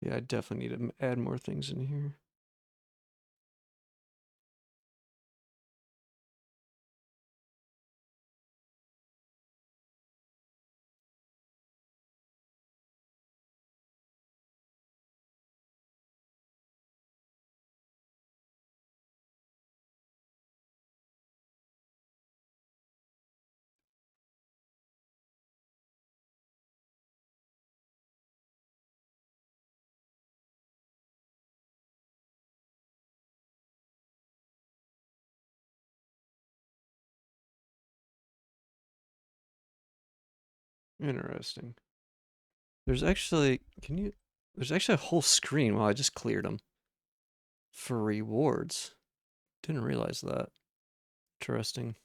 A: Yeah, I definitely need to add more things in here. Interesting. There's actually, there's actually a whole screen. Well, I just cleared them for rewards. Didn't realize that. Interesting.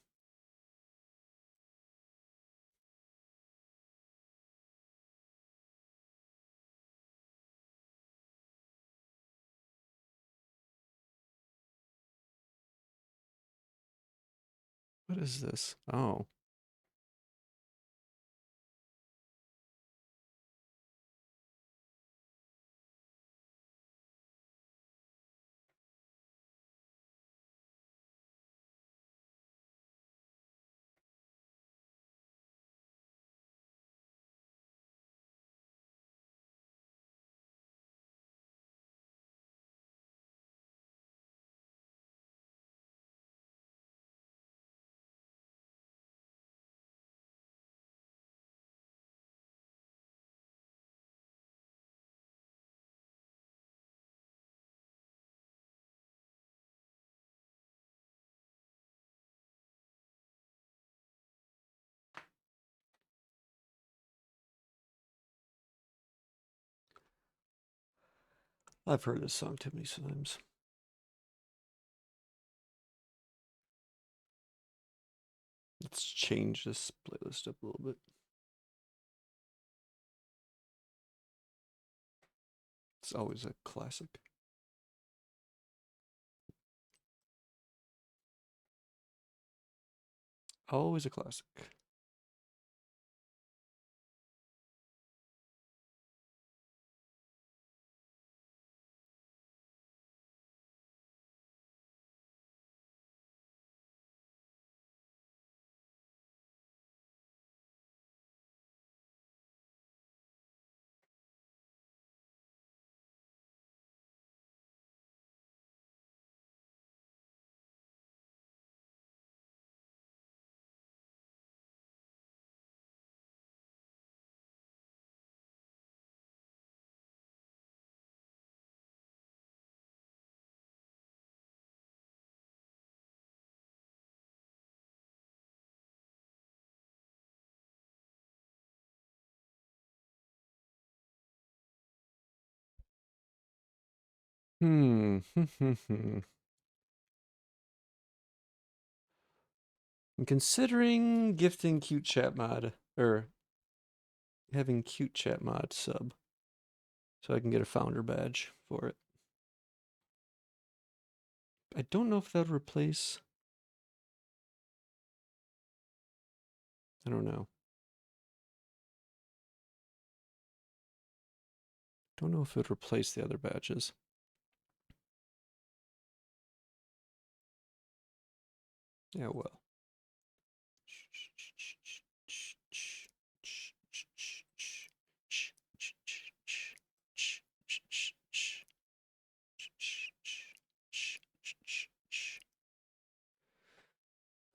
A: What is this? Oh. I've heard this song too many times. Let's change this playlist up a little bit. It's always a classic. Always a classic. Hmm. I'm considering gifting cute chat mod or having cute chat mod sub so I can get a founder badge for it. I don't know if that would replace. I don't know. Don't know if it would replace the other badges. Yeah, well.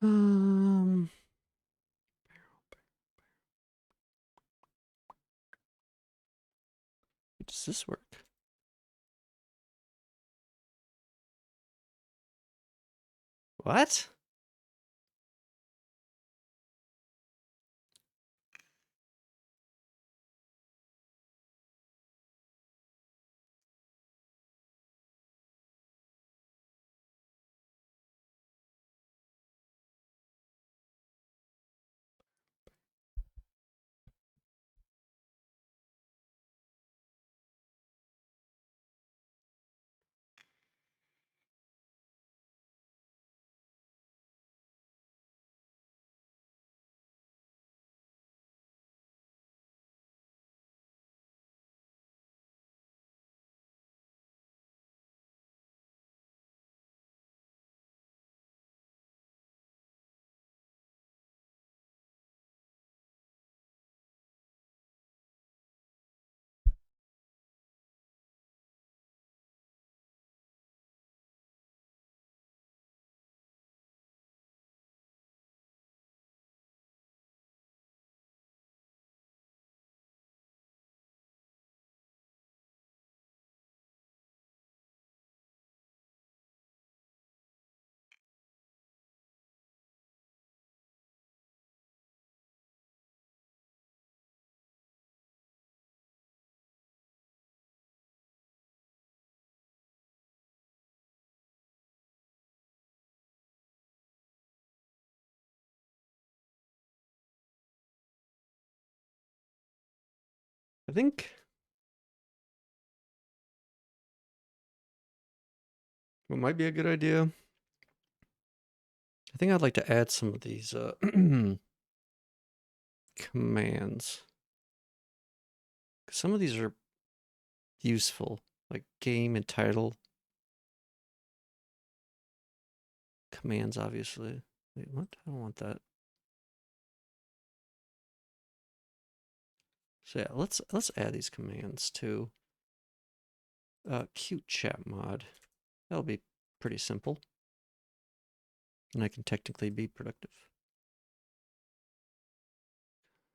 A: Um, does this work? What? I think what might be a good idea. I think I'd like to add some of these commands. Some of these are useful, like game and title commands, obviously. Wait, what? I don't want that. So yeah, let's add these commands to cute chat mod. That'll be pretty simple, and I can technically be productive.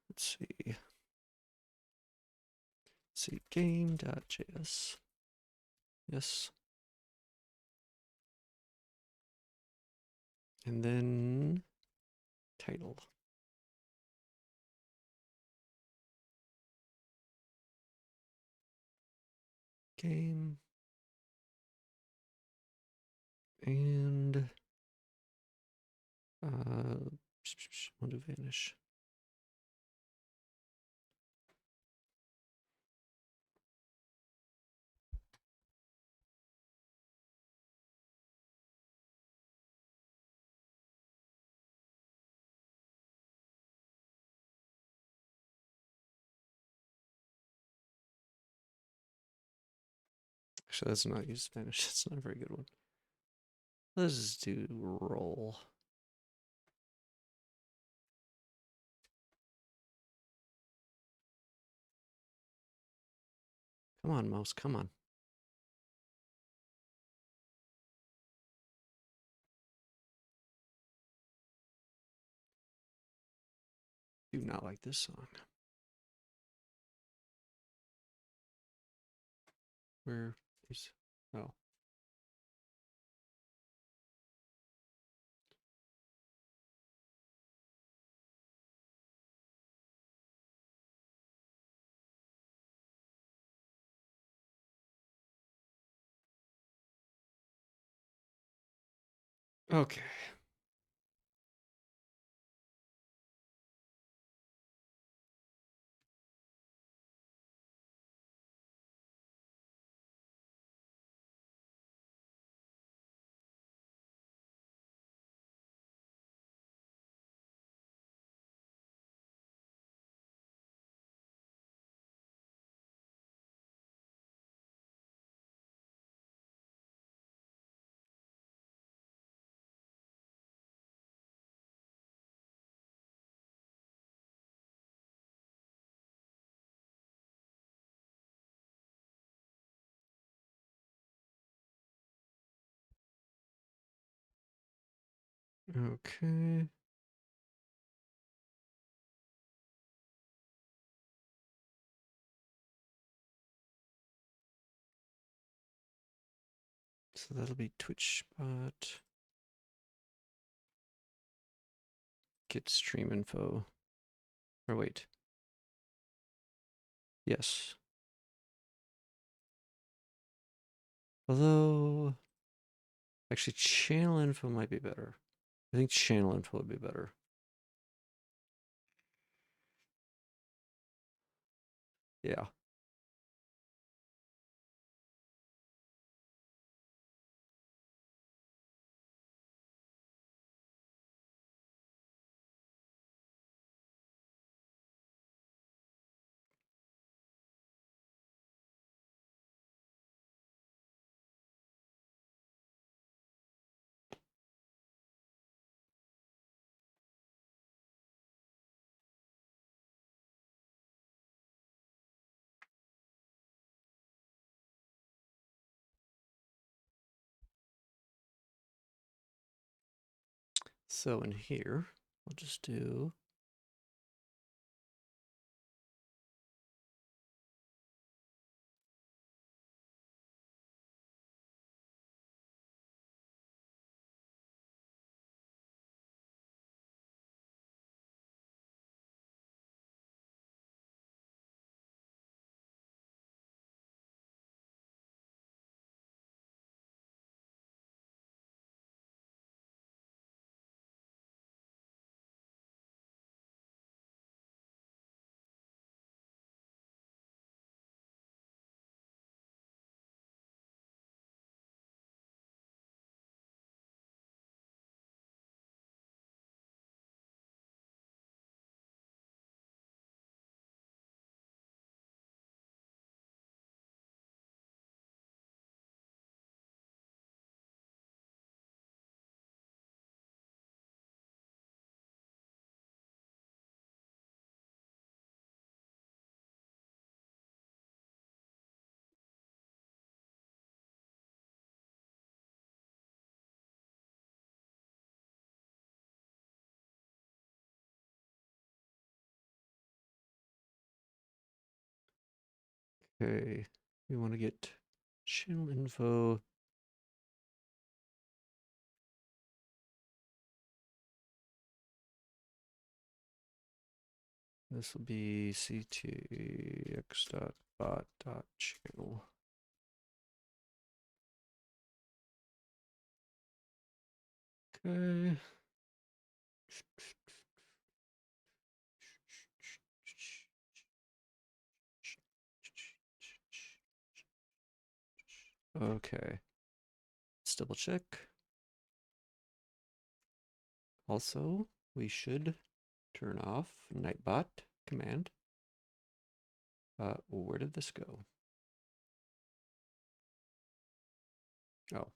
A: Let's see game.js. Yes. And then title. Game. And want to vanish. Actually, let's not use Spanish. That's not a very good one. Let's do roll. Come on, mouse. Come on. Do not like this song. Where is... Oh. Okay. Okay. So that'll be Twitch bot. Get stream info. Or wait. Yes. Although, actually, channel info might be better. I think channel info would be better. Yeah. So in here, we'll just do Okay, we want to get channel info. This will be ctx.bot.channel. Okay. Okay. Let's double check. Also, we should turn off Nightbot command. Where did this go? Oh.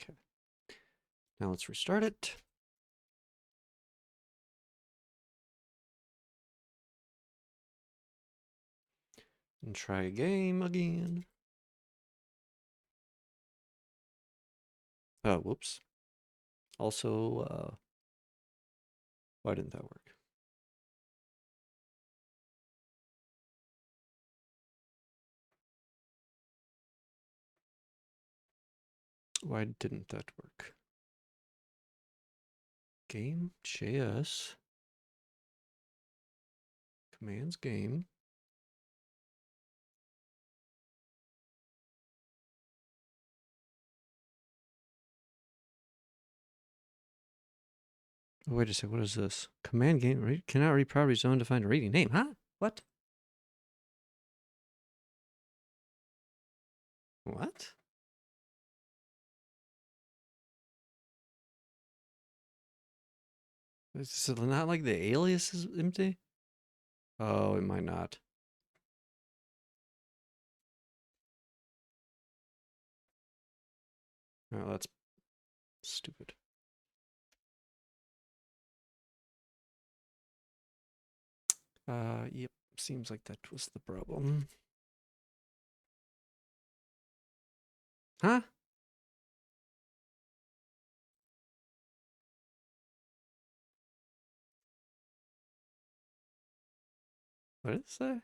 A: Okay. Now let's restart it. And try a game again. Oh, whoops. Also, why didn't that work? Why didn't that work? Game JS. Commands game. Oh, wait a second. What is this? Command game read cannot read properties undefined reading name. Huh? What? What? Is it not like the alias is empty? Oh, it might not. Oh, that's stupid. Yep. Seems like that was the problem. Huh? What did it say?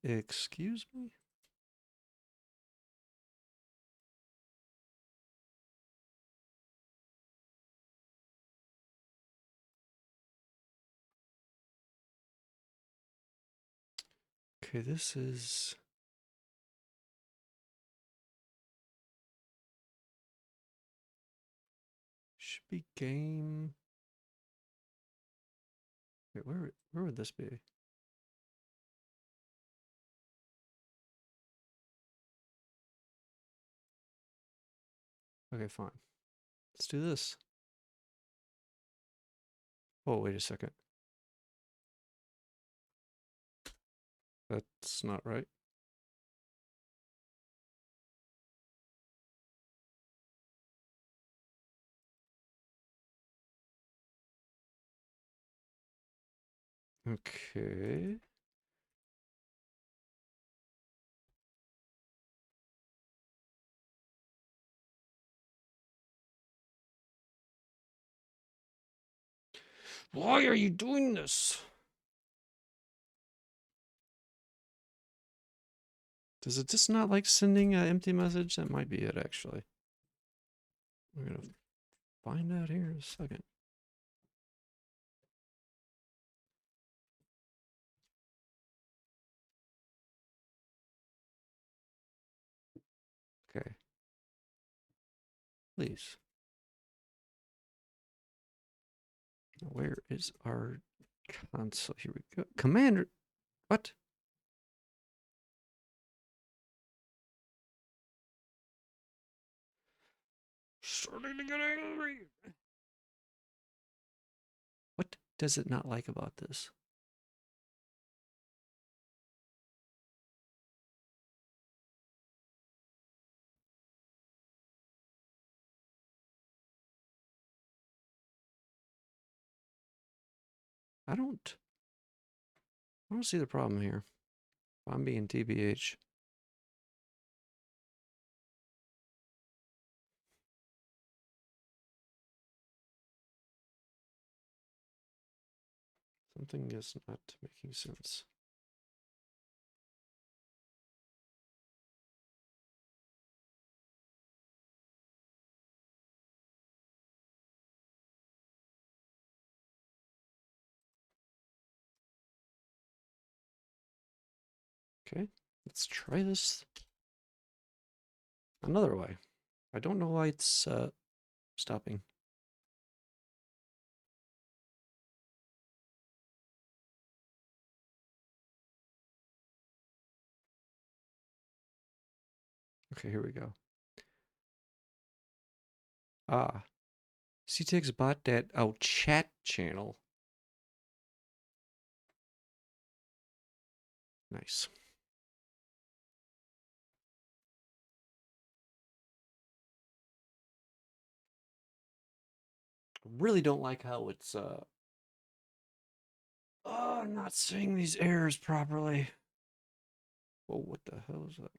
A: Excuse me? Okay, this is... Should be game... Wait, where would this be? Okay, fine. Let's do this. Oh, wait a second. That's not right. Okay. Why are you doing this? Does it just not like sending an empty message? That might be it, actually. We're gonna find out here in a second. Okay. Please. Where is our console? Here we go. Commander. What? Starting to get angry. What does it not like about this? I don't see the problem here. I'm being TBH. Something is not making sense. Okay, let's try this another way. I don't know why it's stopping. Okay, here we go. Ah, CTX bot that our chat channel. Nice. Really don't like how it's not seeing these errors properly. Oh, what the hell is that?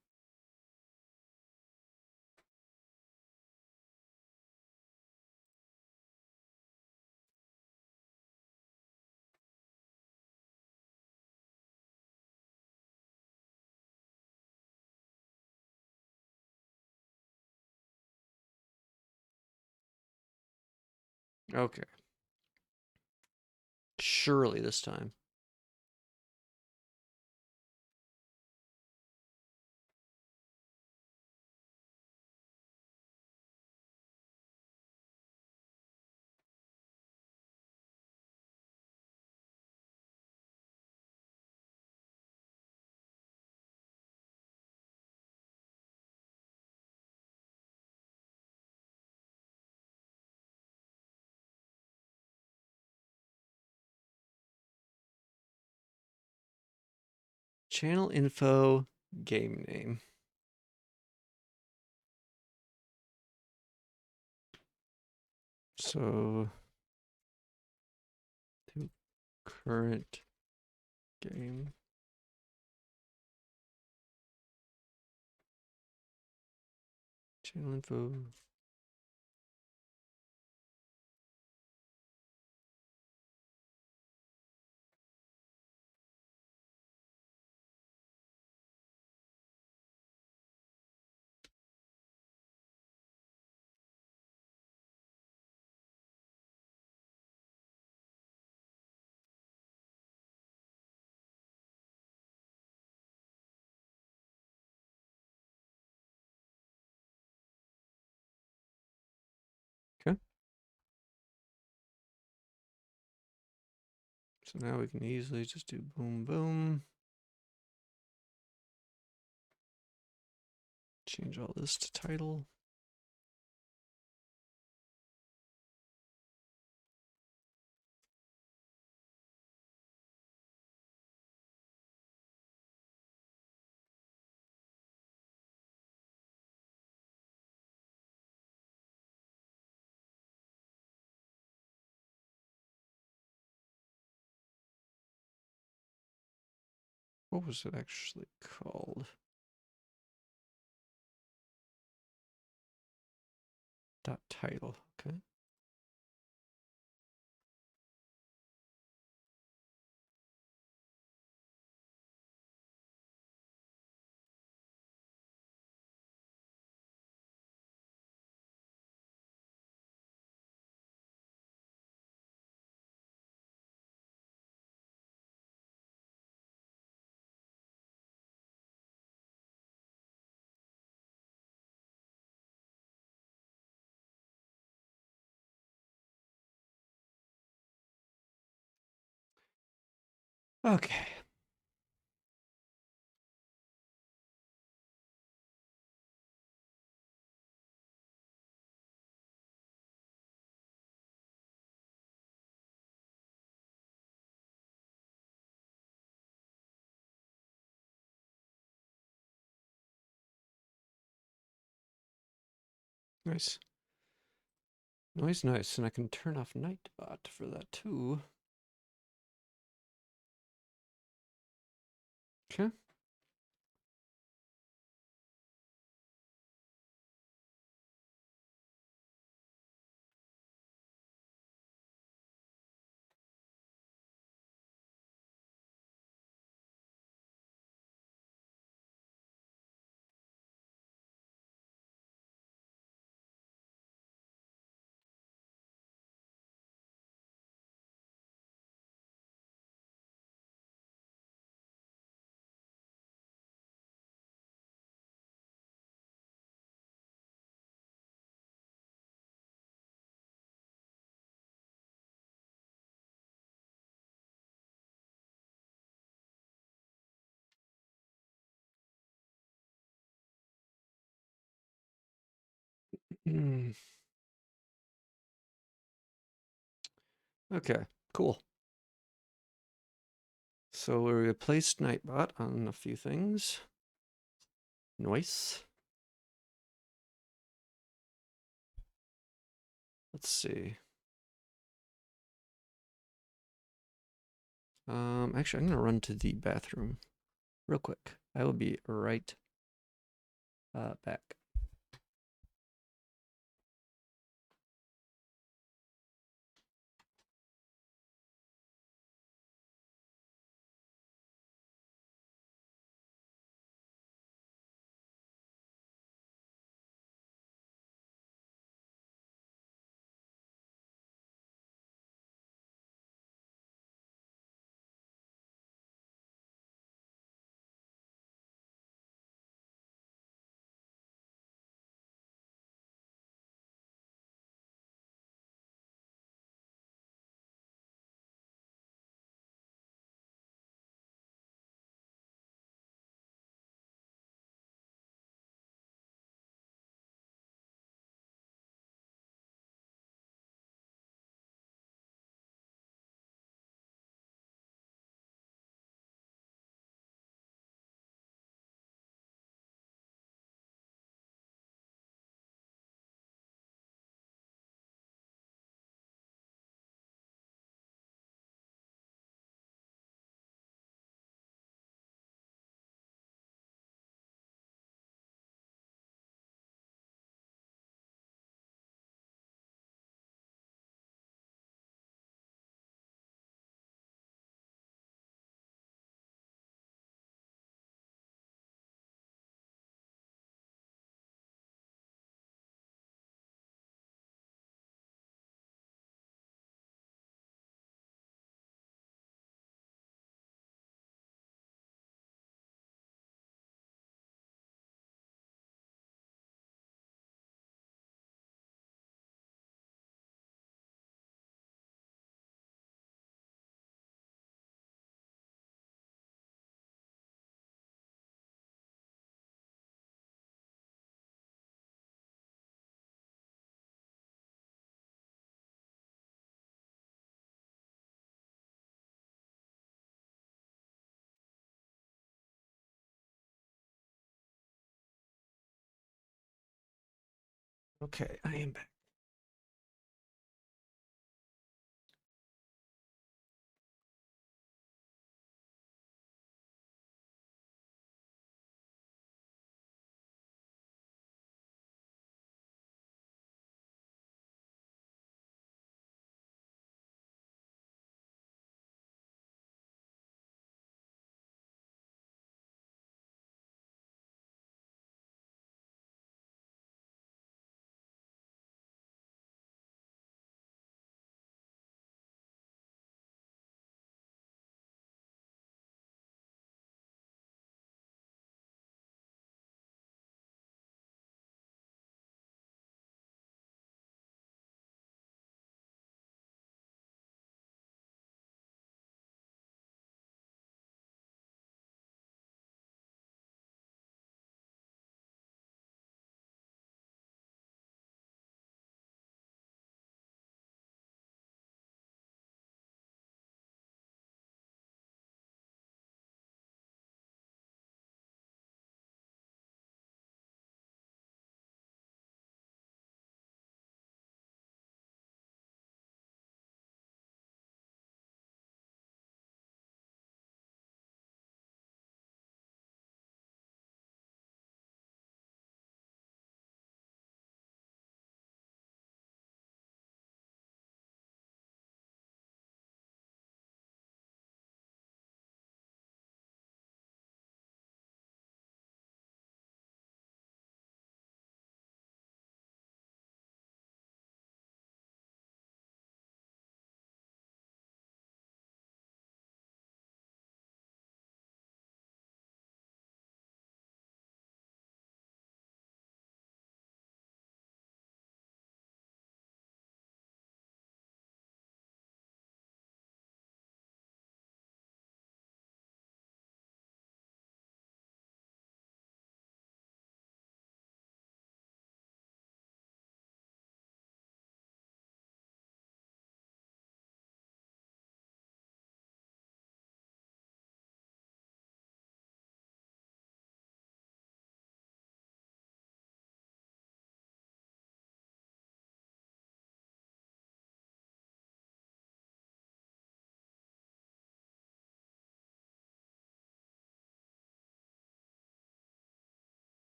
A: Okay. Surely this time. Channel info, game name. So, current game. Channel info. Okay. So now we can easily just do boom, boom. Change all this to title. What was it actually called? Dot title. Okay. Okay. Nice. Nice, nice. And I can turn off Nightbot for that too. Hmm. Okay, cool. So we replaced Nightbot on a few things. Nice. Let's see. Actually, I'm gonna run to the bathroom real quick. I will be right back. Okay, I am back.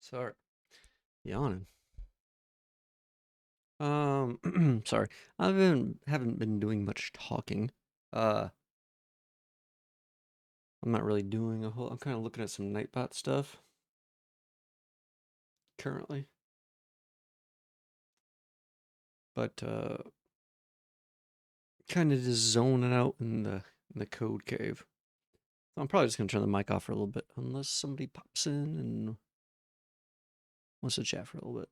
A: Sorry, yawning. Sorry. Haven't been doing much talking. Uh, I'm not really doing a whole. I'm kind of looking at some Nightbot stuff currently, but kind of just zoning out in the code cave. So I'm probably just gonna turn the mic off for a little bit, unless somebody pops in and wants to chat for a little bit.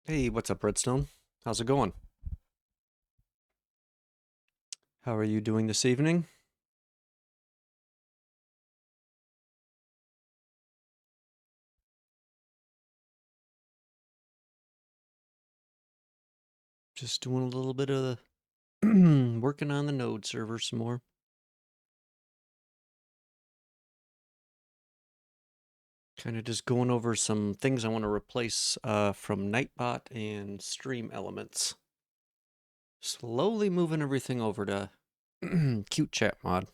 A: Hey, what's up, Redstone? How's it going? How are you doing this evening? Just doing a little bit of working on the node server some more. Kind of just going over some things I want to replace from Nightbot and Stream Elements. Slowly moving everything over to Cute Chat mod.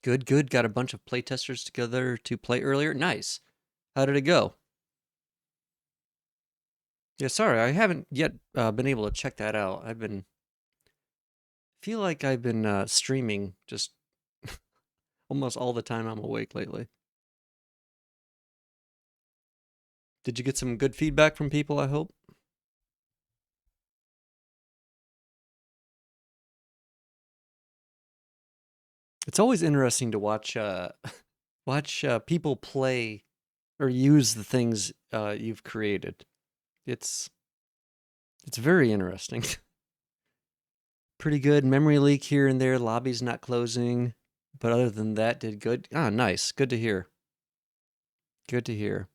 A: Good, good. Got a bunch of playtesters together to play earlier. Nice. How did it go? Yeah, sorry, I haven't yet been able to check that out. Feel like I've been streaming just almost all the time I'm awake lately. Did you get some good feedback from people, I hope? It's always interesting to watch watch people play or use the things you've created. It's it's very interesting. Pretty good memory leak here and there. Lobby's not closing, but other than that, did good. Ah, nice. Good to hear. Good to hear.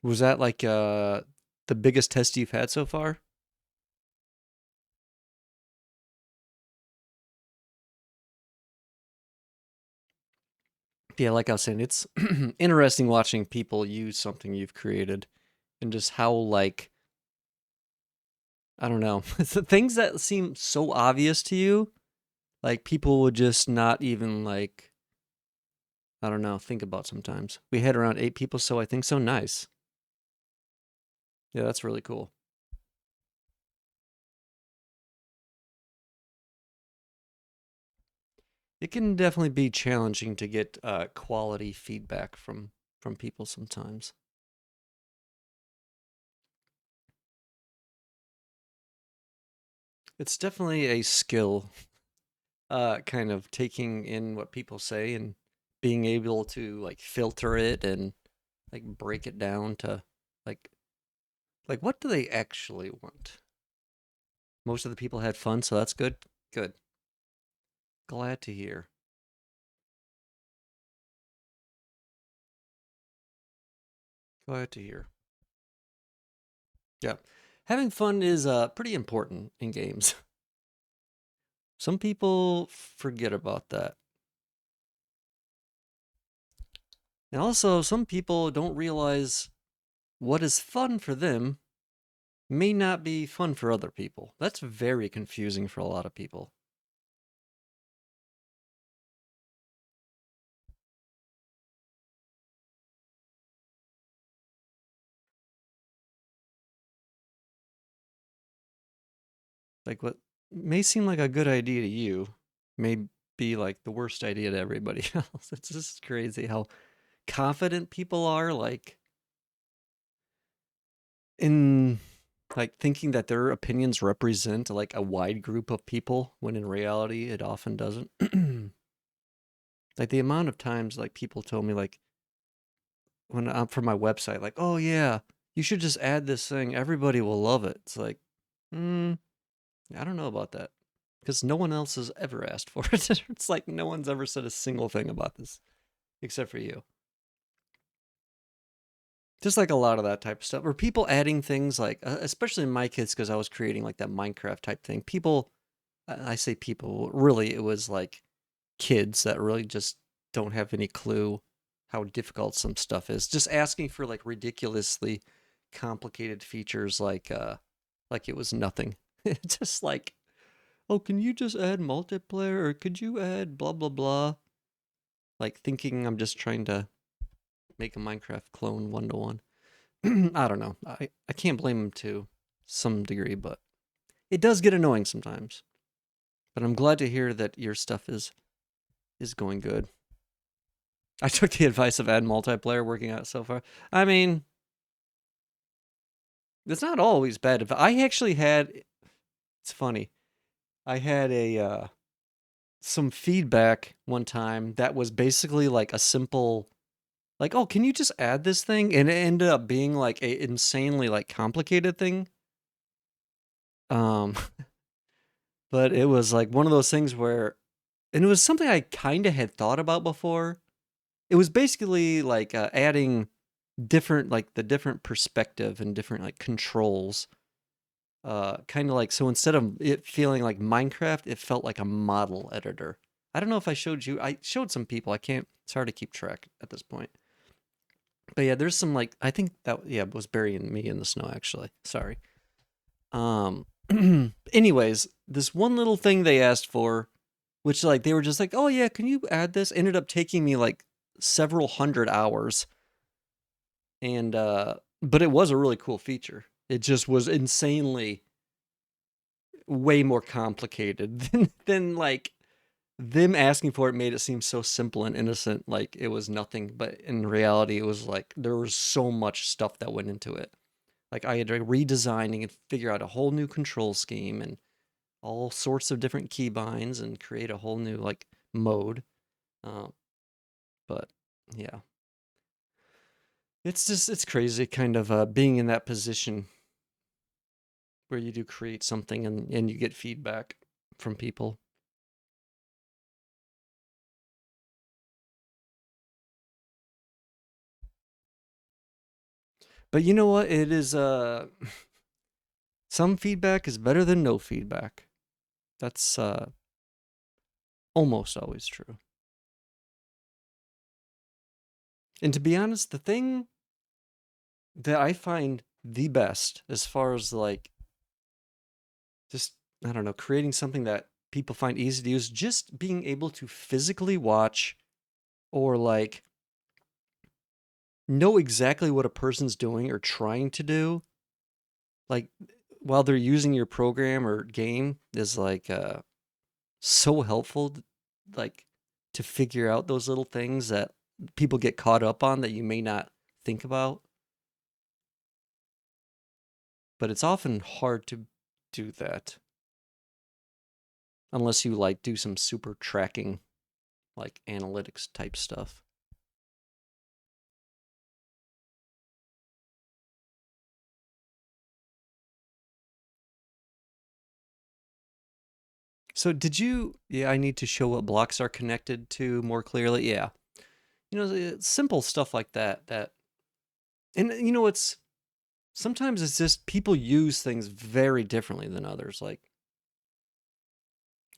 A: Was that like the biggest test you've had so far? Yeah, like I was saying, it's interesting watching people use something you've created and just how like I don't know, the things that seem so obvious to you, like people would just not even like I don't know, think about sometimes. We had around 8 people, so I think so nice. Yeah, that's really cool. It can definitely be challenging to get quality feedback from people sometimes. It's definitely a skill, kind of taking in what people say and being able to like filter it and like break it down to like what do they actually want? Most of the people had fun, so that's good. Good. Glad to hear. Glad to hear. Yeah. Having fun is pretty important in games. Some people forget about that. And also, some people don't realize what is fun for them may not be fun for other people. That's very confusing for a lot of people. Like, what may seem like a good idea to you may be like the worst idea to everybody else. It's just crazy how confident people are, like, in like thinking that their opinions represent like a wide group of people when in reality it often doesn't. Like the amount of times like people told me like when I'm for my website like, "Oh yeah, you should just add this thing. Everybody will love it." It's like, "Hmm, I don't know about that." Because no one else has ever asked for it. It's like no one's ever said a single thing about this except for you. Just like a lot of that type of stuff, or people adding things like, especially in my kids, because I was creating like that Minecraft type thing. People, I say people, really, it was like kids that really just don't have any clue how difficult some stuff is. Just asking for like ridiculously complicated features, like it was nothing. Just like, oh, can you just add multiplayer, or could you add blah blah blah? Like thinking I'm just trying to make a Minecraft clone 1-to-1. I don't know. I can't blame him to some degree, but it does get annoying sometimes. But I'm glad to hear that your stuff is going good. I took the advice of add multiplayer working out so far. I mean, it's not always bad. If I actually had, it's funny. I had a some feedback one time that was basically like a simple like, oh, can you just add this thing? And it ended up being like a insanely like complicated thing. Um, but it was like one of those things where, and it was something I kind of had thought about before. It was basically like adding different, like the different perspective and different like controls. Kind of like, so instead of it feeling like Minecraft, it felt like a model editor. I don't know if I showed you. I showed some people. I can't. It's hard to keep track at this point. But yeah, there's some like I think that yeah was burying me in the snow actually. Sorry. Um. Anyways, this one little thing they asked for, which like they were just like, oh yeah, can you add this? Ended up taking me like several hundred hours, and but it was a really cool feature. It just was insanely way more complicated than like them asking for it made it seem so simple and innocent, like it was nothing. But in reality, it was like there was so much stuff that went into it. Like I had to redesigning and figure out a whole new control scheme and all sorts of different keybinds and create a whole new like mode. Uh, but yeah, it's just it's crazy, kind of being in that position where you do create something and you get feedback from people. But you know what? It is some feedback is better than no feedback. That's almost always true. And to be honest, the thing that I find the best as far as like just I don't know, creating something that people find easy to use, just being able to physically watch or like know exactly what a person's doing or trying to do, like while they're using your program or game is like so helpful, like to figure out those little things that people get caught up on that you may not think about. But it's often hard to do that unless you like do some super tracking, like analytics type stuff. So did you? Yeah, I need to show what blocks are connected to more clearly. Yeah, you know, simple stuff like that. And you know, it's sometimes it's just people use things very differently than others, like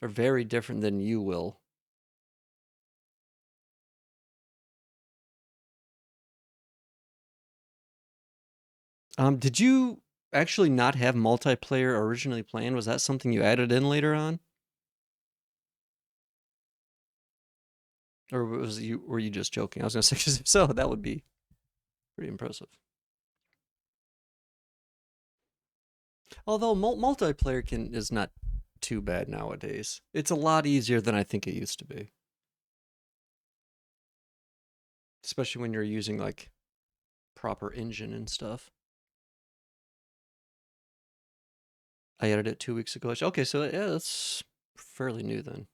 A: or very different than you will. Did you actually not have multiplayer originally planned? Was that something you added in later on, or was you were you just joking? I was gonna say 'cause if so, that would be pretty impressive. Although multiplayer can is not too bad nowadays. It's a lot easier than I think it used to be, especially when you're using like proper engine and stuff. I added it 2 weeks ago. Okay, so yeah, that's fairly new then.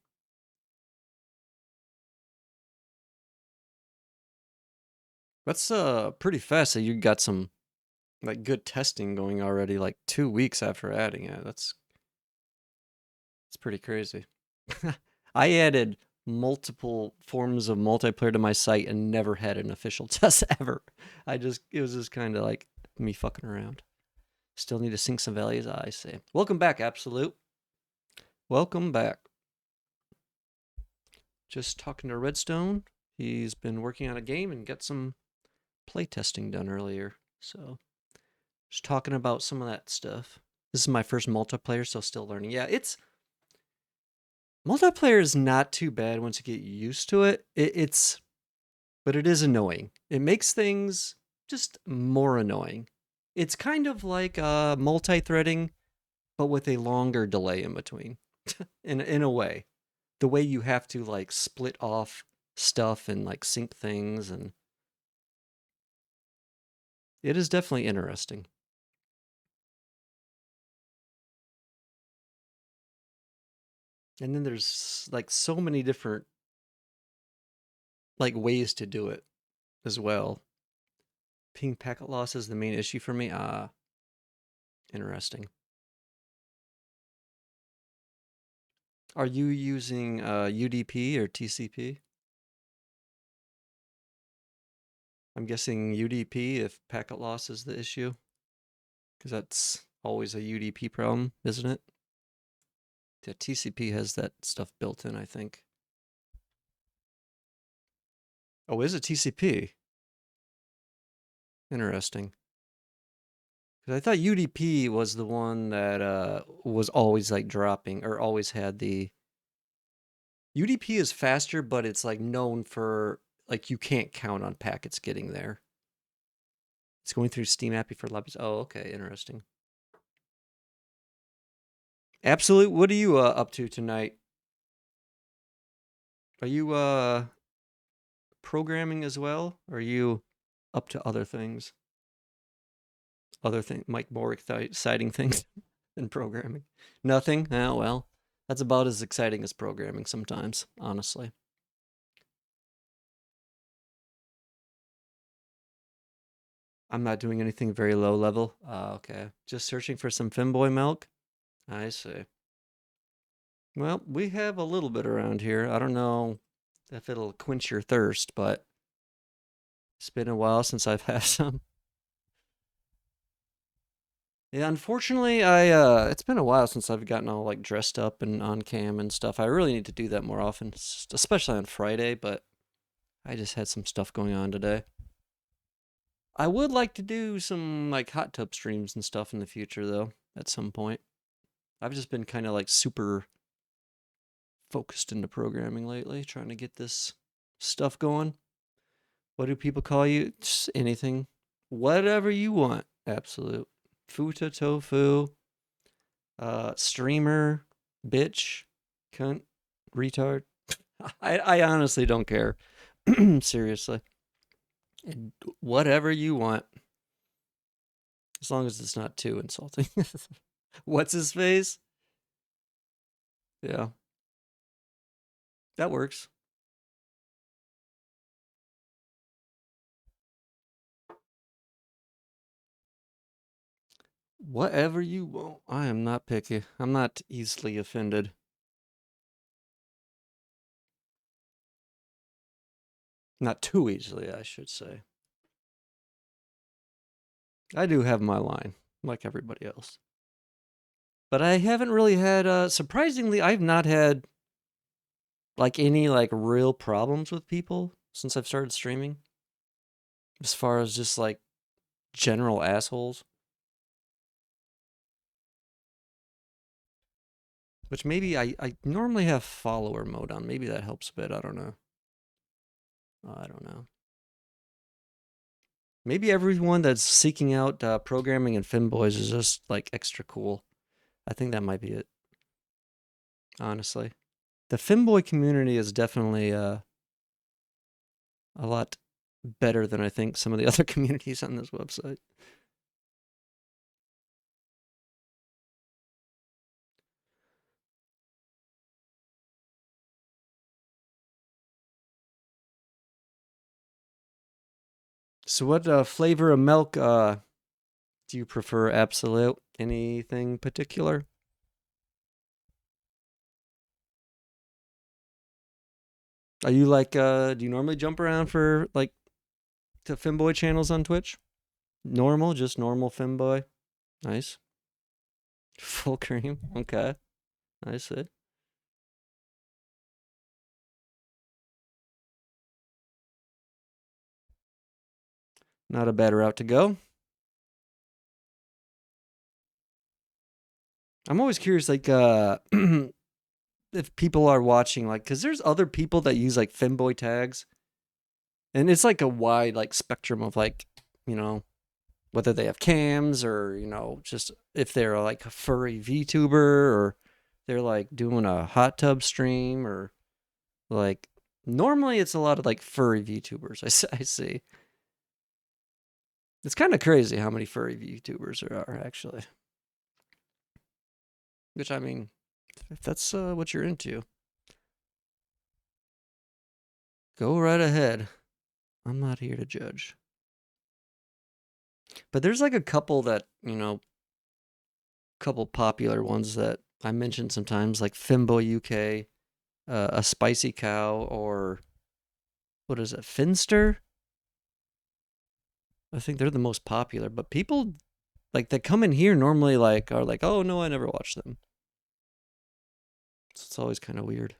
A: That's pretty fast that you got some like good testing going already, like 2 weeks after adding it. That's pretty crazy. I added multiple forms of multiplayer to my site and never had an official test ever. It was just kind of like me fucking around. Still need to sync some values, I say. Welcome back, Absolute. Welcome back. Just talking to Redstone. He's been working on a game and got some playtesting done earlier. So, just talking about some of that stuff. This is my first multiplayer, so still learning. Yeah, it's multiplayer is not too bad once you get used to it. But it is annoying. It makes things just more annoying. It's kind of like multi-threading, but with a longer delay in between. In a way, the way you have to like split off stuff and like sync things, and it is definitely interesting. And then there's like so many different like ways to do it. as well. Ping packet loss is the main issue for me. Ah, interesting. Are you using UDP or TCP? I'm guessing UDP if packet loss is the issue, because that's always a UDP problem, isn't it? Yeah, TCP has that stuff built in, I think. Oh, is it TCP? Interesting. Because I thought UDP was the one that was always like dropping or always had the. UDP is faster, but it's like known for like you can't count on packets getting there. It's going through Steam API for lobbies. Oh, okay, interesting. Absolute. What are you up to tonight? Are you programming as well? Or are you up to other things? Other things, like more exciting things than programming? Nothing? Oh, well. That's about as exciting as programming sometimes, honestly. I'm not doing anything very low level. Okay. Just searching for some Femboy milk? I see. Well, we have a little bit around here. I don't know if it'll quench your thirst, but it's been a while since I've had some. Yeah, unfortunately, I it's been a while since I've gotten all like dressed up and on cam and stuff. I really need to do that more often, especially on Friday, but I just had some stuff going on today. I would like to do some like hot tub streams and stuff in the future though, at some point. I've just been kind of like super focused into programming lately, trying to get this stuff going. What do people call you? Just anything. Whatever you want. Absolute. Futa tofu. Streamer. Bitch. Cunt. Retard. I honestly don't care. Seriously. Whatever you want. As long as it's not too insulting. What's his face? Yeah. That works. Whatever you want. I am not picky. I'm not easily offended. Not too easily, I should say. I do have my line, like everybody else. But I haven't really had, surprisingly, I've not had like any like real problems with people since I've started streaming. As far as just like general assholes. Which maybe I normally have follower mode on. Maybe that helps a bit. I don't know. I don't know. Maybe everyone that's seeking out programming and Femboys is just like extra cool. I think that might be it. Honestly, the Femboy community is definitely a lot better than I think some of the other communities on this website. So, what flavor of milk do you prefer? Absolute? Anything particular? Are you like? Do you normally jump around for like the Femboy channels on Twitch? Normal, just normal Femboy. Nice. Full cream. Okay. I see. Not a bad route to go. I'm always curious, like, if people are watching, like, because there's other people that use like Femboy tags, and it's like a wide like spectrum of like, you know, whether they have cams or just if they're like a furry VTuber or they're like doing a hot tub stream or like normally it's a lot of like furry VTubers. I see. It's kind of crazy how many furry VTubers there are actually. Which I mean, if that's what you're into, go right ahead. I'm not here to judge. But there's like a couple that, you know, couple popular ones that I mentioned sometimes, like Femboy UK, a spicy cow, or what is it, Finster? I think they're the most popular, but people like that come in here normally like are like, oh no, I never watched them. So it's always kind of weird.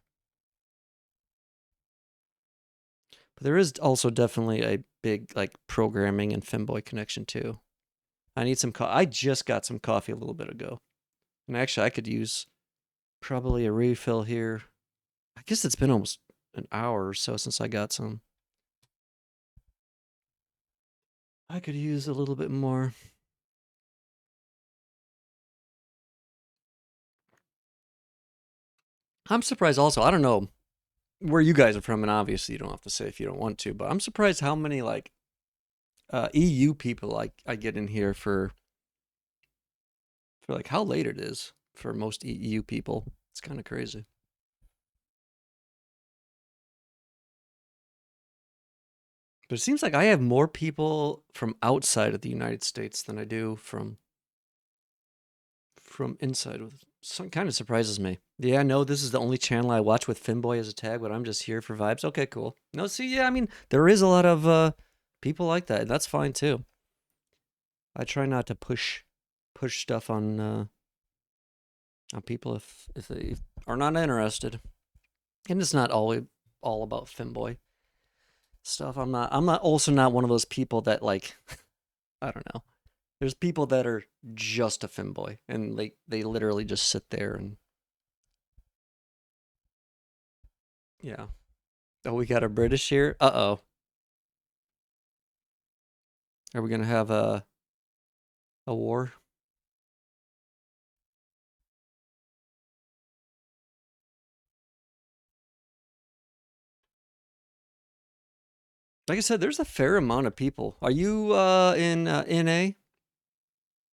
A: But there is also definitely a big like programming and Femboy connection too. I need some I just got some coffee a little bit ago. And actually I could use probably a refill here. I guess it's been almost an hour or so since I got some. I could use a little bit more. I'm surprised also. I don't know where you guys are from, and obviously you don't have to say if you don't want to, but I'm surprised how many like EU people I get in here for like how late it is for most EU people. It's kind of crazy. But it seems like I have more people from outside of the United States than I do from inside. With some kind of surprises me. Yeah, no, this is the only channel I watch with Femboy as a tag, but I'm just here for vibes. Okay, cool. No, see, yeah, I mean, there is a lot of people like that. That's fine too. I try not to push stuff on people if they are not interested. And it's not always all about Femboy stuff. I'm not also not one of those people that like I don't know. There's people that are just a Femboy and they literally just sit there and yeah. Oh, we got a British here. Uh-oh. Are we gonna have a war? Like I said, there's a fair amount of people. Are you in NA?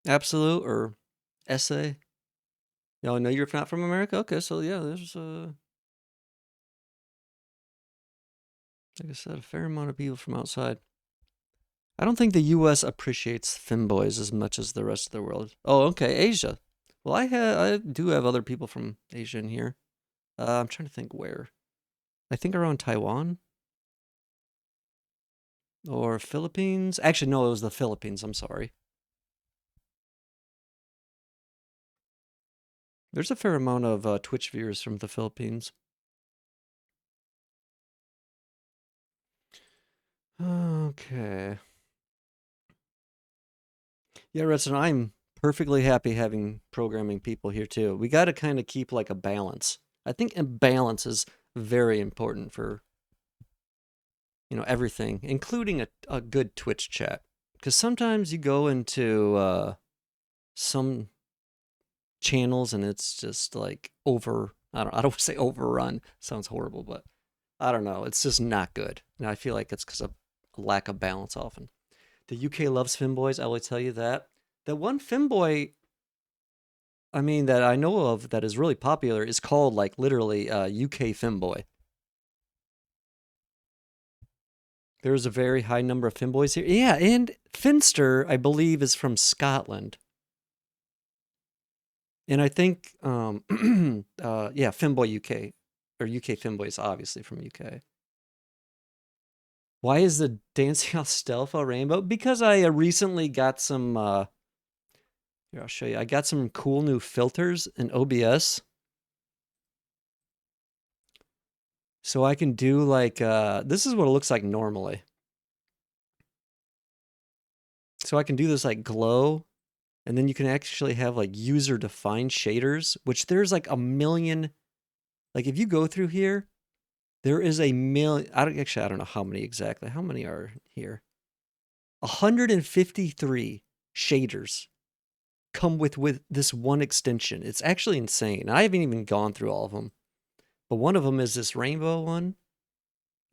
A: Absolute or SA? No, no, you're not from America. Okay, so yeah, there's like I said, a fair amount of people from outside. I don't think the U.S. appreciates femboys as much as the rest of the world. Oh, okay, Asia. Well, I do have other people from Asia in here. I'm trying to think where. I think around Taiwan or Philippines. Actually, no, it was the Philippines. I'm sorry. There's a fair amount of Twitch viewers from the Philippines. Okay. Yeah, Redson, I'm perfectly happy having programming people here too. We got to kind of keep like a balance. I think a balance is very important for, you know, everything, including a good Twitch chat. Because sometimes you go into some channels and it's just like I don't want to say overrun. Sounds horrible, but I don't know. It's just not good. And I feel like it's because of a lack of balance often. The UK loves Femboys, I will tell you that. The one Femboy, I mean, that I know of that is really popular is called like literally UK Femboy. There's a very high number of Femboys here. Yeah, and Finster, I believe, is from Scotland. And I think, yeah, Femboy UK, or UK Femboy is obviously from UK. Why is the Dancing House Stealth a rainbow? Because I recently got some, here, I'll show you. I got some cool new filters in OBS. So I can do like, this is what it looks like normally. So I can do this like glow, and then you can actually have like user defined shaders, which there's like a million. Like if you go through here, there is a million. I don't know how many exactly. How many are here? 153 shaders come with this one extension. It's actually insane. I haven't even gone through all of them, but one of them is this rainbow one,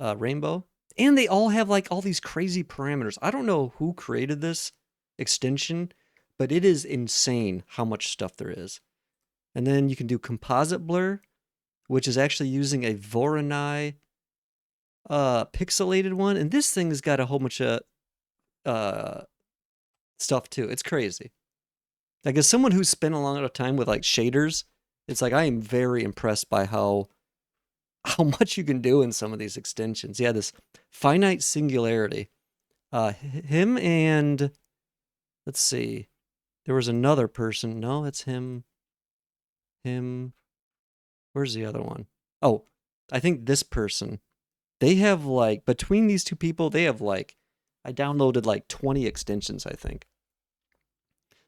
A: rainbow, and they all have like all these crazy parameters. I don't know who created this extension, but it is insane how much stuff there is. And then you can do composite blur, which is actually using a Voronoi pixelated one, and this thing's got a whole bunch of uh stuff too. It's crazy. Like, as someone who's spent a lot of time with like shaders, it's like I am very impressed by how much you can do in some of these extensions. Yeah, this finite singularity. Him and let's see, there was another person. No, it's him. Him. Where's the other one? Oh, I think this person. They have like between these two people, they have like I downloaded like 20 extensions, I think.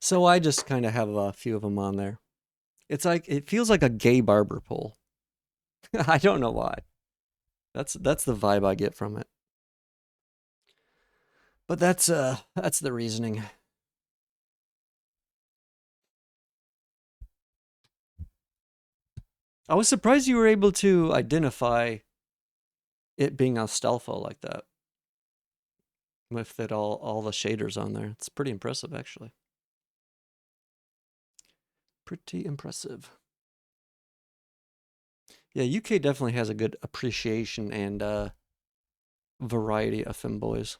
A: So I just kind of have a few of them on there. It's like it feels like a gay barber pole. I don't know why. That's the vibe I get from it. But that's the reasoning. I was surprised you were able to identify it being a Stelfo like that. With it all the shaders on there. It's pretty impressive actually. Pretty impressive. Yeah, UK definitely has a good appreciation and variety of femboys.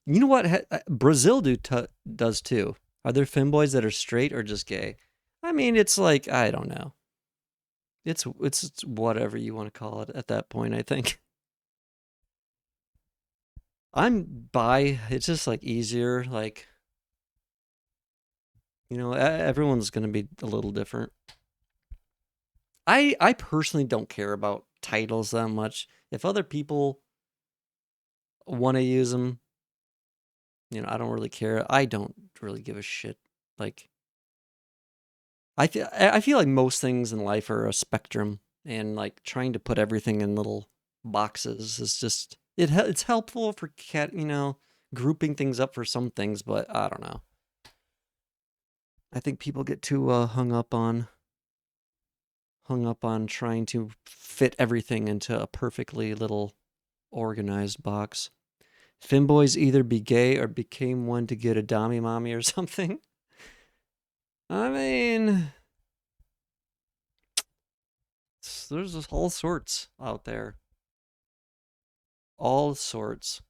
A: You know what? Brazil does too. Are there femboys that are straight or just gay? I mean, it's like I don't know. It's whatever you want to call it at that point. I think I'm bi. It's just like easier. Like everyone's gonna be a little different. I personally don't care about titles that much. If other people want to use them, I don't really care. I don't really give a shit. Like I feel like most things in life are a spectrum, and like trying to put everything in little boxes is just it's helpful for grouping things up for some things, but I don't know. I think people get too hung up on trying to fit everything into a perfectly little organized box. Femboys either be gay or became one to get a dommy mommy or something. I mean, there's all sorts out there. All sorts.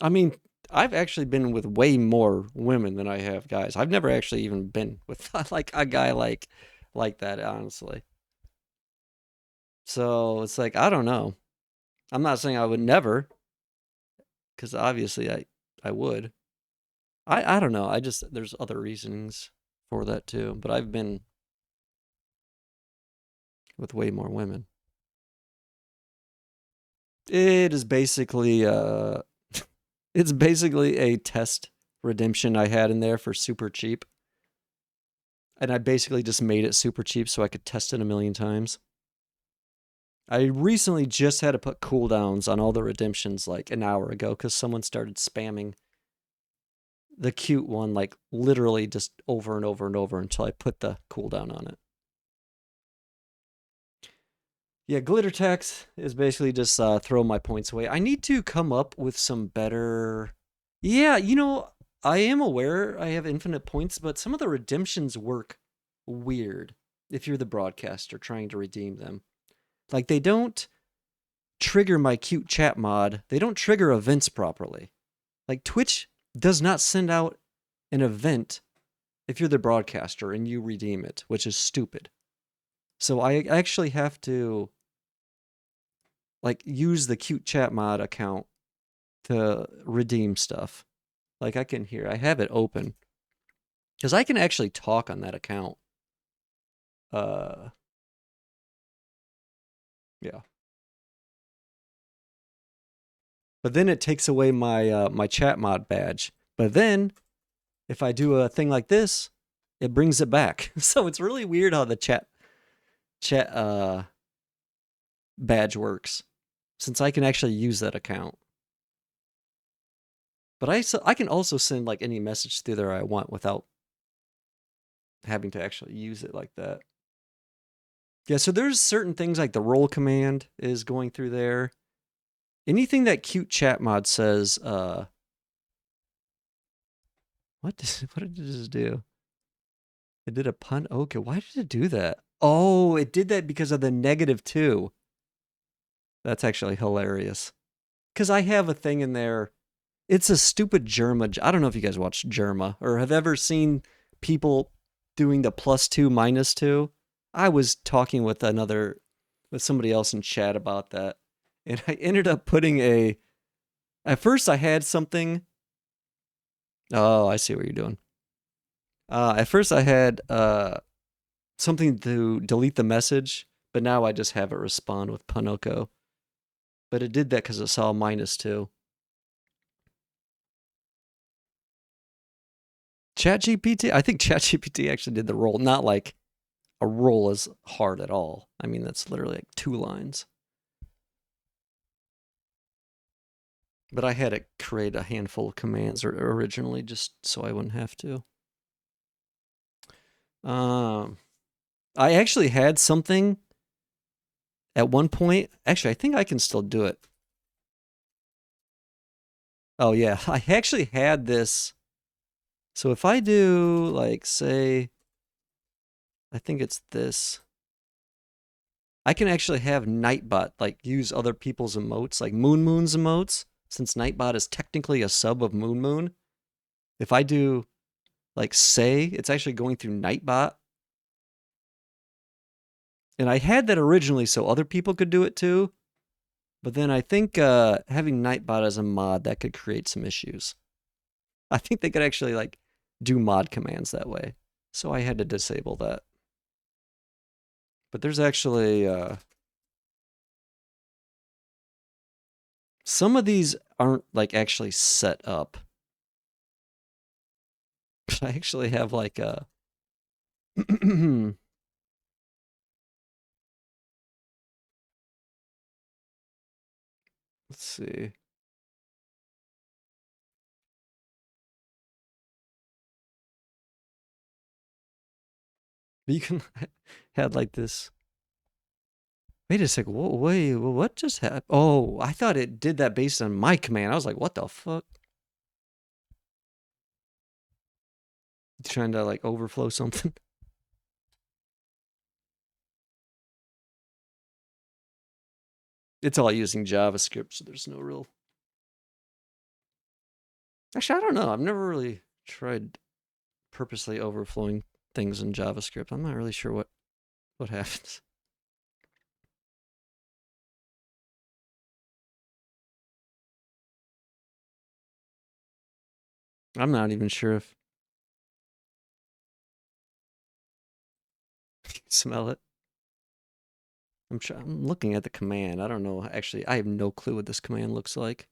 A: I mean, I've actually been with way more women than I have guys. I've never actually even been with like a guy like that, honestly. So it's like I don't know. I'm not saying I would never, because obviously I would. I don't know. I just there's other reasons for that too. But I've been with way more women. It is basically it's basically a test redemption I had in there for super cheap. And I basically just made it super cheap so I could test it a million times. I recently just had to put cooldowns on all the redemptions like an hour ago because someone started spamming the cute one like literally just over and over and over until I put the cooldown on it. Yeah, glitter tax is basically just throw my points away. I need to come up with some better. Yeah, I am aware I have infinite points, but some of the redemptions work weird if you're the broadcaster trying to redeem them. Like they don't trigger my cute chat mod. They don't trigger events properly. Like Twitch does not send out an event if you're the broadcaster and you redeem it, which is stupid. So I actually have to like use the cute chat mod account to redeem stuff. Like I have it open because I can actually talk on that account. Uh, yeah. But then it takes away my chat mod badge. But then if I do a thing like this, it brings it back. So it's really weird how the chat badge works, since I can actually use that account. But I can also send like any message through there I want without having to actually use it like that. Yeah, so there's certain things like the roll command is going through there. Anything that cute chat mod says, what did it just do? It did a pun. Okay, why did it do that? Oh, it did that because of the -2. That's actually hilarious. Because I have a thing in there. It's a stupid Germa. I don't know if you guys watch Germa or have ever seen people doing the +2, -2. I was talking with somebody else in chat about that, and I ended up putting a. At first, I had something. Oh, I see what you're doing. At first, I had something to delete the message, but now I just have it respond with Panoko. But it did that because it saw -2. ChatGPT, I think ChatGPT actually did the roll. Not like a roll is hard at all. I mean, that's literally like 2 lines. But I had it create a handful of commands originally just so I wouldn't have to. I actually had something at one point. Actually, I think I can still do it. Oh, yeah. I actually had this. So if I do, like, say, I think it's this. I can actually have Nightbot, like, use other people's emotes, like Moon's emotes, since Nightbot is technically a sub of Moon. If I do, like, say, it's actually going through Nightbot. And I had that originally so other people could do it too. But then I think having Nightbot as a mod, that could create some issues. I think they could actually, like, do mod commands that way. So I had to disable that. But there's actually some of these aren't like actually set up. But I actually have like a let's see. You can had like this. Wait a second. Wait, what just happened? Oh, I thought it did that based on my command. I was like, what the fuck? Trying to like overflow something. It's all using JavaScript, so there's no real. Actually, I don't know. I've never really tried purposely overflowing things in JavaScript. I'm not really sure what happens. I'm not even sure if you can smell it. I'm looking at the command. I don't know. Actually, I have no clue what this command looks like.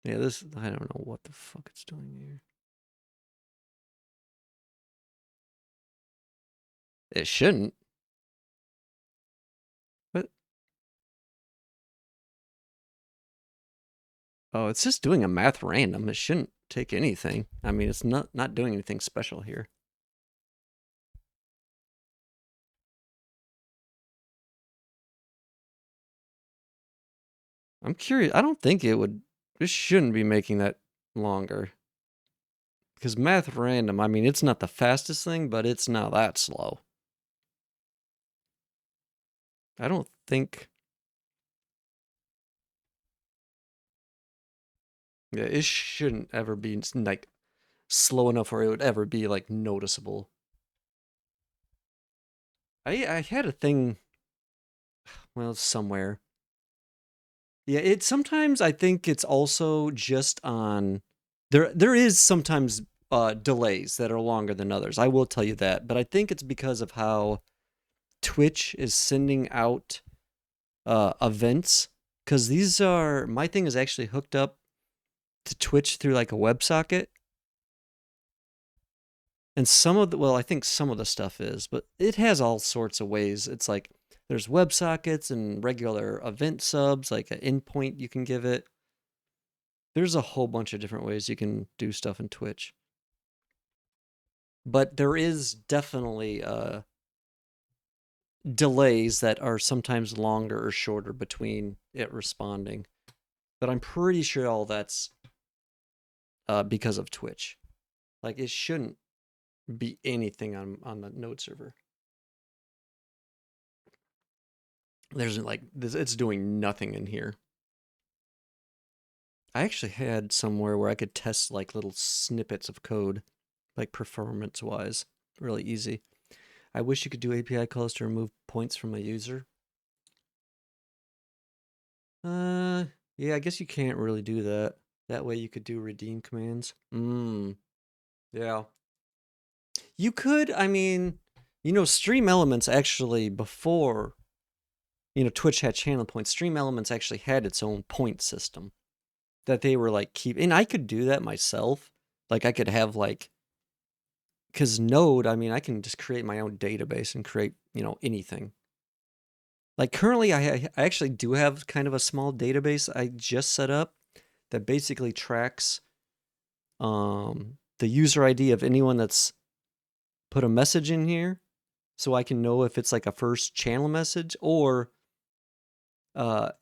A: Yeah, I don't know what the fuck it's doing here. It shouldn't. But oh, it's just doing a math random. It shouldn't take anything. I mean, it's not doing anything special here. I'm curious. I don't think it would. This shouldn't be making that longer. Because math random, I mean, it's not the fastest thing, but it's not that slow. I don't think. Yeah, it shouldn't ever be like slow enough where it would ever be like noticeable. I had a thing. Well, somewhere. Yeah, it sometimes I think it's also just on there is sometimes delays that are longer than others. I will tell you that, but I think it's because of how Twitch is sending out events cuz these are my thing is actually hooked up to Twitch through like a WebSocket. And I think some of the stuff is, but it has all sorts of ways. It's like there's WebSockets and regular event subs, like an endpoint you can give it. There's a whole bunch of different ways you can do stuff in Twitch. But there is definitely delays that are sometimes longer or shorter between it responding. But I'm pretty sure all that's because of Twitch. Like it shouldn't be anything on the node server. There's like this, it's doing nothing in here. I actually had somewhere where I could test like little snippets of code, like performance wise, really easy. I wish you could do API calls to remove points from a user. Yeah, I guess you can't really do that. That way you could do redeem commands. Yeah. You could, I mean, Stream Elements actually before, Twitch had channel points, Stream Elements actually had its own point system that they were like and I could do that myself. Like I could have like, because Node, I mean, I can just create my own database and create, anything. Like currently, I actually do have kind of a small database I just set up that basically tracks the user ID of anyone that's put a message in here, so I can know if it's like a first channel message or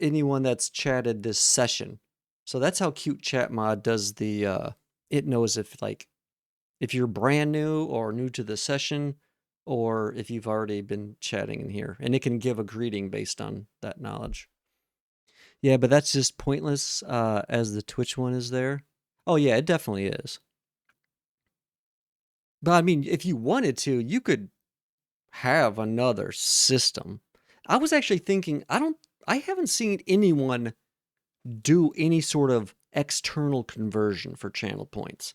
A: anyone that's chatted this session. So that's how Cute Chat Mod does the. It knows if you're brand new or new to the session, or if you've already been chatting in here, and it can give a greeting based on that knowledge. Yeah, but that's just pointless as the Twitch one is there. Oh yeah, it definitely is. But I mean, if you wanted to, you could have another system. I was actually thinking, I haven't seen anyone do any sort of external conversion for channel points.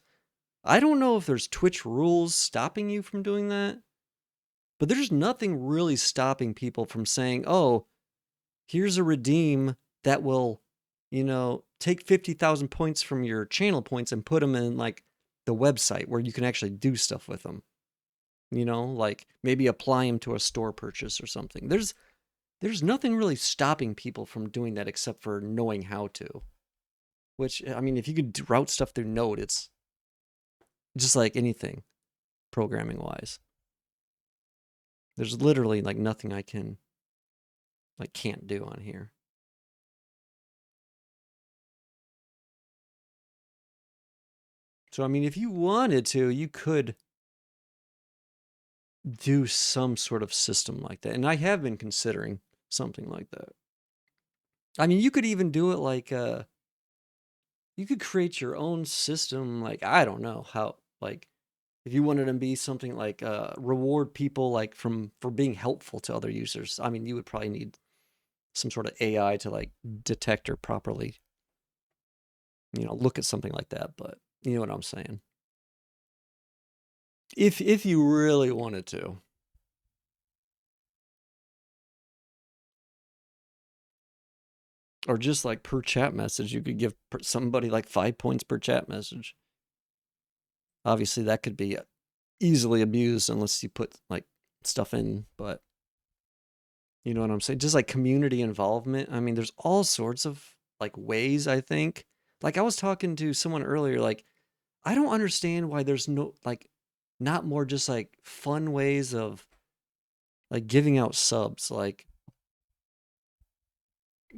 A: I don't know if there's Twitch rules stopping you from doing that, but there's nothing really stopping people from saying, oh, here's a redeem that will, take 50,000 points from your channel points and put them in like the website where you can actually do stuff with them. Like maybe apply them to a store purchase or something. There's nothing really stopping people from doing that except for knowing how to. Which, I mean, if you could route stuff through Node, it's just like anything programming wise. There's literally like nothing I can't do on here. So, I mean, if you wanted to, you could do some sort of system like that. And I have been considering something like that. I mean, you could even do it like you could create your own system, like I don't know how, like if you wanted to be something like reward people like for being helpful to other users. I mean, you would probably need some sort of AI to like detect or properly, look at something like that, but you know what I'm saying. If you really wanted to. Or just like per chat message, you could give somebody like 5 points per chat message. Obviously, that could be easily abused unless you put like stuff in, but you know what I'm saying? Just like community involvement. I mean, there's all sorts of like ways, I think. Like I was talking to someone earlier, like, I don't understand why there's no like not more just like fun ways of like giving out subs. Like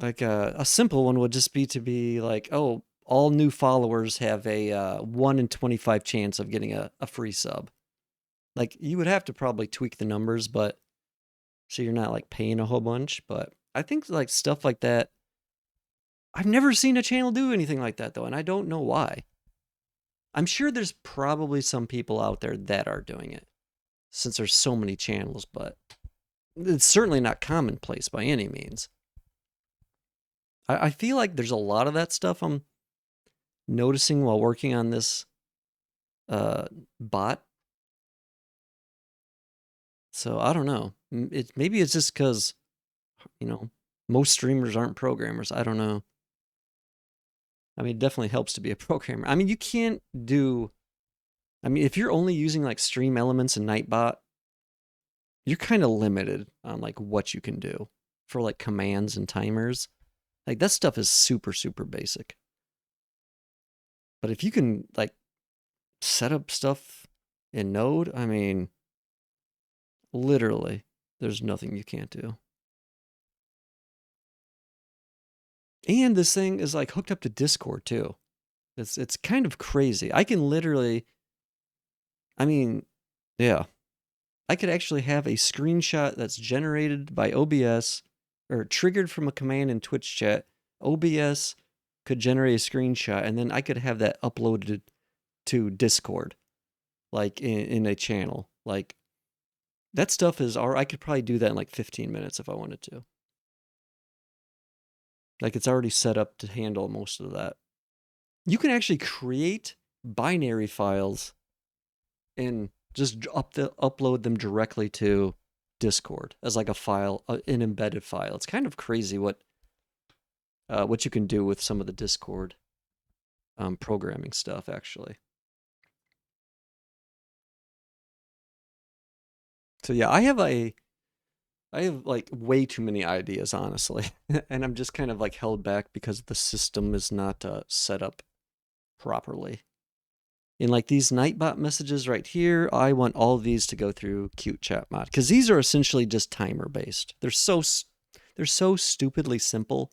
A: a simple one would just be to be like, oh, all new followers have a 1 in 25 chance of getting a free sub. Like you would have to probably tweak the numbers, but so you're not like paying a whole bunch. But I think like stuff like that, I've never seen a channel do anything like that though, and I don't know why. I'm sure there's probably some people out there that are doing it since there's so many channels, but it's certainly not commonplace by any means. I feel like there's a lot of that stuff I'm noticing while working on this bot. So I don't know. Maybe it's just because most streamers aren't programmers. I don't know. I mean, it definitely helps to be a programmer. I mean, you can't do. I mean, if you're only using like Stream Elements and Nightbot, you're kind of limited on like what you can do for like commands and timers. Like that stuff is super, super basic. But if you can like set up stuff in Node, I mean, literally. There's nothing you can't do. And this thing is like hooked up to Discord too. It's kind of crazy. I can literally, I mean, yeah, I could actually have a screenshot that's generated by OBS or triggered from a command in Twitch chat. OBS could generate a screenshot, and then I could have that uploaded to Discord, like in a channel. Like that stuff is, I could probably do that in like 15 minutes if I wanted to. Like it's already set up to handle most of that. You can actually create binary files and just upload them directly to Discord as like a file, an embedded file. It's kind of crazy what you can do with some of the Discord programming stuff, actually. So yeah, I have like way too many ideas, honestly, and I'm just kind of like held back because the system is not set up properly. In like these Nightbot messages right here, I want all of these to go through Cute Chat Mod because these are essentially just timer based. They're so stupidly simple.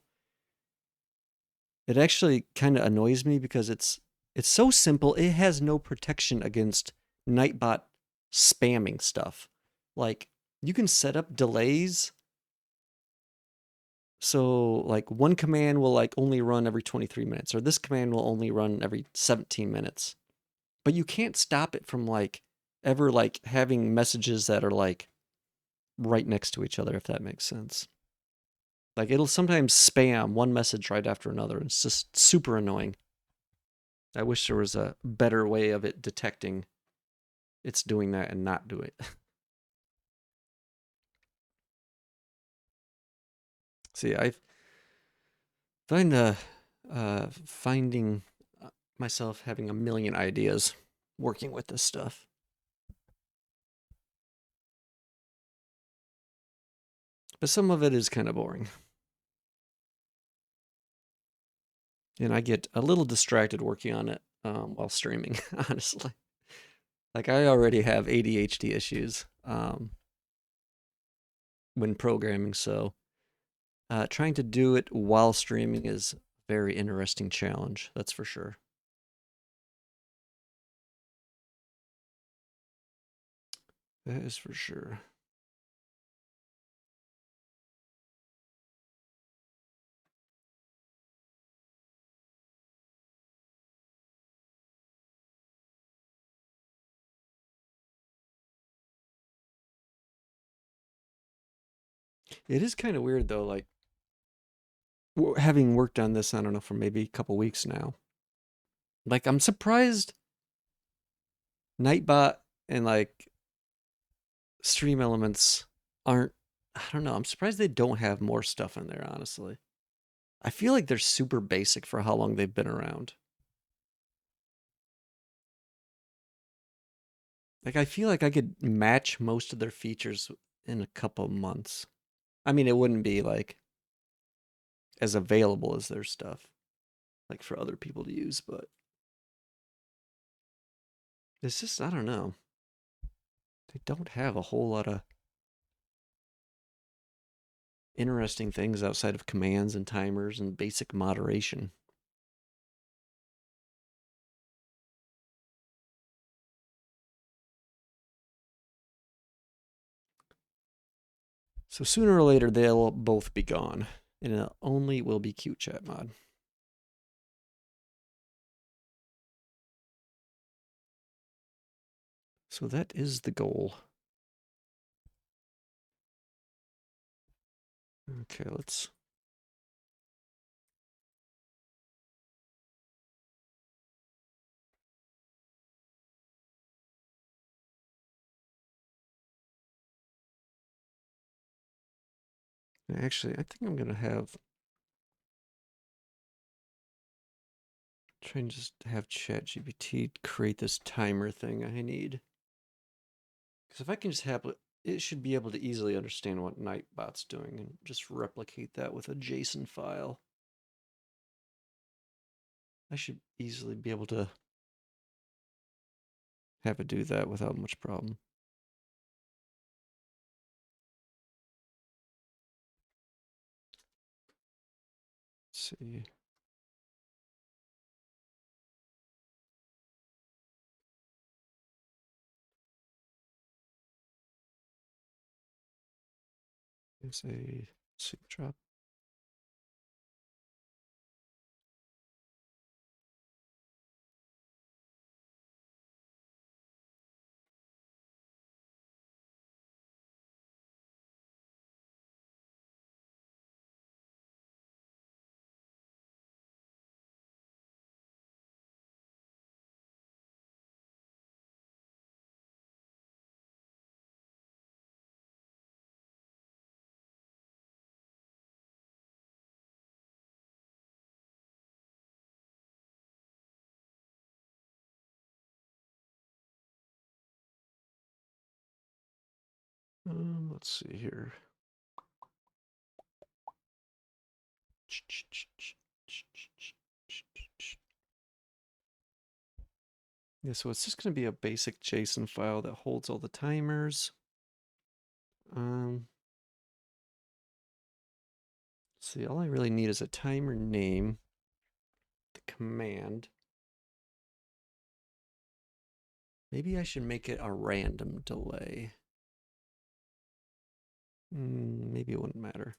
A: It actually kind of annoys me because it's so simple. It has no protection against Nightbot spamming stuff. Like you can set up delays. So like one command will like only run every 23 minutes, or this command will only run every 17 minutes. But you can't stop it from like ever like having messages that are like right next to each other, if that makes sense. Like it'll sometimes spam one message right after another. It's just super annoying. I wish there was a better way of it detecting it's doing that and not do it. See, I find finding myself having a million ideas working with this stuff. But some of it is kind of boring. And I get a little distracted working on it while streaming, honestly. Like I already have ADHD issues when programming, so trying to do it while streaming is a very interesting challenge, that's for sure. That is for sure. It is kind of weird though, like having worked on this, I don't know, for maybe a couple weeks now. Like I'm surprised Nightbot and like Stream Elements aren't, I don't know, I'm surprised they don't have more stuff in there, honestly. I feel like they're super basic for how long they've been around. Like I feel like I could match most of their features in a couple months. I mean, it wouldn't be like as available as their stuff, like for other people to use, but it's just, I don't know. They don't have a whole lot of interesting things outside of commands and timers and basic moderation. So sooner or later, they'll both be gone, and it only will be Cute Chat Mod. So that is the goal. Okay, let's. Actually, I think I'm going to try and just have ChatGPT create this timer thing I need. Because if I can just have it should be able to easily understand what Nightbot's doing and just replicate that with a JSON file. I should easily be able to have it do that without much problem. Let's see. Is a soup drop. Let's see here. Yeah, so it's just going to be a basic JSON file that holds all the timers. See, all I really need is a timer name, the command. Maybe I should make it a random delay. Maybe it wouldn't matter.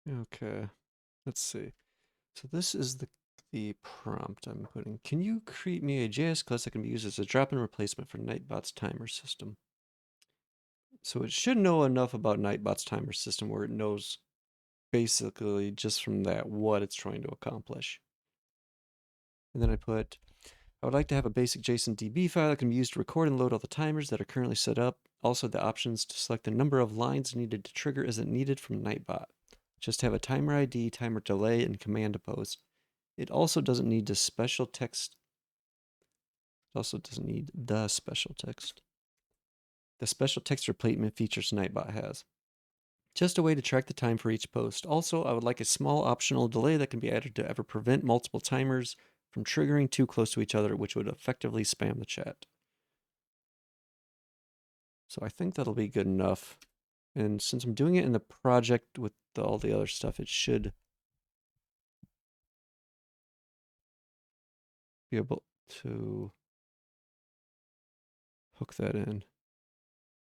A: Okay, let's see. So this is the prompt I'm putting. Can you create me a JS class that can be used as a drop-in replacement for Nightbot's timer system? So it should know enough about Nightbot's timer system where it knows basically just from that what it's trying to accomplish. And then I would like to have a basic JSON DB file that can be used to record and load all the timers that are currently set up. Also, the options to select the number of lines needed to trigger isn't needed from Nightbot. Just have a timer ID, timer delay, and command to post. It also doesn't need the special text. It also doesn't need the special text. The special text replacement features Nightbot has. Just a way to track the time for each post. Also, I would like a small optional delay that can be added to ever prevent multiple timers from triggering too close to each other, which would effectively spam the chat. So I think that'll be good enough. And since I'm doing it in the project with all the other stuff, it should be able to hook that in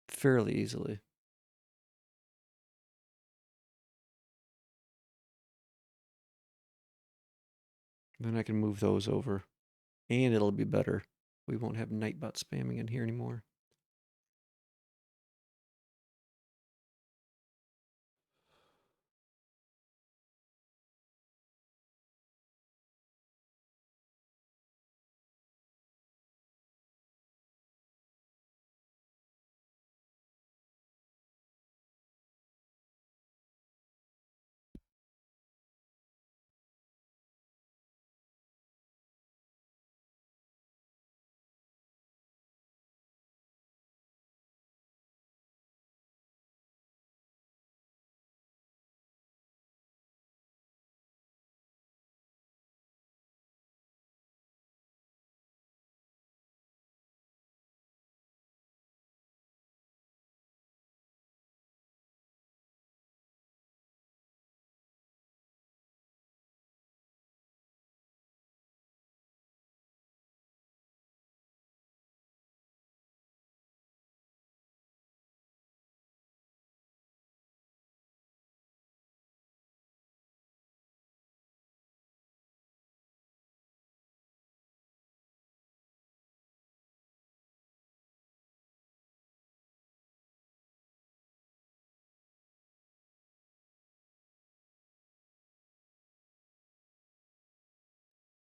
A: fairly easily. Then I can move those over, and it'll be better. We won't have Nightbot spamming in here anymore.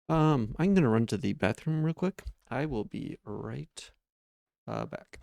A: I'm gonna run to the bathroom real quick. I will be right back.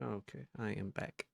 A: Okay, I am back.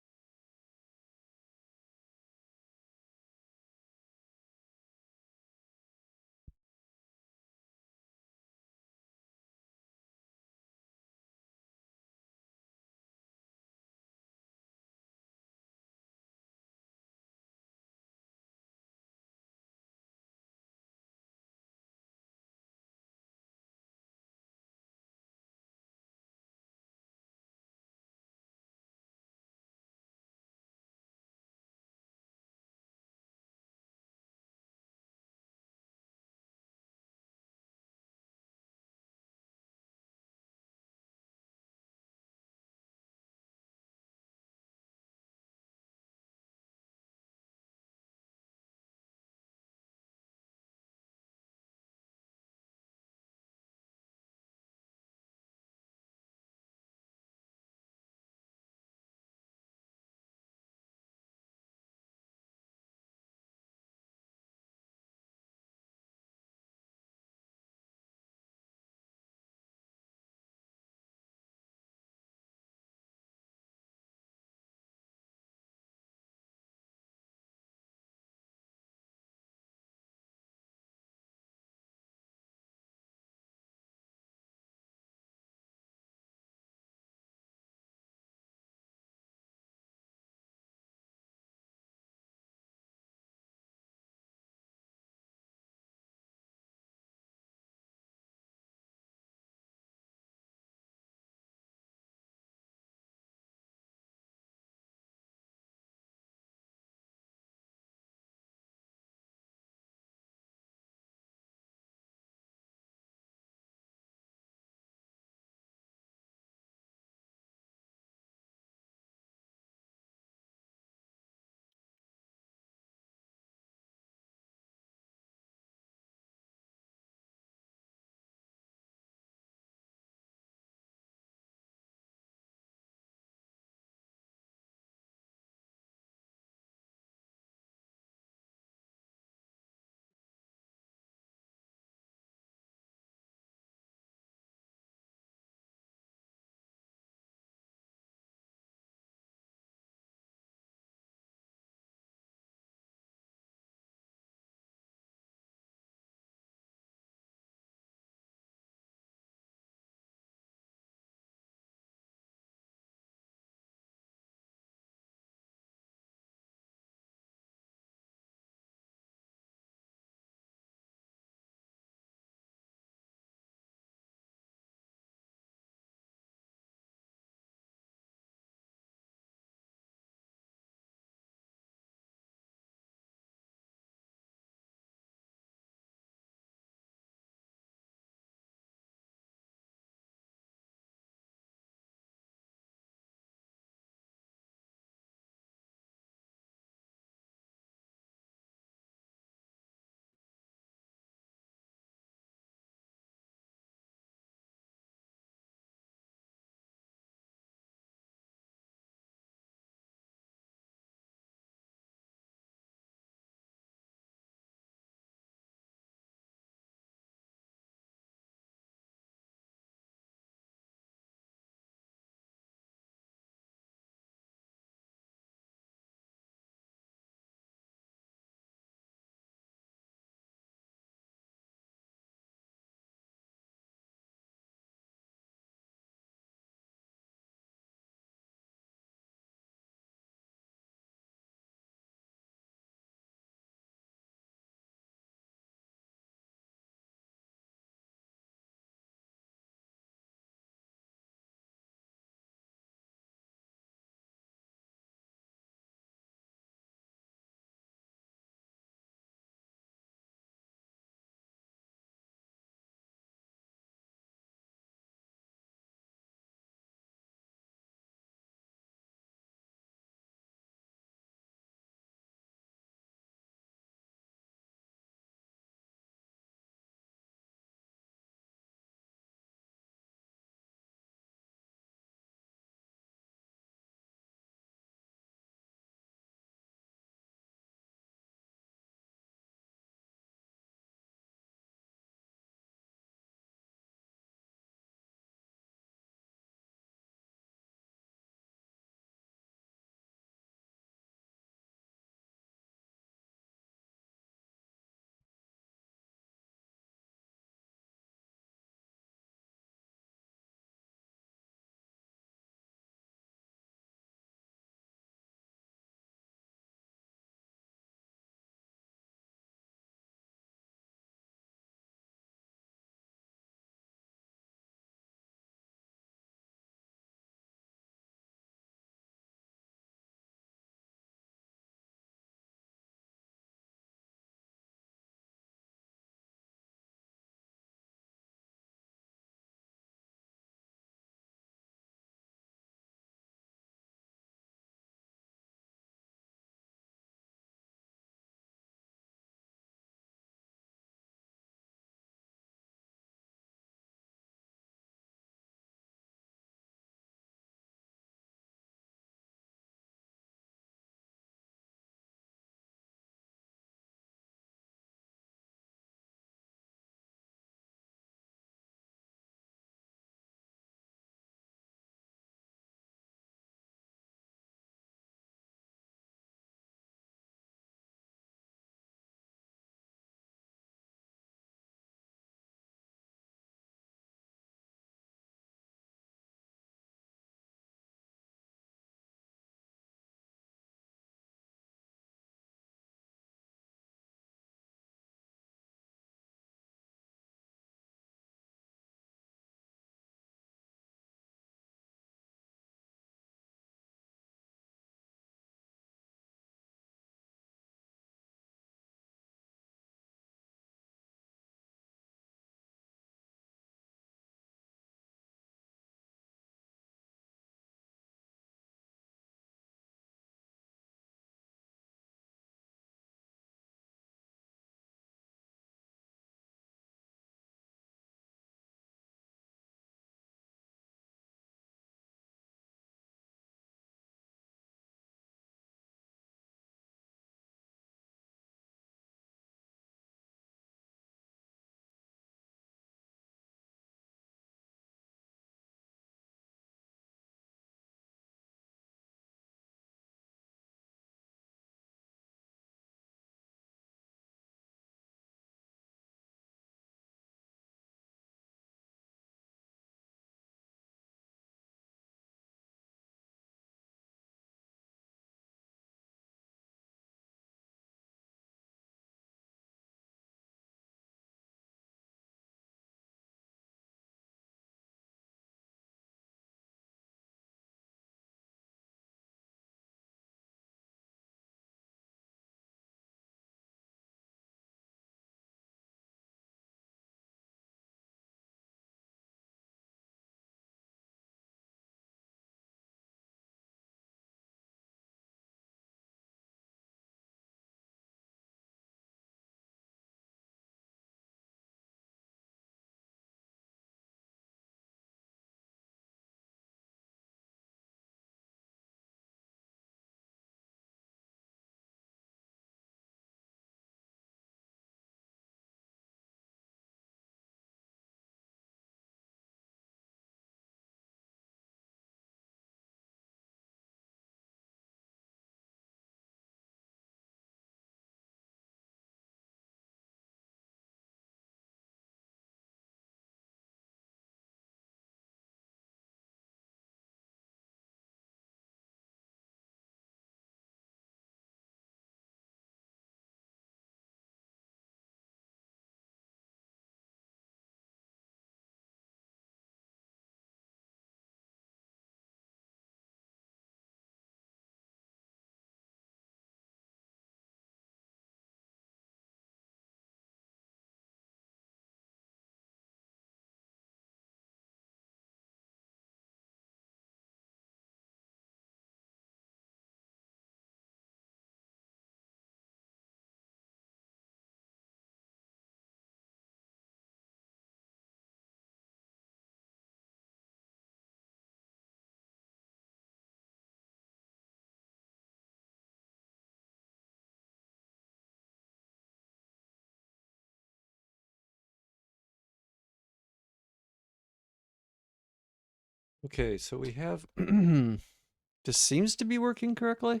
A: Okay, so we have this seems to be working correctly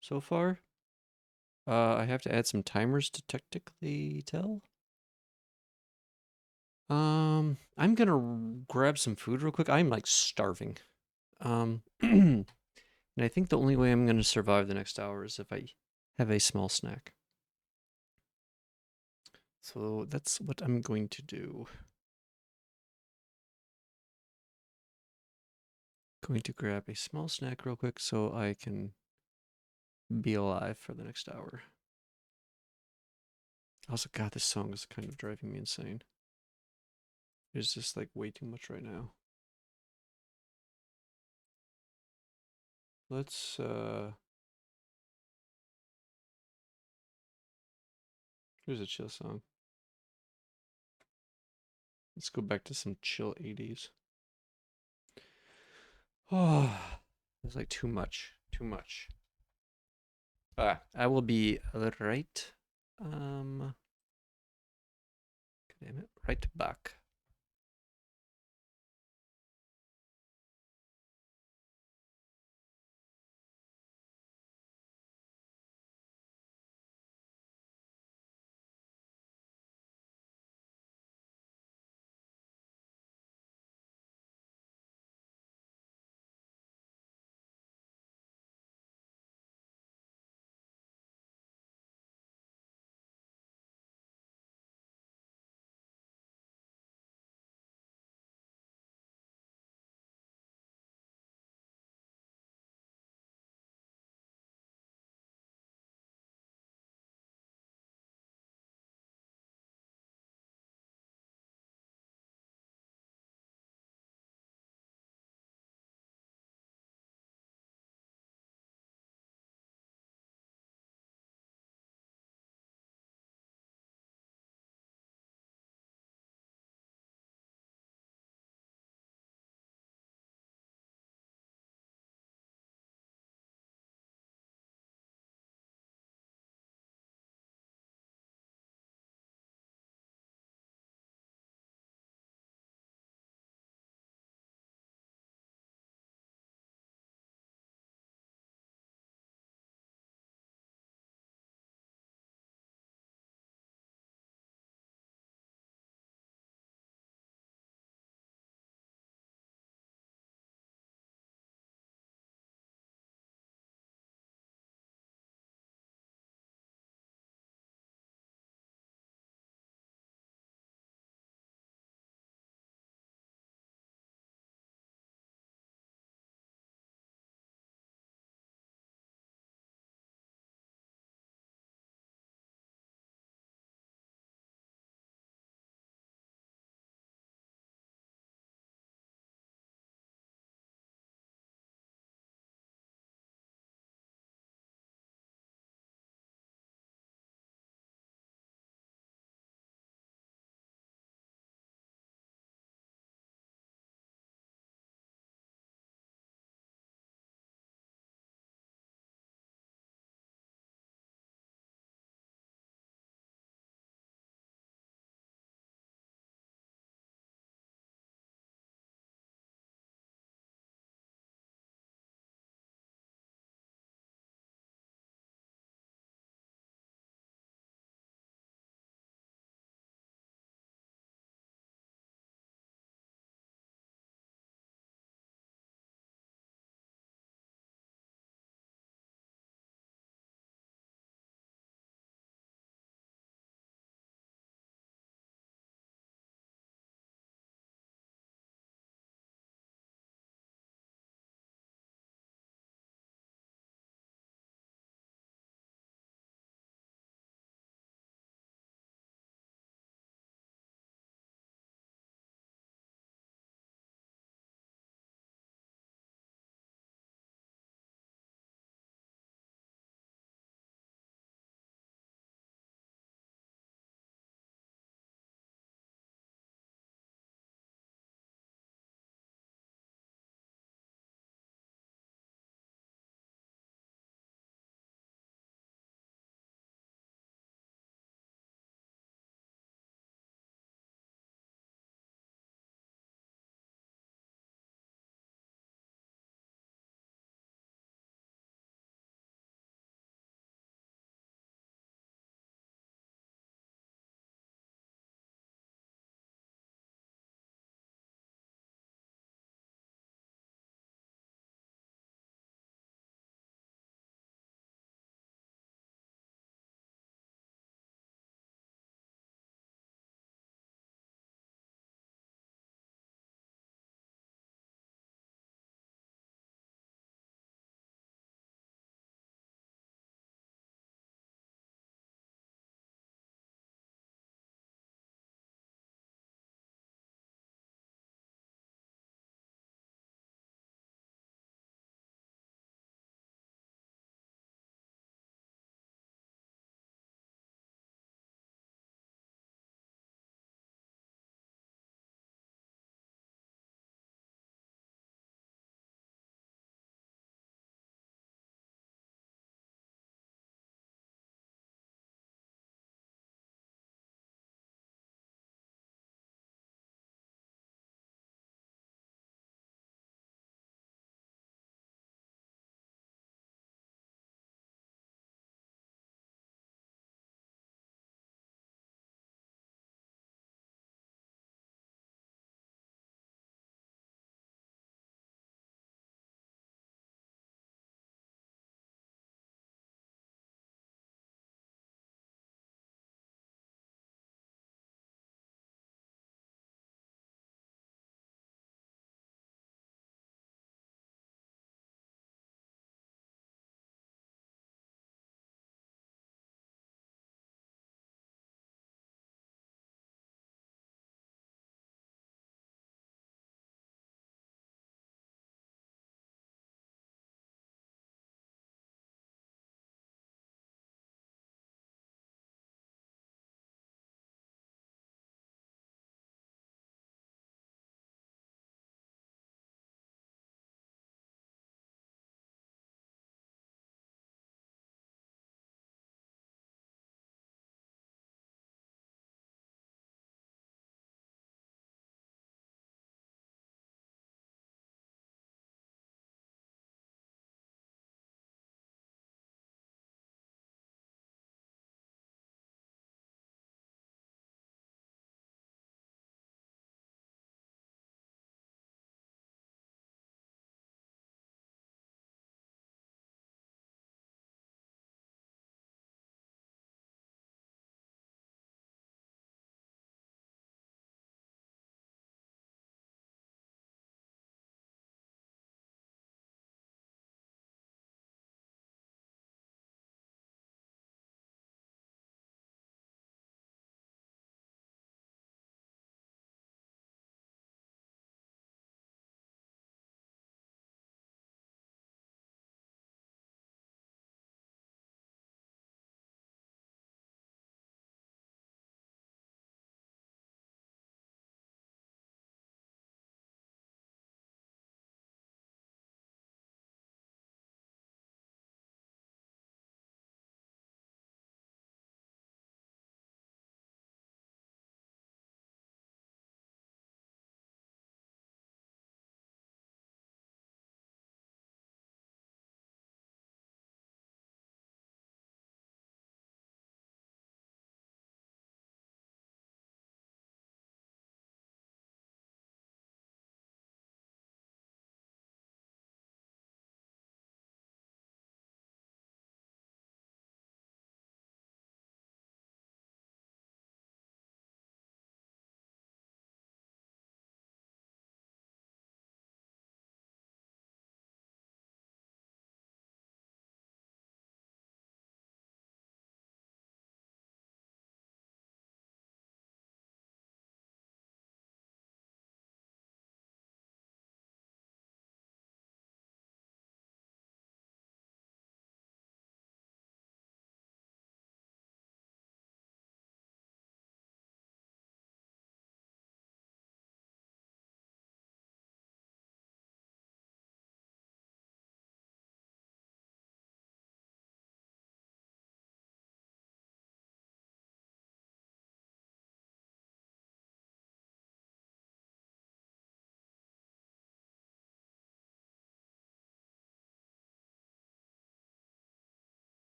A: so far. I have to add some timers to technically tell. I'm gonna grab some food real quick. I'm like starving. And I think the only way I'm gonna survive the next hour is if I have a small snack. So that's what I'm going to do. Going to grab a small snack real quick so I can be alive for the next hour. Also, God, this song is kind of driving me insane. It's just like way too much right now. Let's here's a chill song. Let's go back to some chill 80s. Oh, it's like too much. Too much. I will be right. Um, damn it, right back.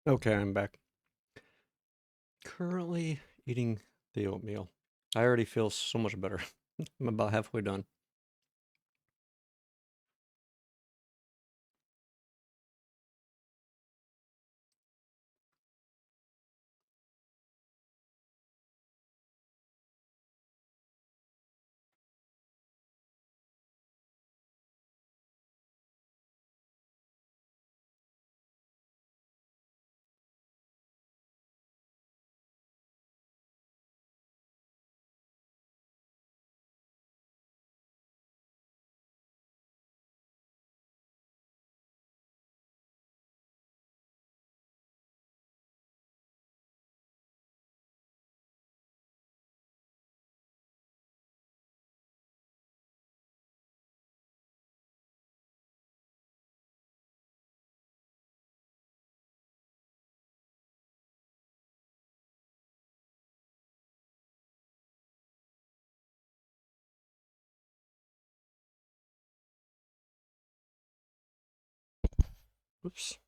A: Okay, I'm back. Currently eating the oatmeal. I already feel so much better. I'm about halfway done. Oops.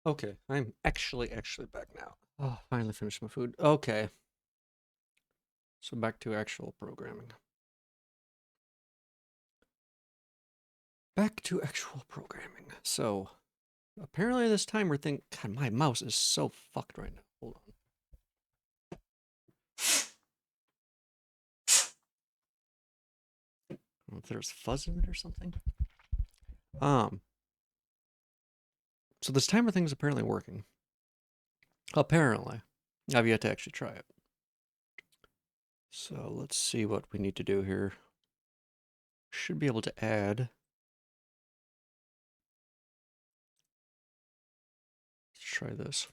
A: Okay, I'm actually back now. Oh, finally finished my food. Okay, so back to actual programming. Back to actual programming. So apparently this timer thing. God, my mouse is so fucked right now. Hold on. I don't know if there's fuzz in it or something. Um. So this timer thing is apparently working. Apparently, I've yet to actually try it. So let's see what we need to do here. Should be able to add. Let's try this.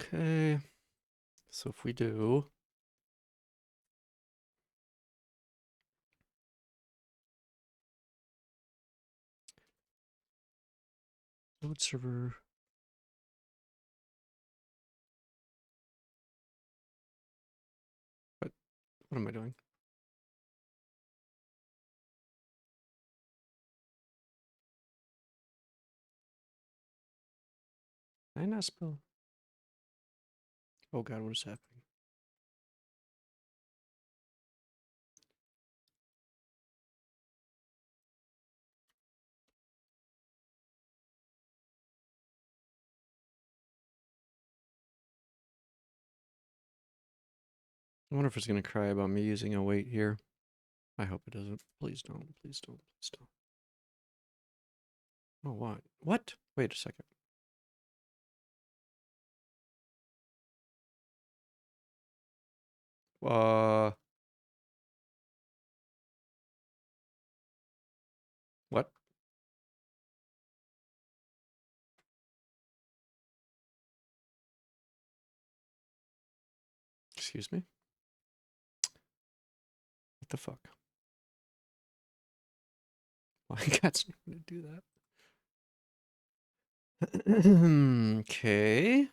A: Okay. So if we do node server. What am I doing? Did I not spell? Oh god, what is happening? I wonder if it's gonna cry about me using a wait here. I hope it doesn't. Please don't. Please don't. Please don't. Oh, what? What? Wait a second. Uh, what? Excuse me? What the fuck? Why God's not gonna do that? Okay.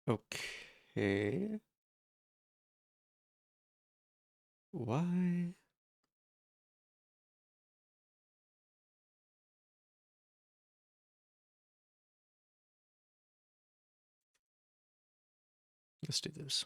A: Okay. Why? Let's do this.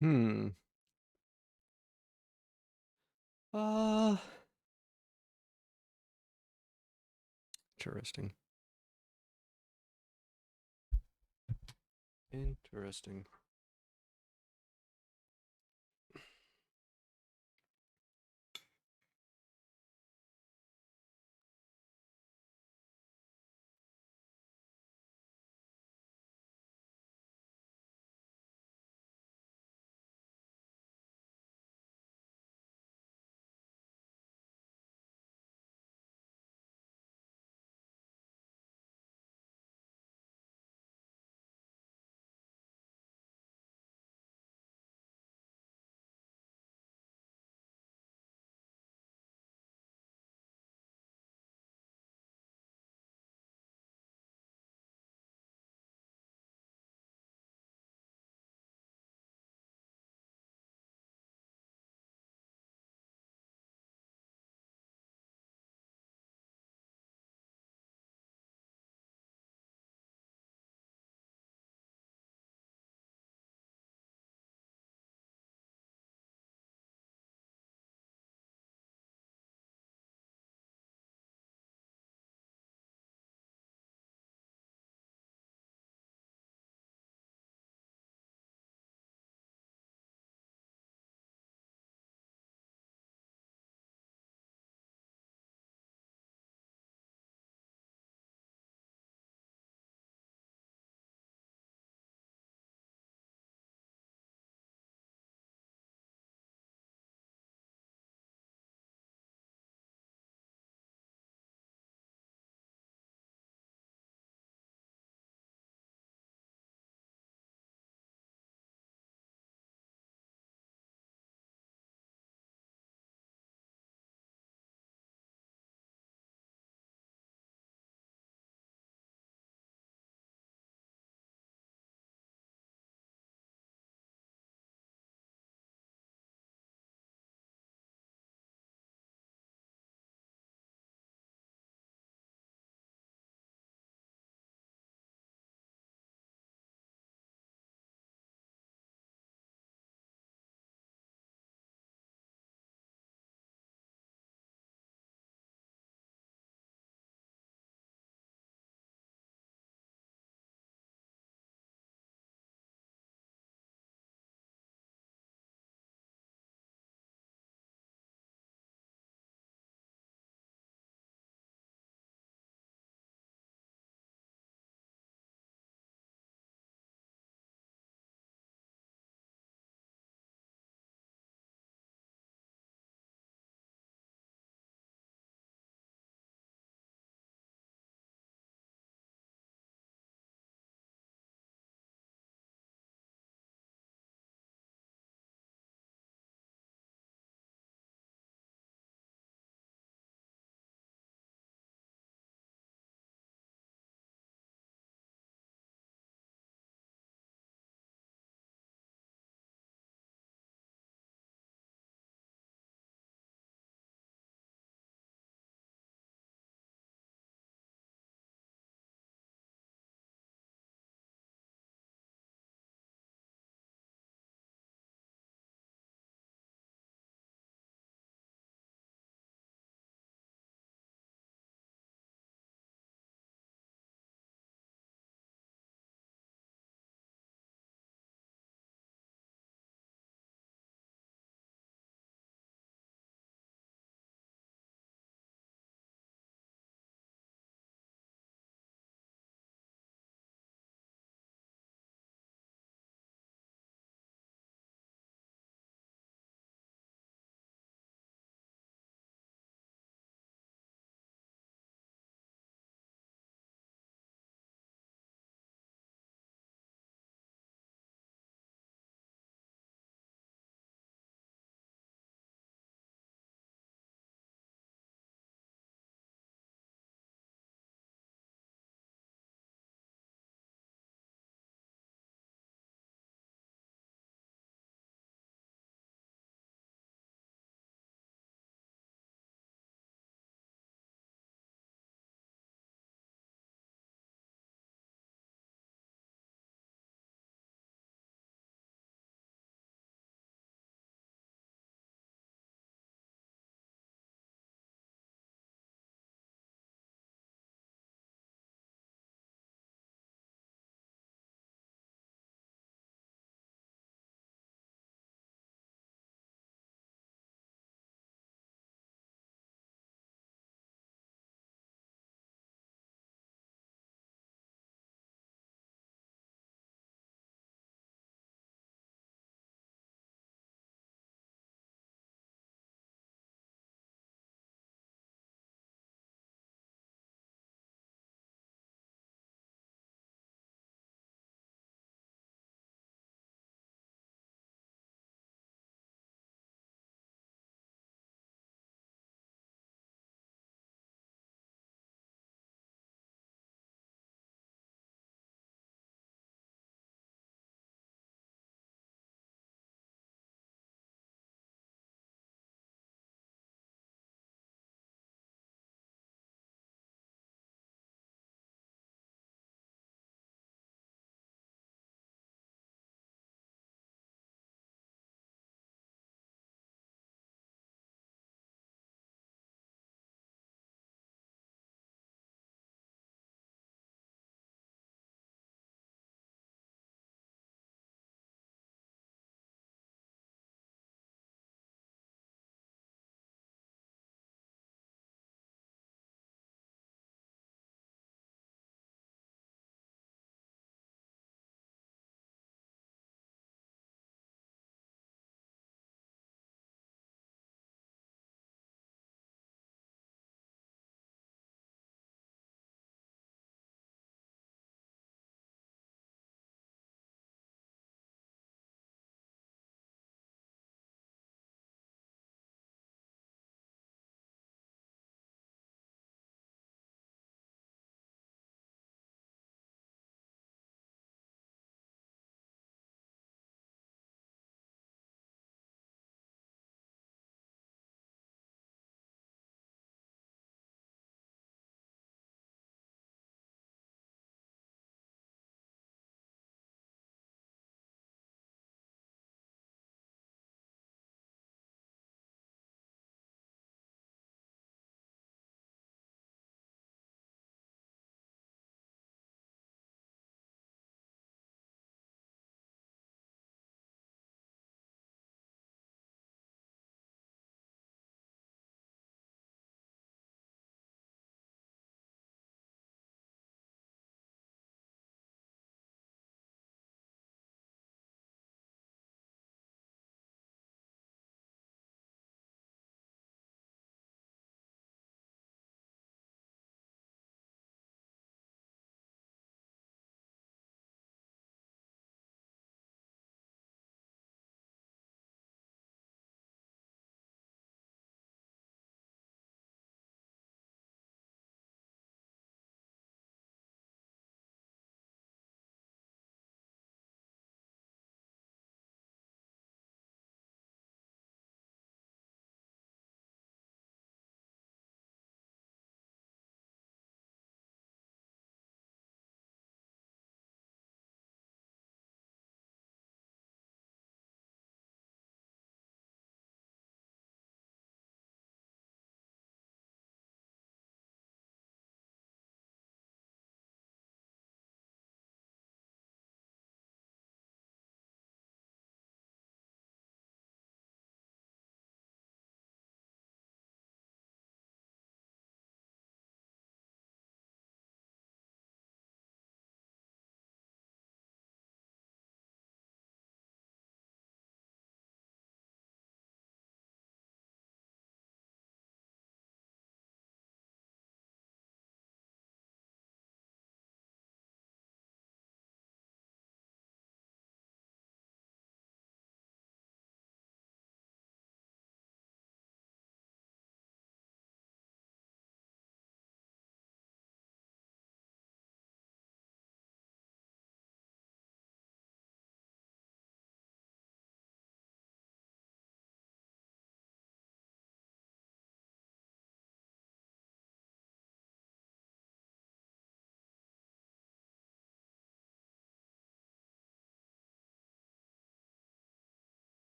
A: Hmm. Uh, Interesting. Interesting.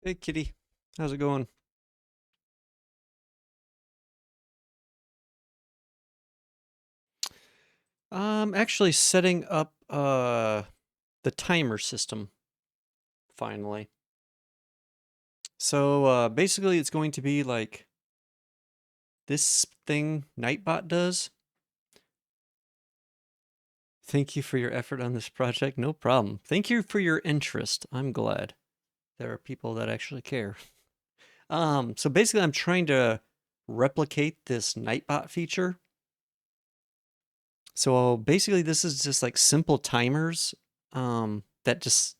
A: Hey, Kitty. How's it going? Actually setting up the timer system finally. So basically it's going to be like this thing Nightbot does. Thank you for your effort on this project. No problem. Thank you for your interest. I'm glad there are people that actually care. So basically I'm trying to replicate this Nightbot feature. So basically this is just like simple timers that just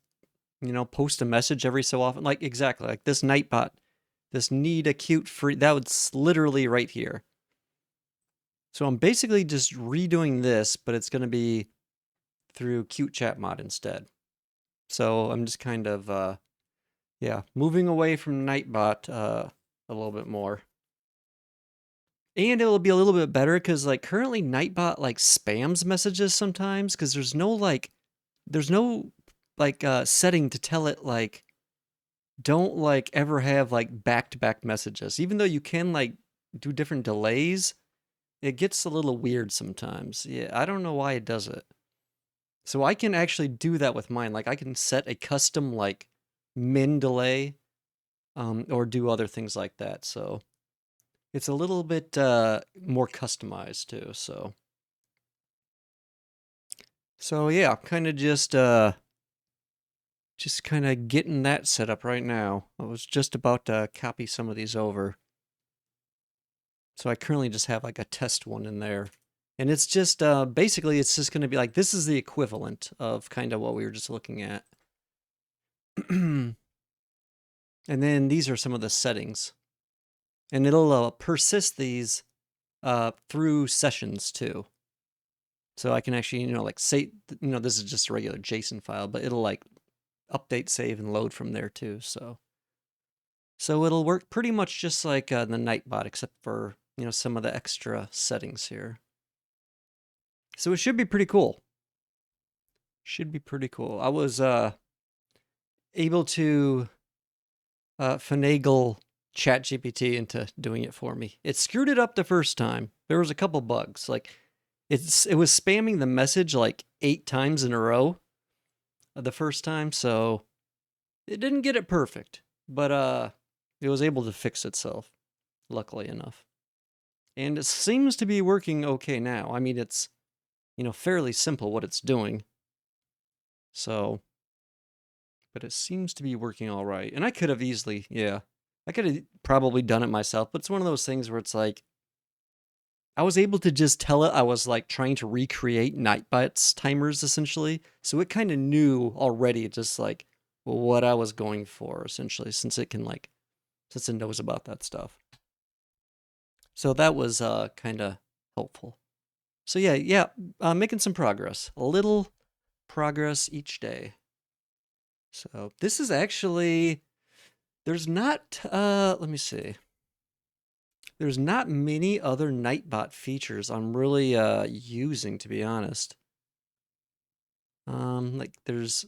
A: post a message every so often. Like exactly like this Nightbot, this need a cute free that was literally right here. So I'm basically just redoing this, but it's gonna be through cute chat mod instead. So I'm just kind of yeah, moving away from Nightbot a little bit more. And it'll be a little bit better because like currently Nightbot like spams messages sometimes because there's no like setting to tell it like don't like ever have like back-to-back messages. Even though you can like do different delays, it gets a little weird sometimes. Yeah, I don't know why it does it. So I can actually do that with mine. Like I can set a custom like min delay or do other things like that. So it's a little bit more customized too. So yeah, kind of just kind of getting that set up right now. I was just about to copy some of these over. So I currently just have like a test one in there. And it's just basically it's just going to be like this is the equivalent of kind of what we were just looking at. And then these are some of the settings. And it'll persist these through sessions too. So I can actually, like say, this is just a regular JSON file, but it'll like update, save, and load from there too. So it'll work pretty much just like the Nightbot, except for, some of the extra settings here. So it should be pretty cool. Should be pretty cool. I was able to finagle ChatGPT into doing it for me. It screwed it up the first time. There was a couple bugs. Like it was spamming the message like 8 times in a row the first time, so it didn't get it perfect, but it was able to fix itself, luckily enough. And it seems to be working okay now. I mean, it's fairly simple what it's doing. So, but it seems to be working all right. And I could have easily, yeah, I could have probably done it myself, but it's one of those things where it's like, I was able to just tell it I was like trying to recreate Nightbot's timers essentially. So it kind of knew already just like what I was going for essentially, since it knows about that stuff. So that was kind of helpful. So yeah, making some progress. A little progress each day. So this is actually there's not let me see. There's not many other Nightbot features I'm really using, to be honest. Like there's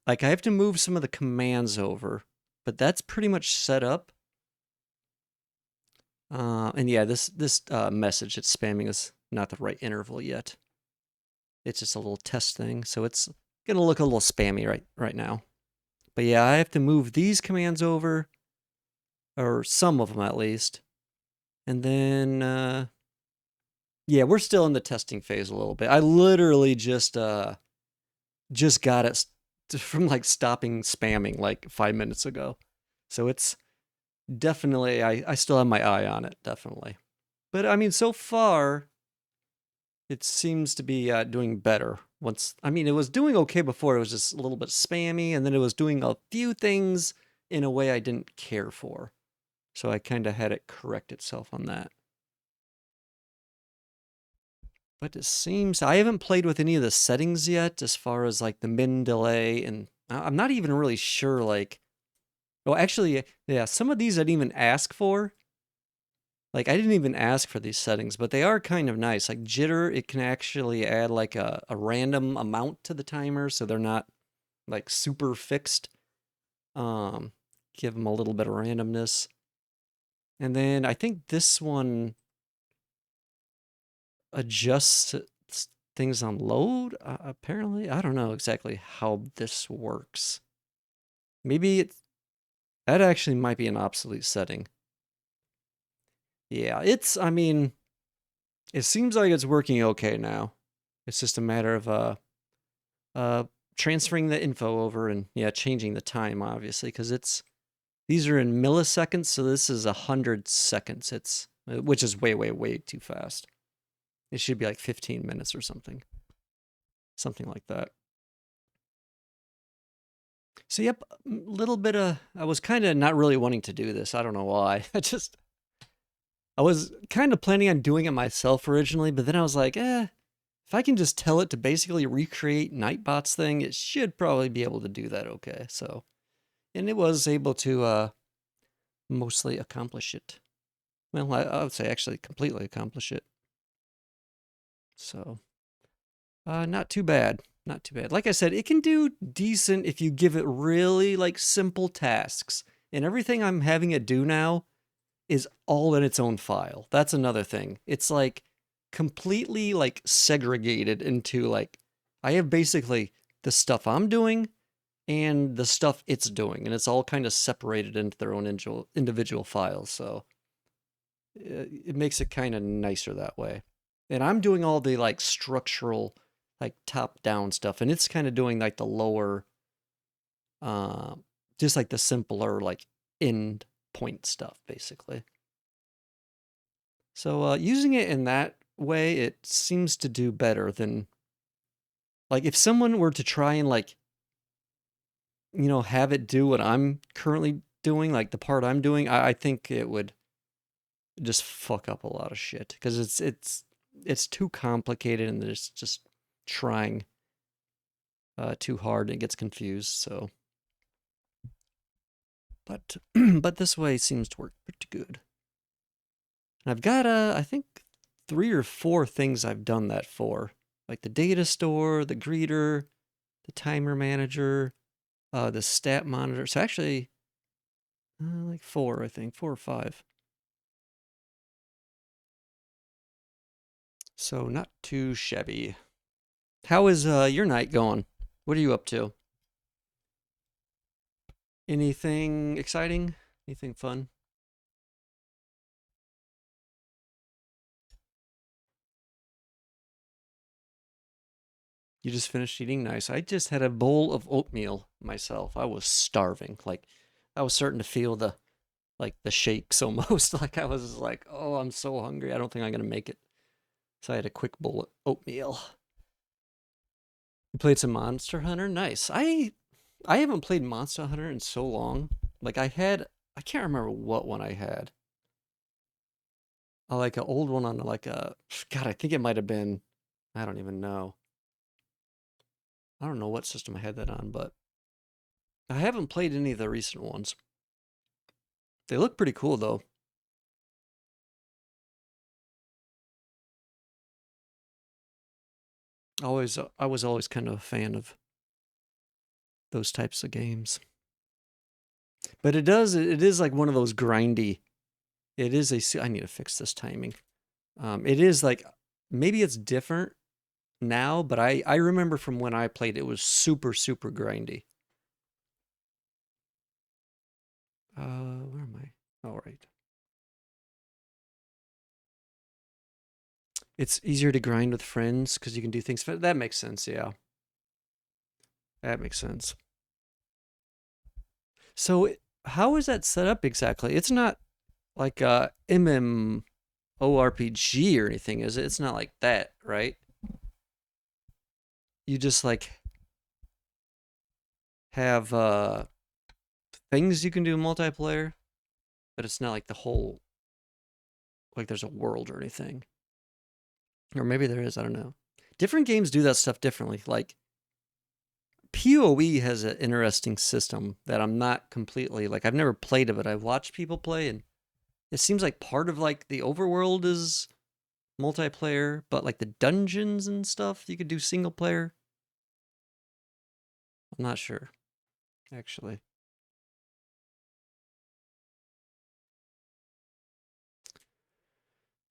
A: like I have to move some of the commands over, but that's pretty much set up. And yeah, this message it's spamming is not the right interval yet. It's just a little test thing, so it's gonna look a little spammy right now. But yeah, I have to move these commands over, or some of them at least, and then yeah, we're still in the testing phase a little bit. I literally just got it from like stopping spamming like 5 minutes ago, so it's definitely I still have my eye on it definitely. But I mean, so far it seems to be doing better. I mean, it was doing okay before. It was just a little bit spammy, and then it was doing a few things in a way I didn't care for. So I kind of had it correct itself on that. But it seems I haven't played with any of the settings yet, as far as like the min delay, and I'm not even really sure. Like, well, actually, yeah, some of these I didn't even ask for. Like I didn't even ask for these settings, but they are kind of nice. Like jitter, it can actually add like a random amount to the timer, so they're not like super fixed. Um, give them a little bit of randomness. And then I think this one adjusts things on load, apparently. I don't know exactly how this works. Maybe that actually might be an obsolete setting. Yeah, I mean, it seems like it's working okay now. It's just a matter of transferring the info over and yeah, changing the time obviously because these are in milliseconds, so this is 100 seconds. Which is way, way, way too fast. It should be like 15 minutes or something like that. So yep, little bit of I was kind of not really wanting to do this. I don't know why. I was kind of planning on doing it myself originally, but then I was like, if I can just tell it to basically recreate Nightbot's thing, it should probably be able to do that okay. So, and it was able to mostly accomplish it. Well, I would say actually completely accomplish it. So, not too bad. Not too bad. Like I said, it can do decent if you give it really like simple tasks. And everything I'm having it do now is all in its own file. That's another thing. It's like completely like segregated into like I have basically the stuff I'm doing and the stuff it's doing, and it's all kind of separated into their own individual files. So it makes it kind of nicer that way. And I'm doing all the like structural, like top down stuff, and it's kind of doing like the lower, uh, just like the simpler like end point stuff, basically. So using it in that way, it seems to do better than like if someone were to try and like have it do what I'm currently doing, like the part I'm doing. I think it would just fuck up a lot of shit because it's too complicated and it's just trying too hard and it gets confused. So, but but this way seems to work pretty good. And I've got I think 3 or 4 things I've done that for, like the data store, the greeter, the timer manager, the stat monitor. So actually, like 4, I think 4 or 5. So not too shabby. How is your night going? What are you up to? Anything exciting? Anything fun? You just finished eating? Nice. I just had a bowl of oatmeal myself. I was starving. Like I was starting to feel the shakes almost. Like I was like, "Oh, I'm so hungry. I don't think I'm going to make it." So I had a quick bowl of oatmeal. You played some Monster Hunter? Nice. I haven't played Monster Hunter in so long. Like I can't remember what one I had. Like an old one on like a God, I think it might have been I don't even know. I don't know what system I had that on, but I haven't played any of the recent ones. They look pretty cool though. I was always kind of a fan of those types of games. But it is like one of those grindy. It is I need to fix this timing. It is like maybe it's different now, but I remember from when I played it was super super grindy. Where am I? All right. It's easier to grind with friends because you can do things. That makes sense. Yeah, that makes sense. So how is that set up exactly? It's not like a MMORPG or anything, is it? It's not like that, right? You just like have things you can do multiplayer, but it's not like the whole like there's a world or anything. Or maybe there is, I don't know. Different games do that stuff differently. Like PoE has an interesting system that I'm not completely like I've never played it, but I've watched people play and it seems like part of like the overworld is multiplayer, but like the dungeons and stuff you could do single player. I'm not sure, actually.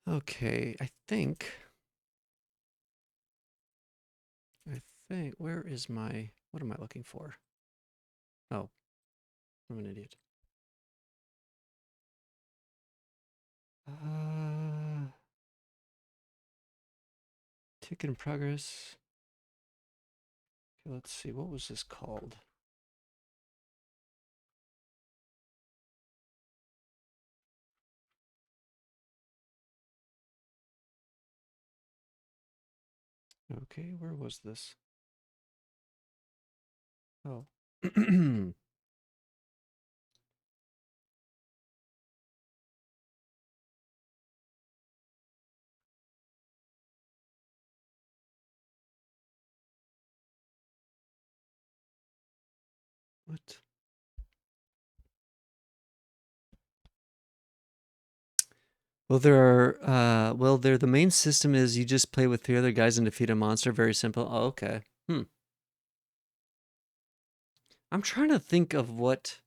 A: Okay, I think, where is my, what am I looking for? Oh, I'm an idiot. Uh, Ticket in progress. Okay, let's see, what was this called? Okay, where was this? Oh. What? Well, the main system is you just play with three other guys and defeat a monster. Very simple. Oh, okay. Hmm. I'm trying to think of what.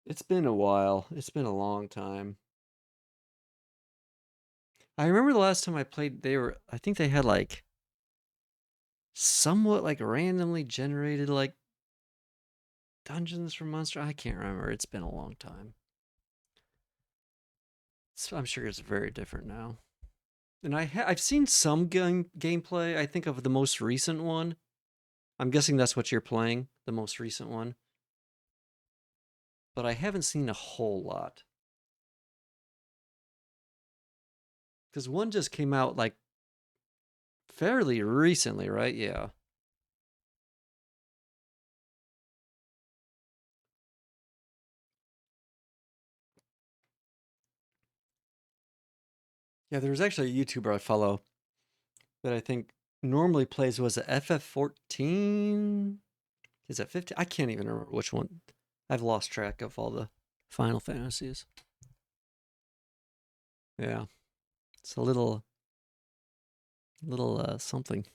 A: It's been a while. It's been a long time. I remember the last time I played, I think they had like somewhat like randomly generated like dungeons for monster. I can't remember. It's been a long time. I'm sure it's very different now. And I've seen some gameplay. I think of the most recent one. I'm guessing that's what you're playing, the most recent one. But I haven't seen a whole lot. Because one just came out like fairly recently, right? Yeah. Yeah, there's actually a YouTuber I follow that I think normally plays, was it FF14? Is it 15? I can't even remember which one. I've lost track of all the Final Fantasies. Yeah. It's a little something.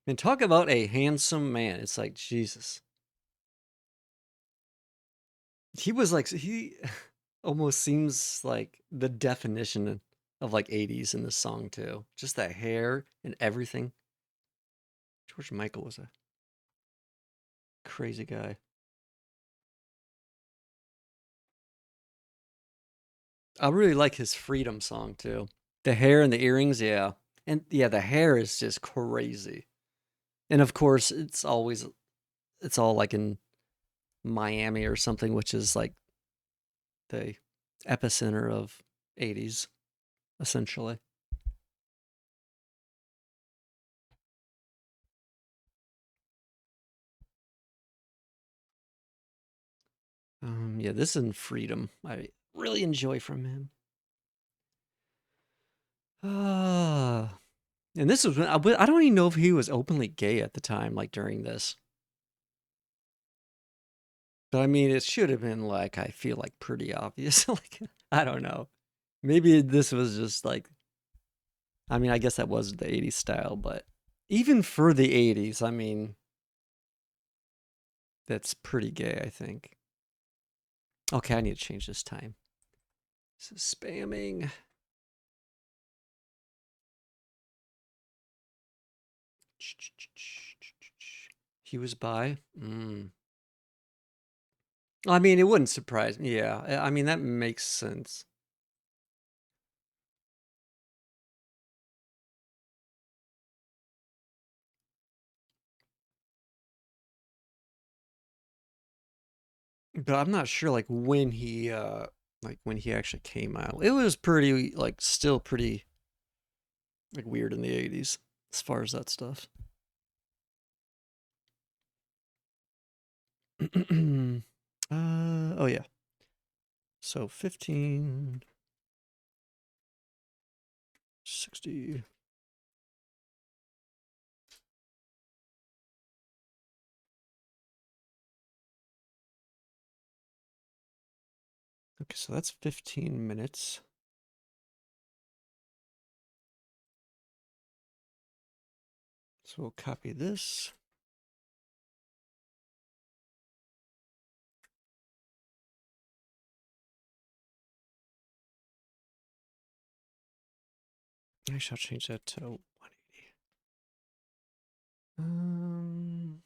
A: And talk about a handsome man. It's like Jesus. He was like he almost seems like the definition of like 80s in this song too. Just that hair and everything. George Michael was a crazy guy. I really like his Freedom song too. The hair and the earrings, yeah. And yeah, the hair is just crazy. And of course, it's all like in Miami or something, which is like the epicenter of 80s essentially. Yeah, this is Freedom. I really enjoy from him. Ah, and this was when I don't even know if he was openly gay at the time, like during this. But I mean, it should have been like, I feel like pretty obvious. Like, I don't know. Maybe this was just like, I mean, I guess that was the 80s style, but even for the 80s, I mean, that's pretty gay, I think. Okay, I need to change this time. This is spamming. He was bi. I mean, it wouldn't surprise me. Yeah, I mean, that makes sense. But I'm not sure like when he actually came out. It was pretty like still pretty like weird in the 80s as far as that stuff. Oh yeah. So 15 60. Okay, so that's 15 minutes. So we'll copy this. I shall change that to 180.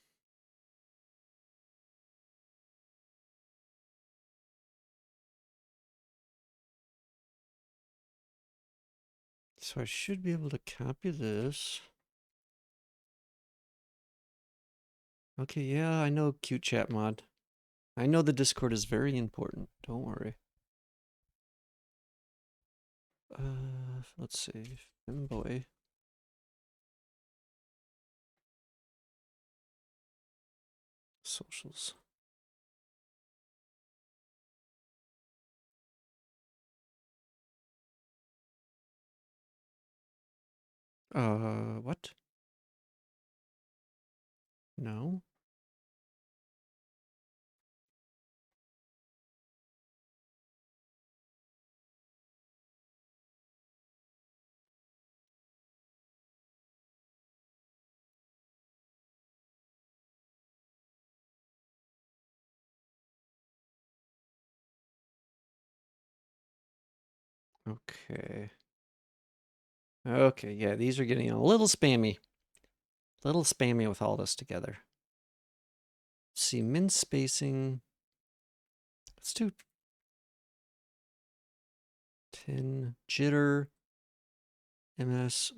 A: So I should be able to copy this. Okay, yeah, I know cute chat mod. I know the Discord is very important. Don't worry. Let's see. Femboy. Socials. What? No. Okay. Okay, yeah, these are getting a little spammy. Little spammy with all this together. Let's see, min spacing. Let's do 10. Jitter. MS.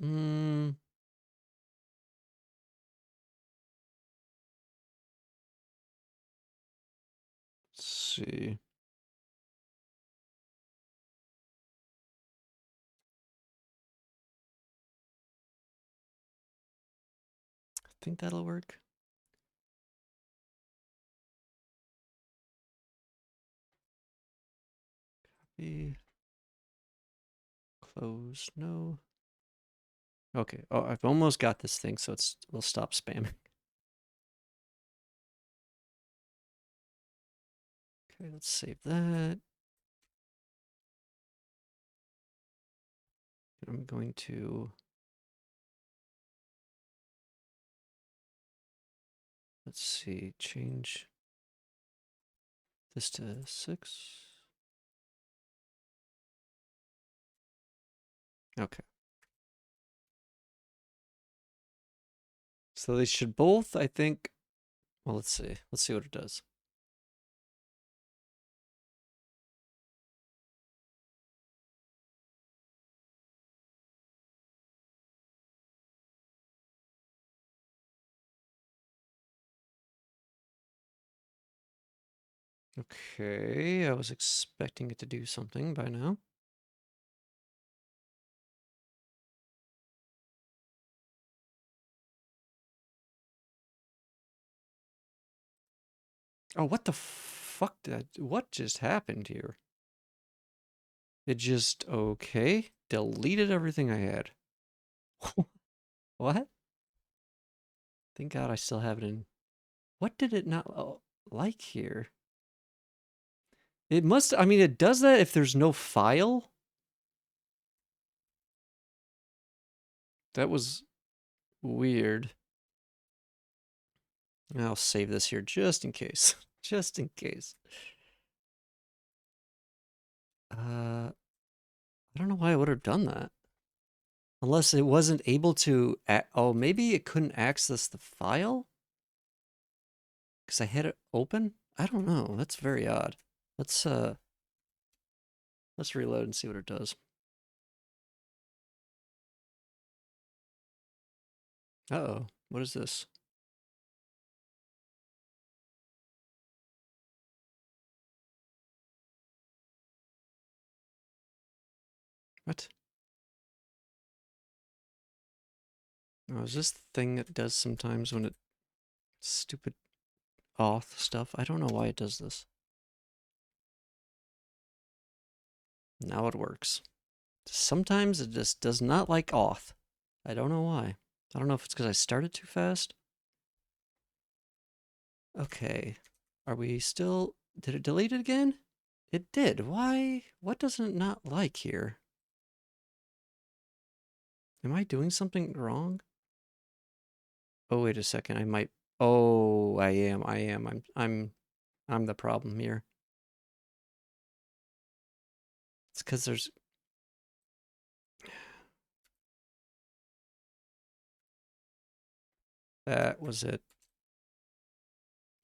A: Let's see. I think that'll work. Copy. Close. No. Okay. Oh, I've almost got this thing, so we'll stop spamming. Okay, let's save that. I'm going to, let's see, change this to 6. Okay. So they should both, I think, well, let's see. Let's see what it does. Okay, I was expecting it to do something by now. Oh, what the fuck what just happened here? It just, okay, deleted everything I had. What? Thank God I still have it in. What did it not like here? It must, I mean, it does that if there's no file. That was weird. I'll save this here just in case. Just in case. I don't know why I would have done that. Unless it wasn't able to, oh, maybe it couldn't access the file? Because I had it open? I don't know. That's very odd. Let's reload and see what it does. Uh-oh. What is this? What? Oh, is this the thing that does sometimes when it stupid auth stuff? I don't know why it does this. Now it works. Sometimes it just does not like auth. I don't know why. I don't know if it's because I started too fast. Okay. Are we still... Did it delete it again? It did. Why? What does it not like here? Am I doing something wrong? Oh, wait a second. I might... Oh, I am. I'm the problem here. It's because there's... That was it.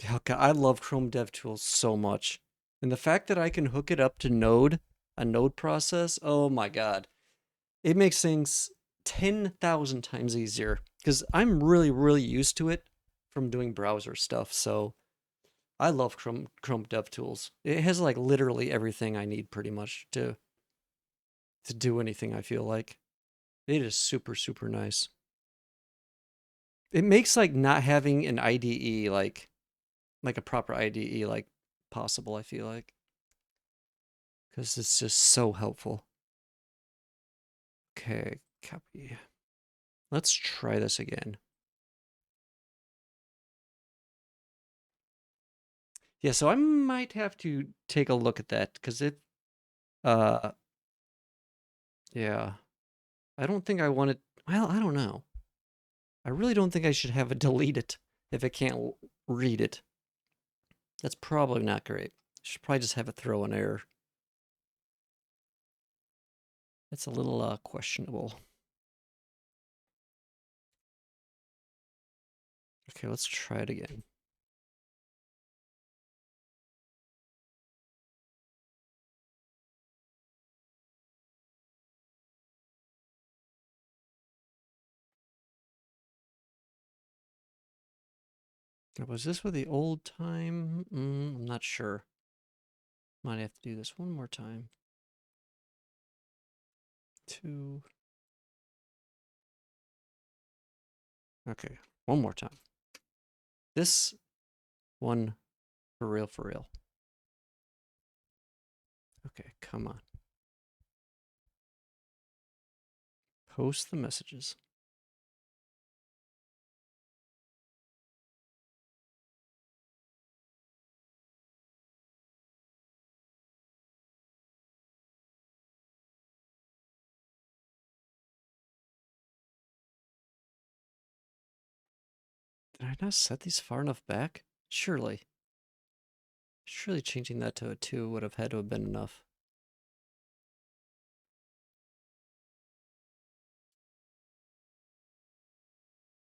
A: Oh, God, I love Chrome DevTools so much. And the fact that I can hook it up to Node, a Node process, oh my God. It makes things 10,000 times easier because I'm really, really used to it from doing browser stuff. So I love Chrome DevTools. It has like literally everything I need pretty much to do anything I feel like. It is super, super nice. It makes like not having an IDE like a proper IDE like possible, I feel like. Because it's just so helpful. Okay, copy. Let's try this again. Yeah, so I might have to take a look at that because uh, yeah, I don't think I want it. Well, I don't know. I really don't think I should have it delete it if it can't read it. That's probably not great. Should probably just have it throw an error. That's a little questionable. Okay, let's try it again. Was this with the old time? I'm not sure. Might have to do this one more time. 2. Okay, one more time. This one for real, for real. Okay, come on. Post the messages. Did I not set these far enough back? Surely. Surely changing that to a 2 would have had to have been enough.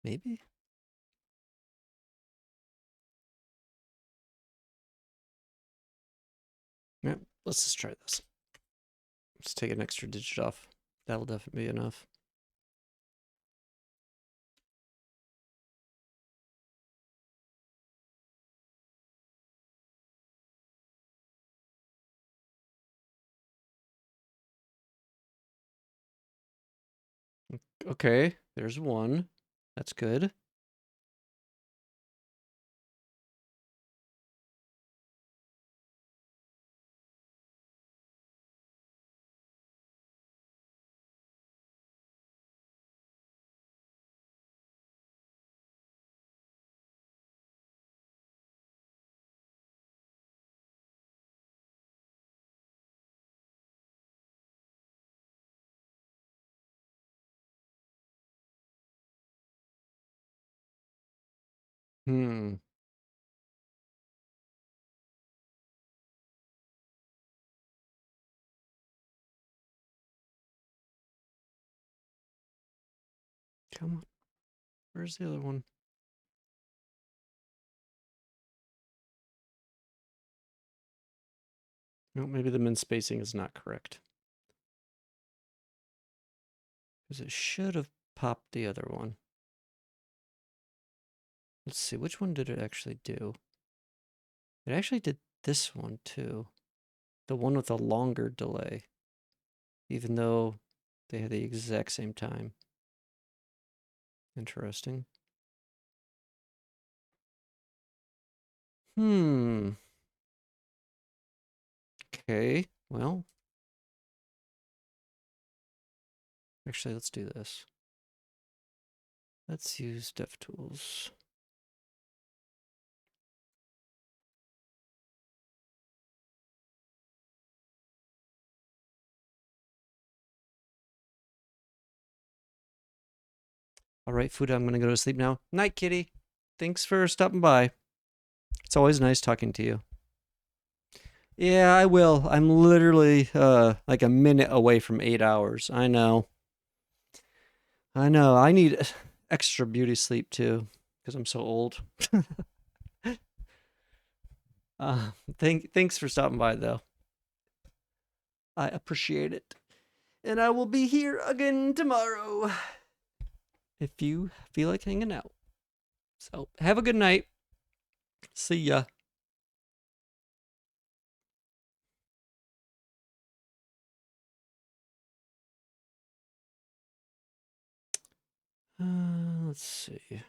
A: Maybe? Yeah, let's just try this. Let's take an extra digit off. That'll definitely be enough. Okay, there's 1. That's good. Hmm. Come on. Where's the other one? No, maybe the min spacing is not correct. Because it should have popped the other one. Let's see, which one did it actually do? It actually did this one too. The one with the longer delay. Even though they had the exact same time. Interesting. Okay, well. Actually, let's do this. Let's use DevTools. All right, Fuda, I'm going to go to sleep now. Night, kitty. Thanks for stopping by. It's always nice talking to you. Yeah, I will. I'm literally like a minute away from 8 hours. I know. I know. I need extra beauty sleep too. because I'm so old. uh, thanks for stopping by though. I appreciate it. And I will be here again tomorrow if you feel like hanging out. So have a good night. See ya. Let's see.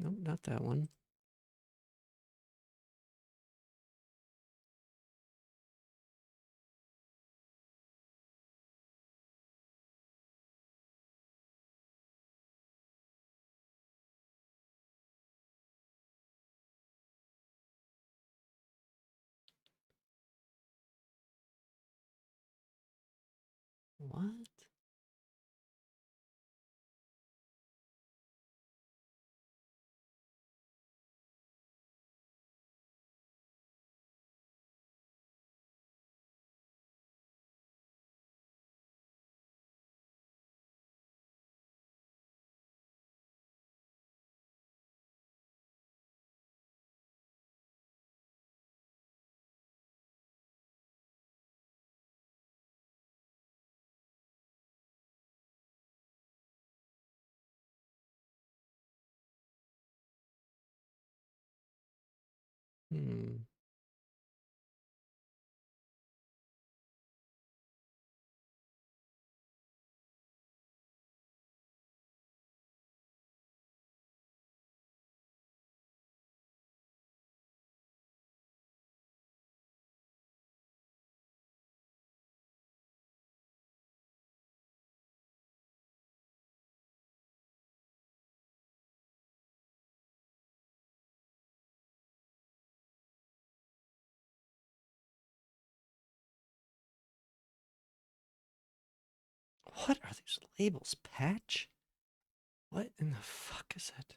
A: Nope, not that one. What? Hmm. What are these labels? Patch? What in the fuck is it?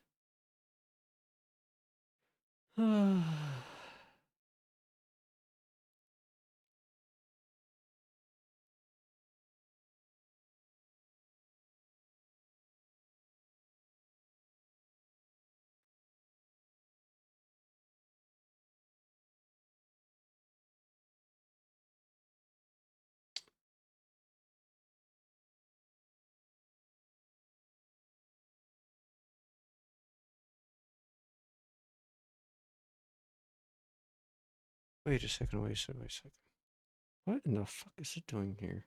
A: Wait a second, wait a second, wait a second. What in the fuck is it doing here?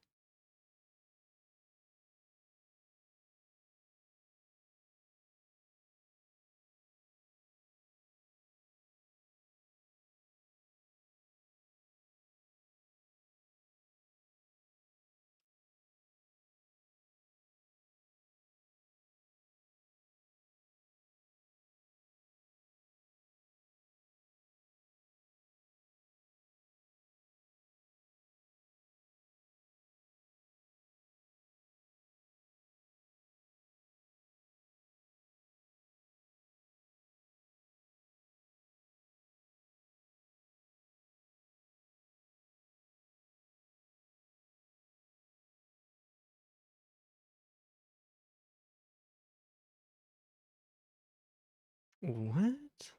A: What?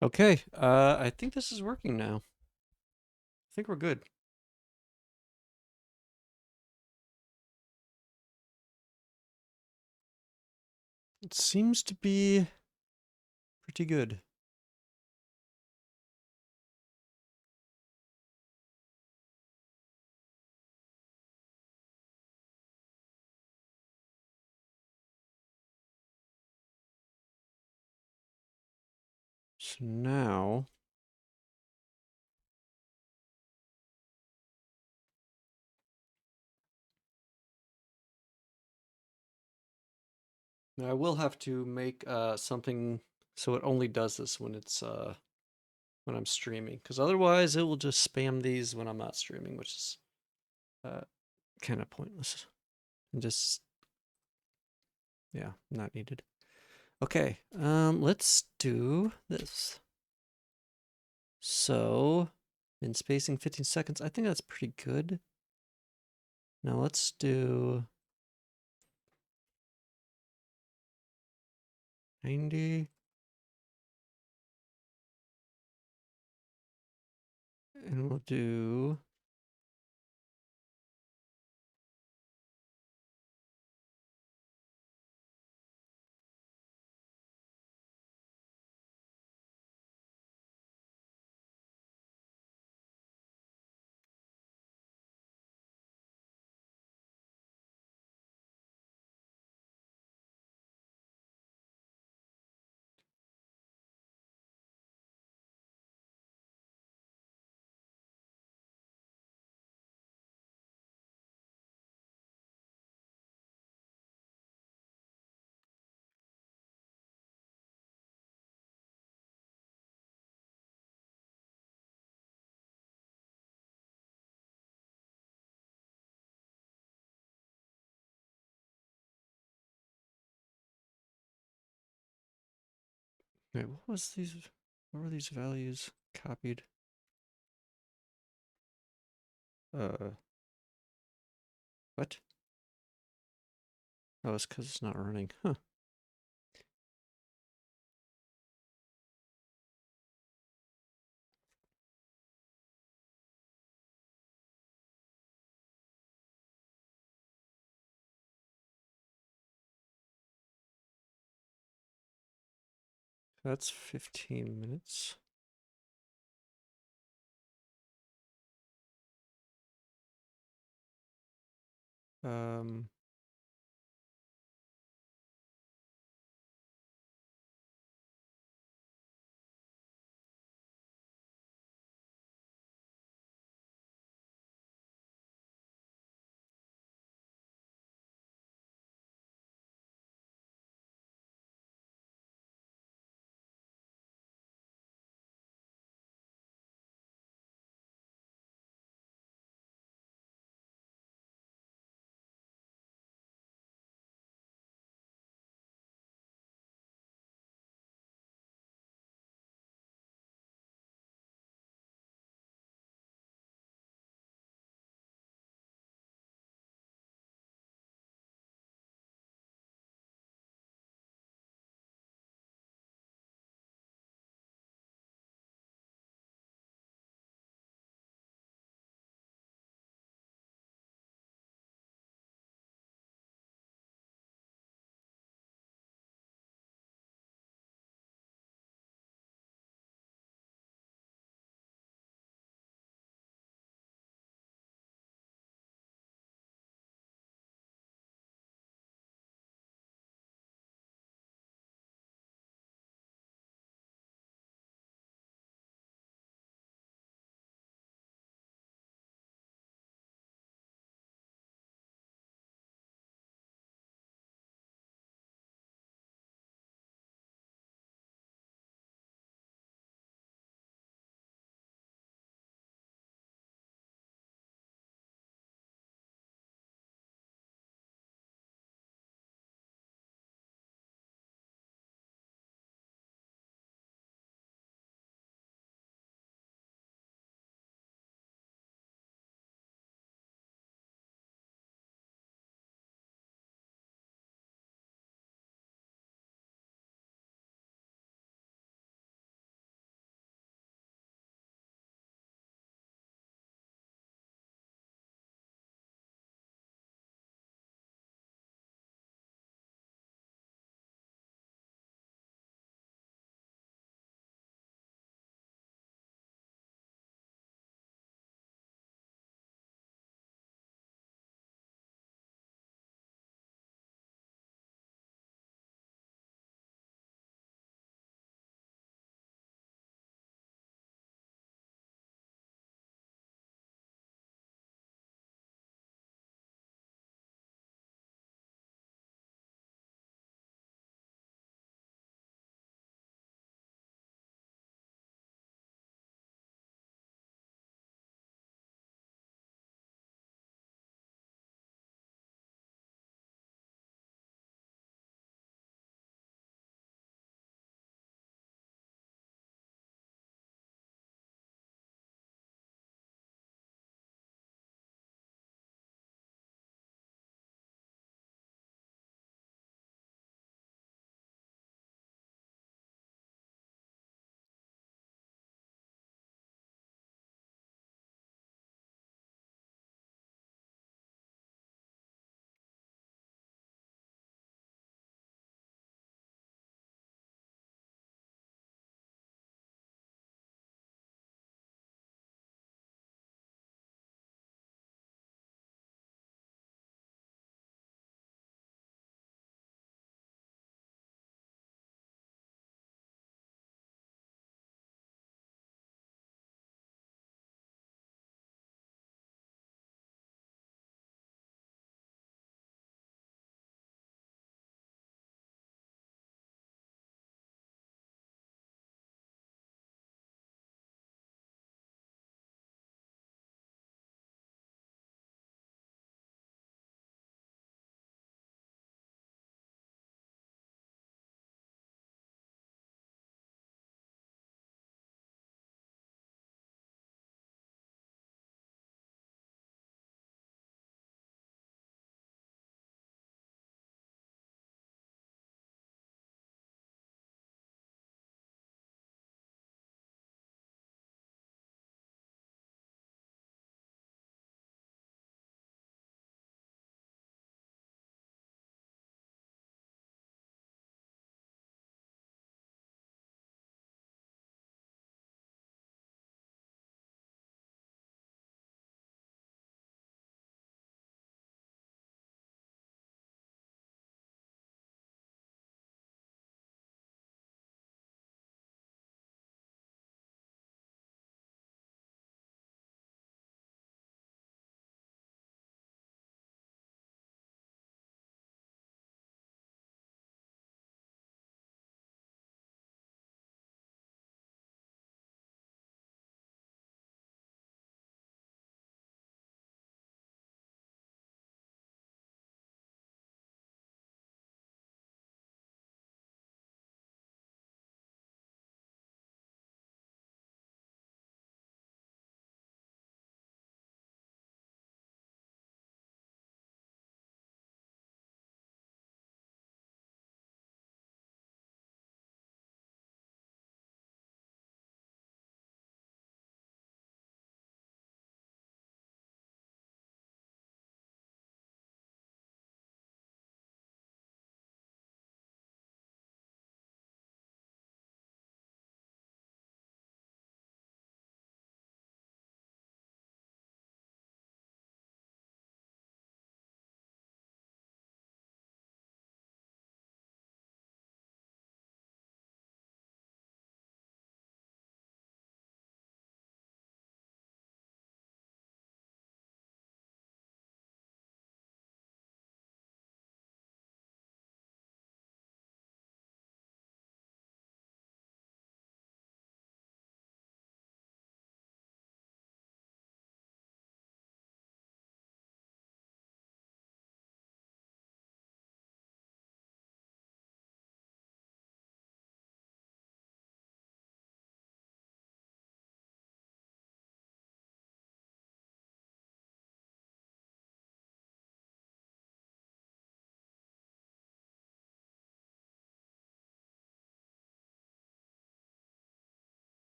A: Okay, I think this is working now. I think we're good. It seems to be pretty good. So now I will have to make something so it only does this when it's when I'm streaming, because otherwise it will just spam these when I'm not streaming, which is uh, kind of pointless and just yeah, not needed. Okay, let's do this. So, in spacing 15 seconds, I think that's pretty good. Now let's do 90, and we'll do wait, what were these values copied? Uh what? Oh, it's because it's not running. Huh. That's 15 minutes. Um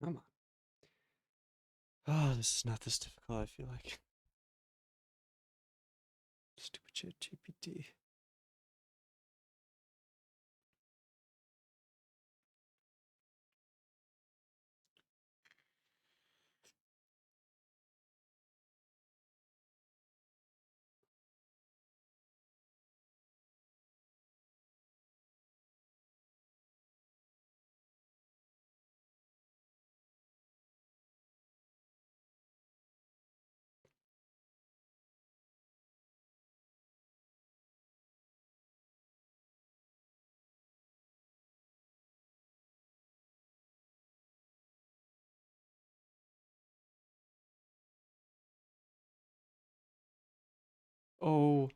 A: Come on. Oh, this is not this difficult, I feel like. Stupid chat GPT. Oh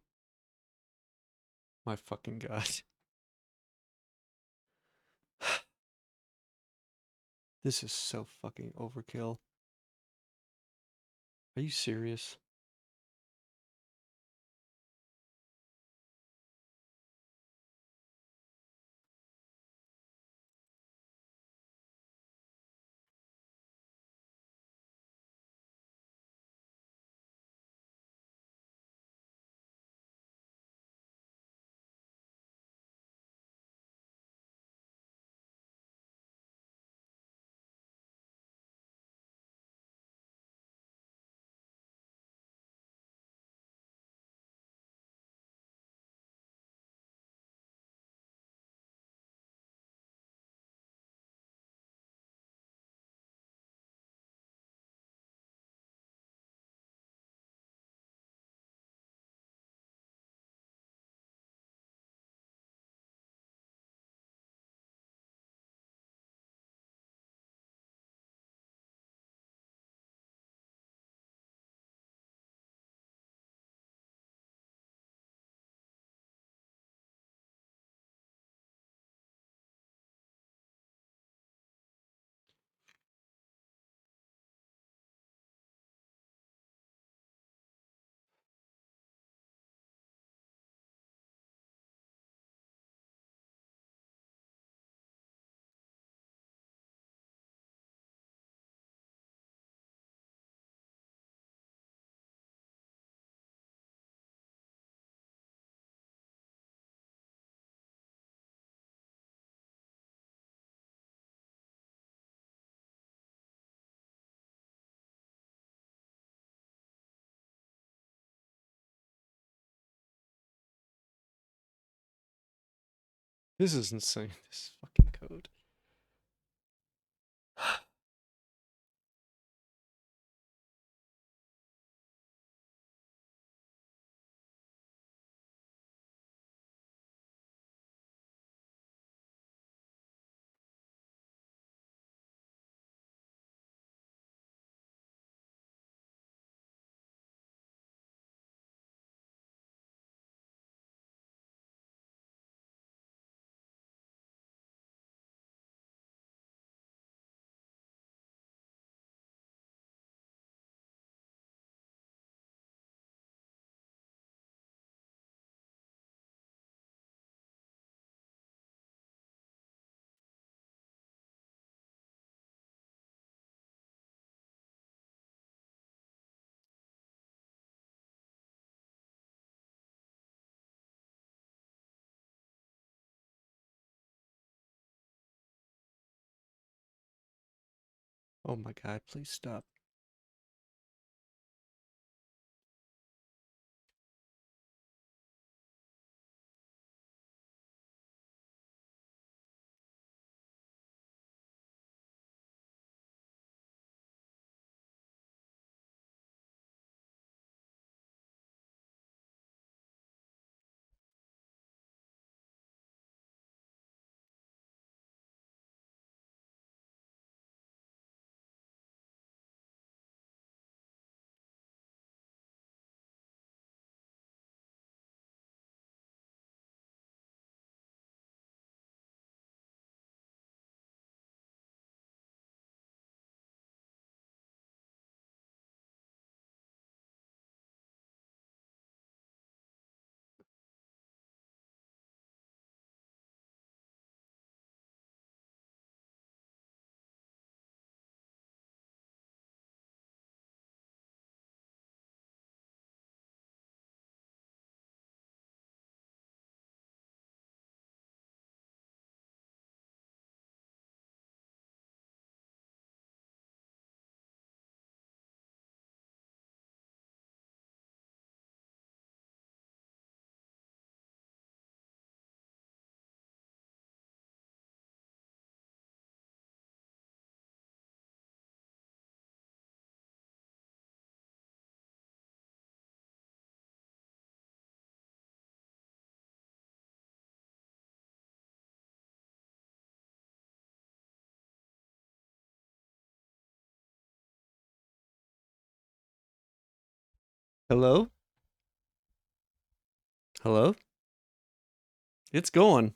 A: my fucking god. This is so fucking overkill. Are you serious? This is insane. This fucking code. Oh my god, please stop. Hello? Hello? It's going.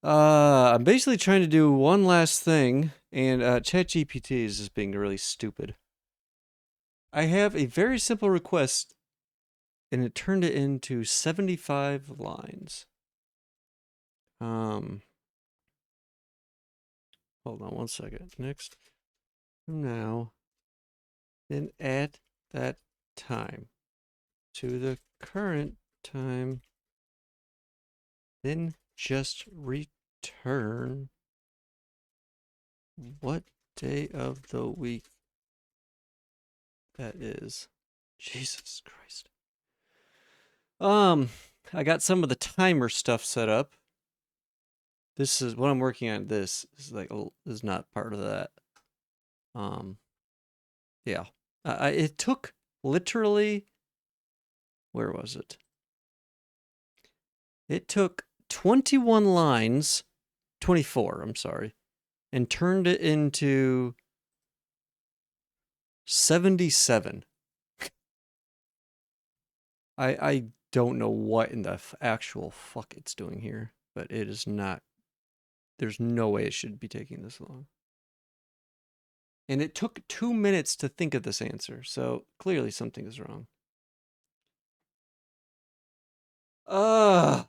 A: I'm basically trying to do one last thing, and ChatGPT is just being really stupid. I have a very simple request, and it turned it into 75 lines. Hold on one second. Next. Now, then add that time to the current time. Then just return what day of the week that is. Jesus Christ. I got some of the timer stuff set up. This is what I'm working on. This is like is not part of that. Yeah. It took literally. Where was it? It took 21 lines, 24. I'm sorry, and turned it into 77. I don't know what in the actual fuck it's doing here, but it is not. There's no way it should be taking this long. And it took 2 minutes to think of this answer, so clearly something is wrong. Other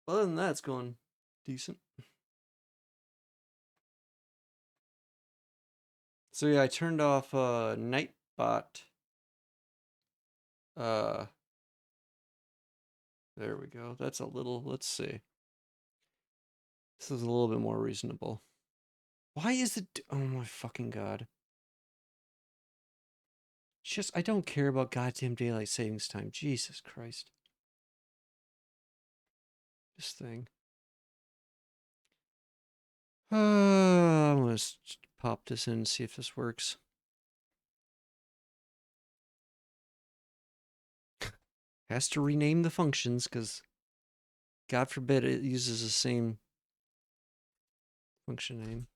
A: than that, it's going decent. So yeah, I turned off Nightbot. There we go. That's a little, let's see. This is a little bit more reasonable. Why is it, oh my fucking god. Just, I don't care about goddamn daylight savings time. Jesus Christ. This thing. I'm gonna pop this in and see if this works. Has to rename the functions because God forbid it uses the same function name.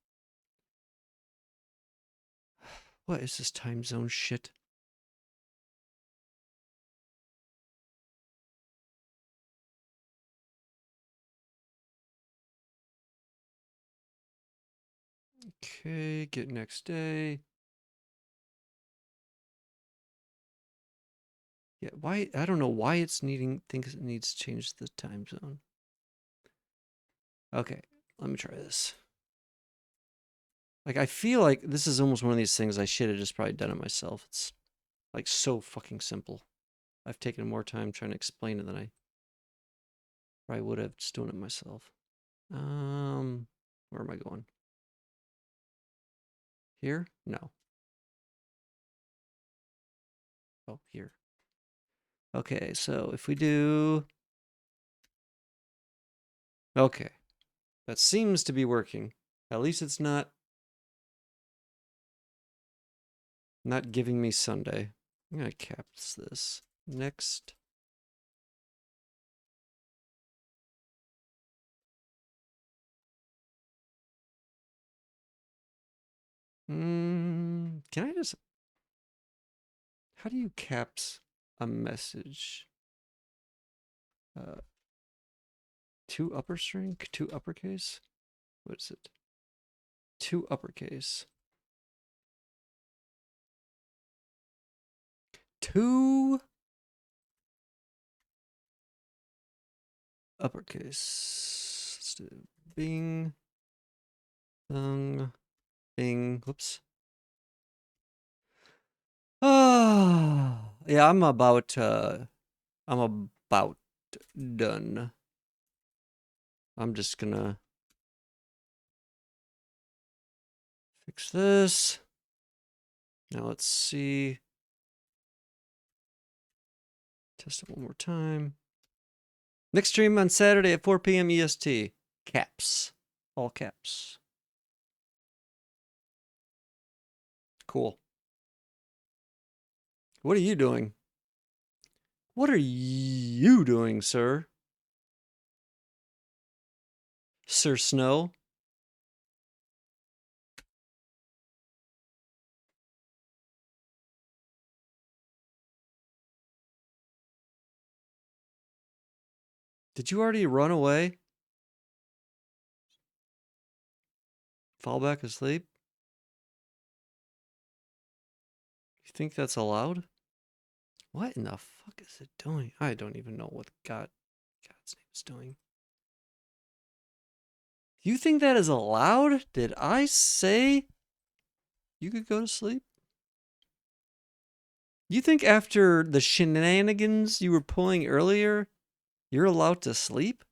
A: What is this time zone shit? Okay, get next day. Yeah, why? I don't know why it's thinks it needs to change the time zone. Okay, let me try this. Like, I feel like this is almost one of these things I should have just probably done it myself. It's like so fucking simple. I've taken more time trying to explain it than I probably would have just doing it myself. Where am I going? Here? No. Oh, here. Okay, so if we do... Okay. That seems to be working. At least it's not giving me Sunday. I'm gonna caps this. Next. Can I just... How do you caps a message? Two upper string? Two uppercase? What is it? Two uppercase. Two uppercase. Let's do Bing. Bing. Bing. Whoops. Ah, yeah, I'm about done. I'm just gonna fix this. Now let's see. Test it one more time. Next stream on Saturday at 4 p.m. EST. Caps. All caps. Cool. What are you doing? What are you doing, sir? Sir Snow? Did you already run away? Fall back asleep? You think that's allowed? What in the fuck is it doing? I don't even know what God's name is doing. You think that is allowed? Did I say you could go to sleep? You think after the shenanigans you were pulling earlier, you're allowed to sleep?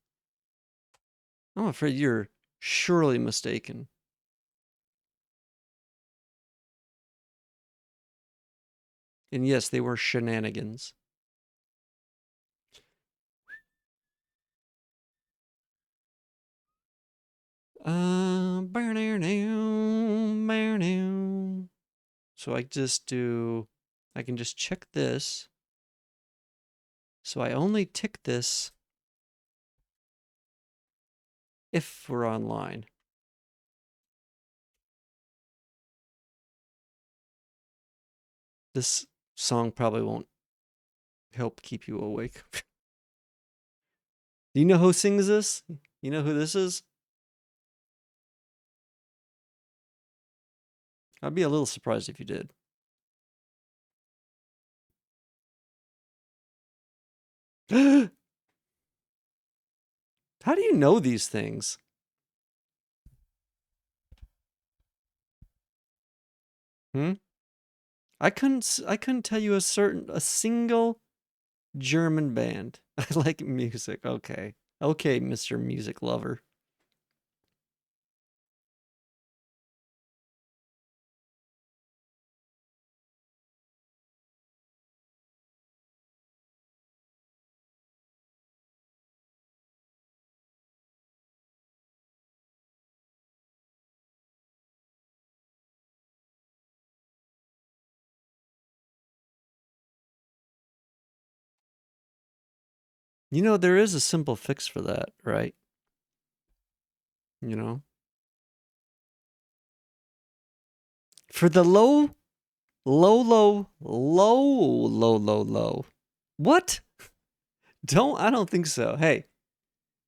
A: I'm afraid you're surely mistaken. And yes, they were shenanigans. So I can just check this. So I only tick this if we're online. This song probably won't help keep you awake. Do you know who sings this? You know who this is? I'd be a little surprised if you did. How do you know these things? Hmm? I couldn't tell you a single German band. I like music. Okay. Okay, Mr. Music Lover. You know, there is a simple fix for that, right? You know? For the low. What? I don't think so. Hey,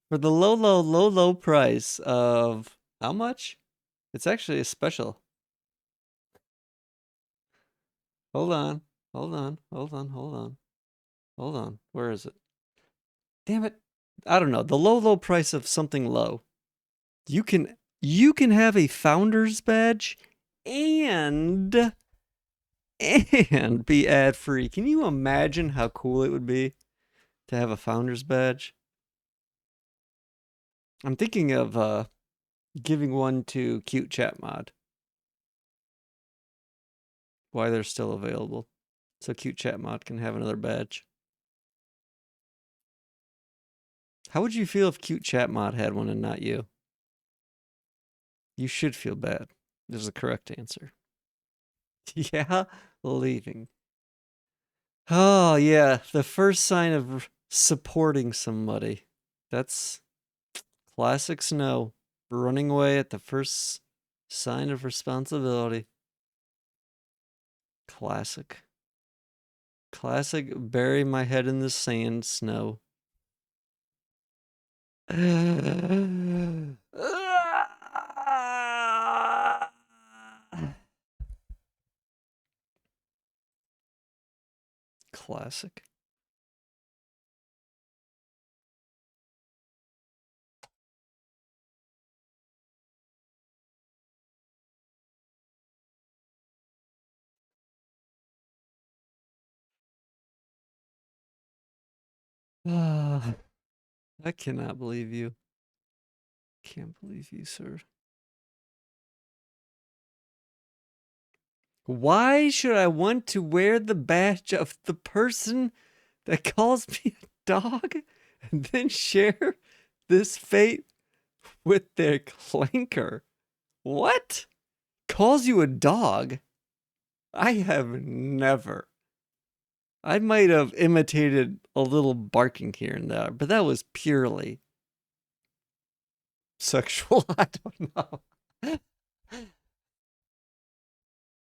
A: for the low price of how much? It's actually a special. Hold on. Hold on. Hold on. Hold on. Hold on. Where is it? Damn it. I don't know. The low price of something low. You can have a founder's badge and be ad free. Can you imagine how cool it would be to have a founder's badge? I'm thinking of giving one to Cute Chat Mod. Why they're still available. So Cute Chat Mod can have another badge. How would you feel if Cute Chat Mod had one and not you? You should feel bad. There's the correct answer. Yeah, leaving. Oh, yeah. The first sign of supporting somebody. That's classic Snow. Running away at the first sign of responsibility. Classic. Classic bury my head in the sand Snow. Classic. I cannot believe you. Can't believe you, sir. Why should I want to wear the badge of the person that calls me a dog and then share this fate with their clanker? What? Calls you a dog? I have never. I might have imitated a little barking here and there, but that was purely sexual. I don't know.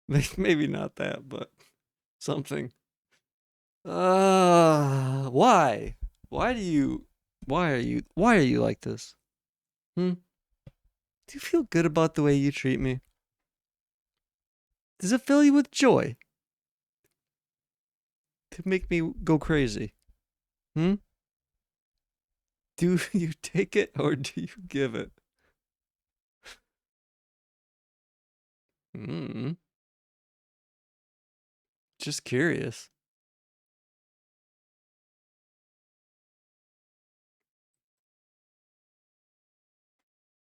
A: Maybe not that, but something. Why? Why do you Why are you like this? Hmm? Do you feel good about the way you treat me? Does it fill you with joy to make me go crazy? Hmm? Do you take it or do you give it? Hmm. Just curious.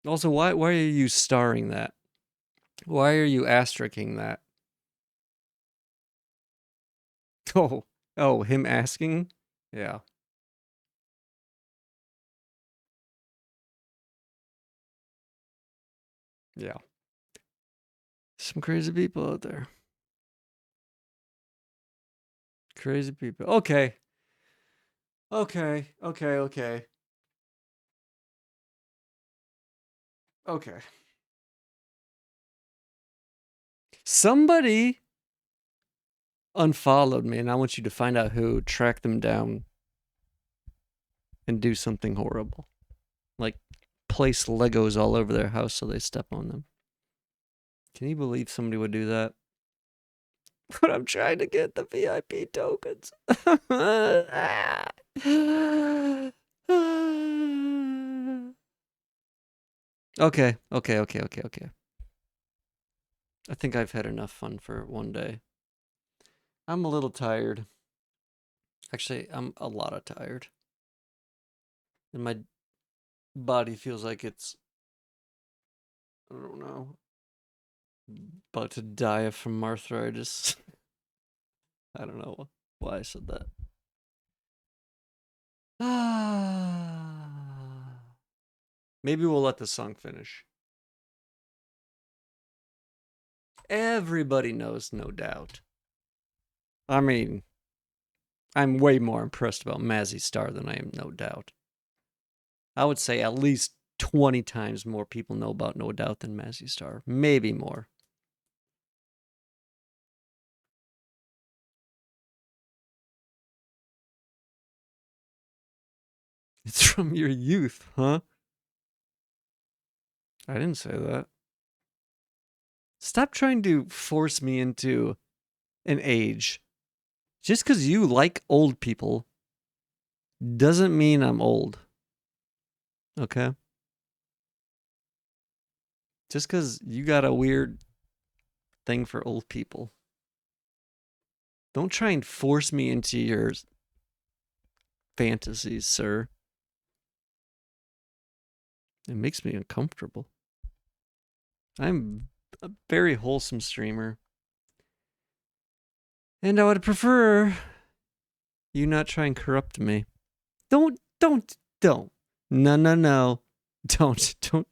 A: Also, why are you starring that? Why are you asterixing that? Oh, oh, him asking? Yeah, yeah. Some crazy people out there. Crazy people. Okay. Okay. Okay. Okay. Okay. Somebody unfollowed me, and I want you to find out who, track them down, and do something horrible. Like place Legos all over their house so they step on them. Can you believe somebody would do that? But I'm trying to get the VIP tokens. Okay, okay, okay, okay, okay. I think I've had enough fun for one day. I'm a little tired. Actually, I'm a lot of tired. And my body feels like it's, I don't know, about to die from arthritis. I don't know why I said that. Maybe we'll let the song finish. Everybody knows, no doubt. I mean, I'm way more impressed about Mazzy Star than I am, no doubt. I would say at least 20 times more people know about No Doubt than Mazzy Star. Maybe more. It's from your youth, huh? I didn't say that. Stop trying to force me into an age. Just because you like old people doesn't mean I'm old. Okay? Just because you got a weird thing for old people. Don't try and force me into your fantasies, sir. It makes me uncomfortable. I'm a very wholesome streamer. And I would prefer you not try and corrupt me. Don't. No, no, no. Don't.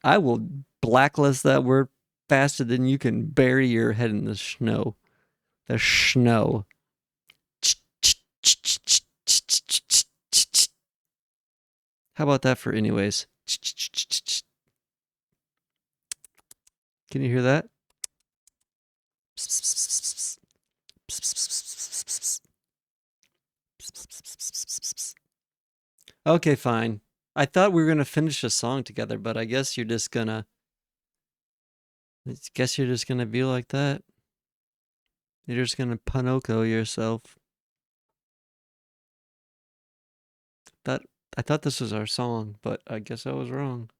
A: I will blacklist that word faster than you can bury your head in the snow. The snow. How about that for anyways? Can you hear that? Okay, fine. I thought we were gonna finish a song together, but I guess you're just gonna. I guess you're just gonna be like that. You're just gonna Pinocchio yourself. That I thought this was our song, but I guess I was wrong.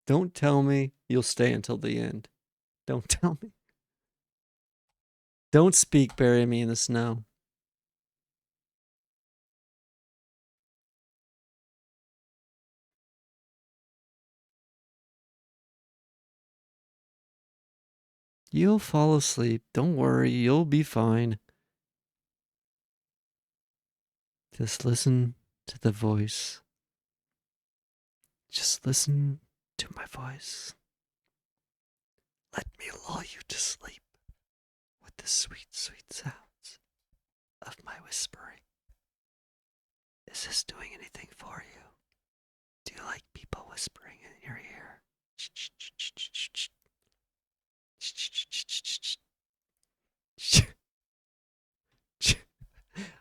A: Don't tell me you'll stay until the end. Don't tell me. Don't speak, bury me in the snow. You'll fall asleep. Don't worry, you'll be fine. Just listen to the voice. Just listen to my voice. Let me lull you to sleep with the sweet, sweet sounds of my whispering. Is this doing anything for you? Do you like people whispering in your ear?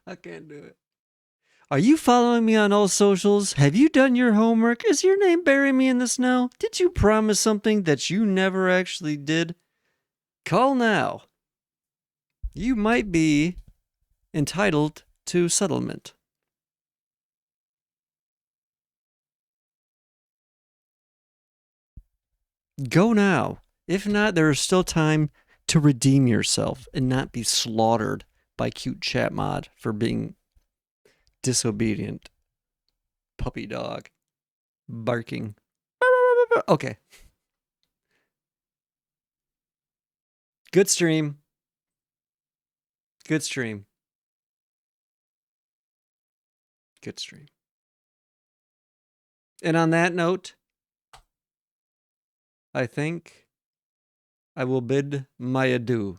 A: I can't do it. Are you following me on all socials? Have you done your homework? Is your name Bury Me in the Snow? Did you promise something that you never actually did? Call now. You might be entitled to settlement. Go now. If not, there is still time to redeem yourself and not be slaughtered by Cute Chat Mod for being disobedient. Puppy dog. Barking. Okay. Good stream. Good stream. Good stream. And on that note, I think I will bid my adieu.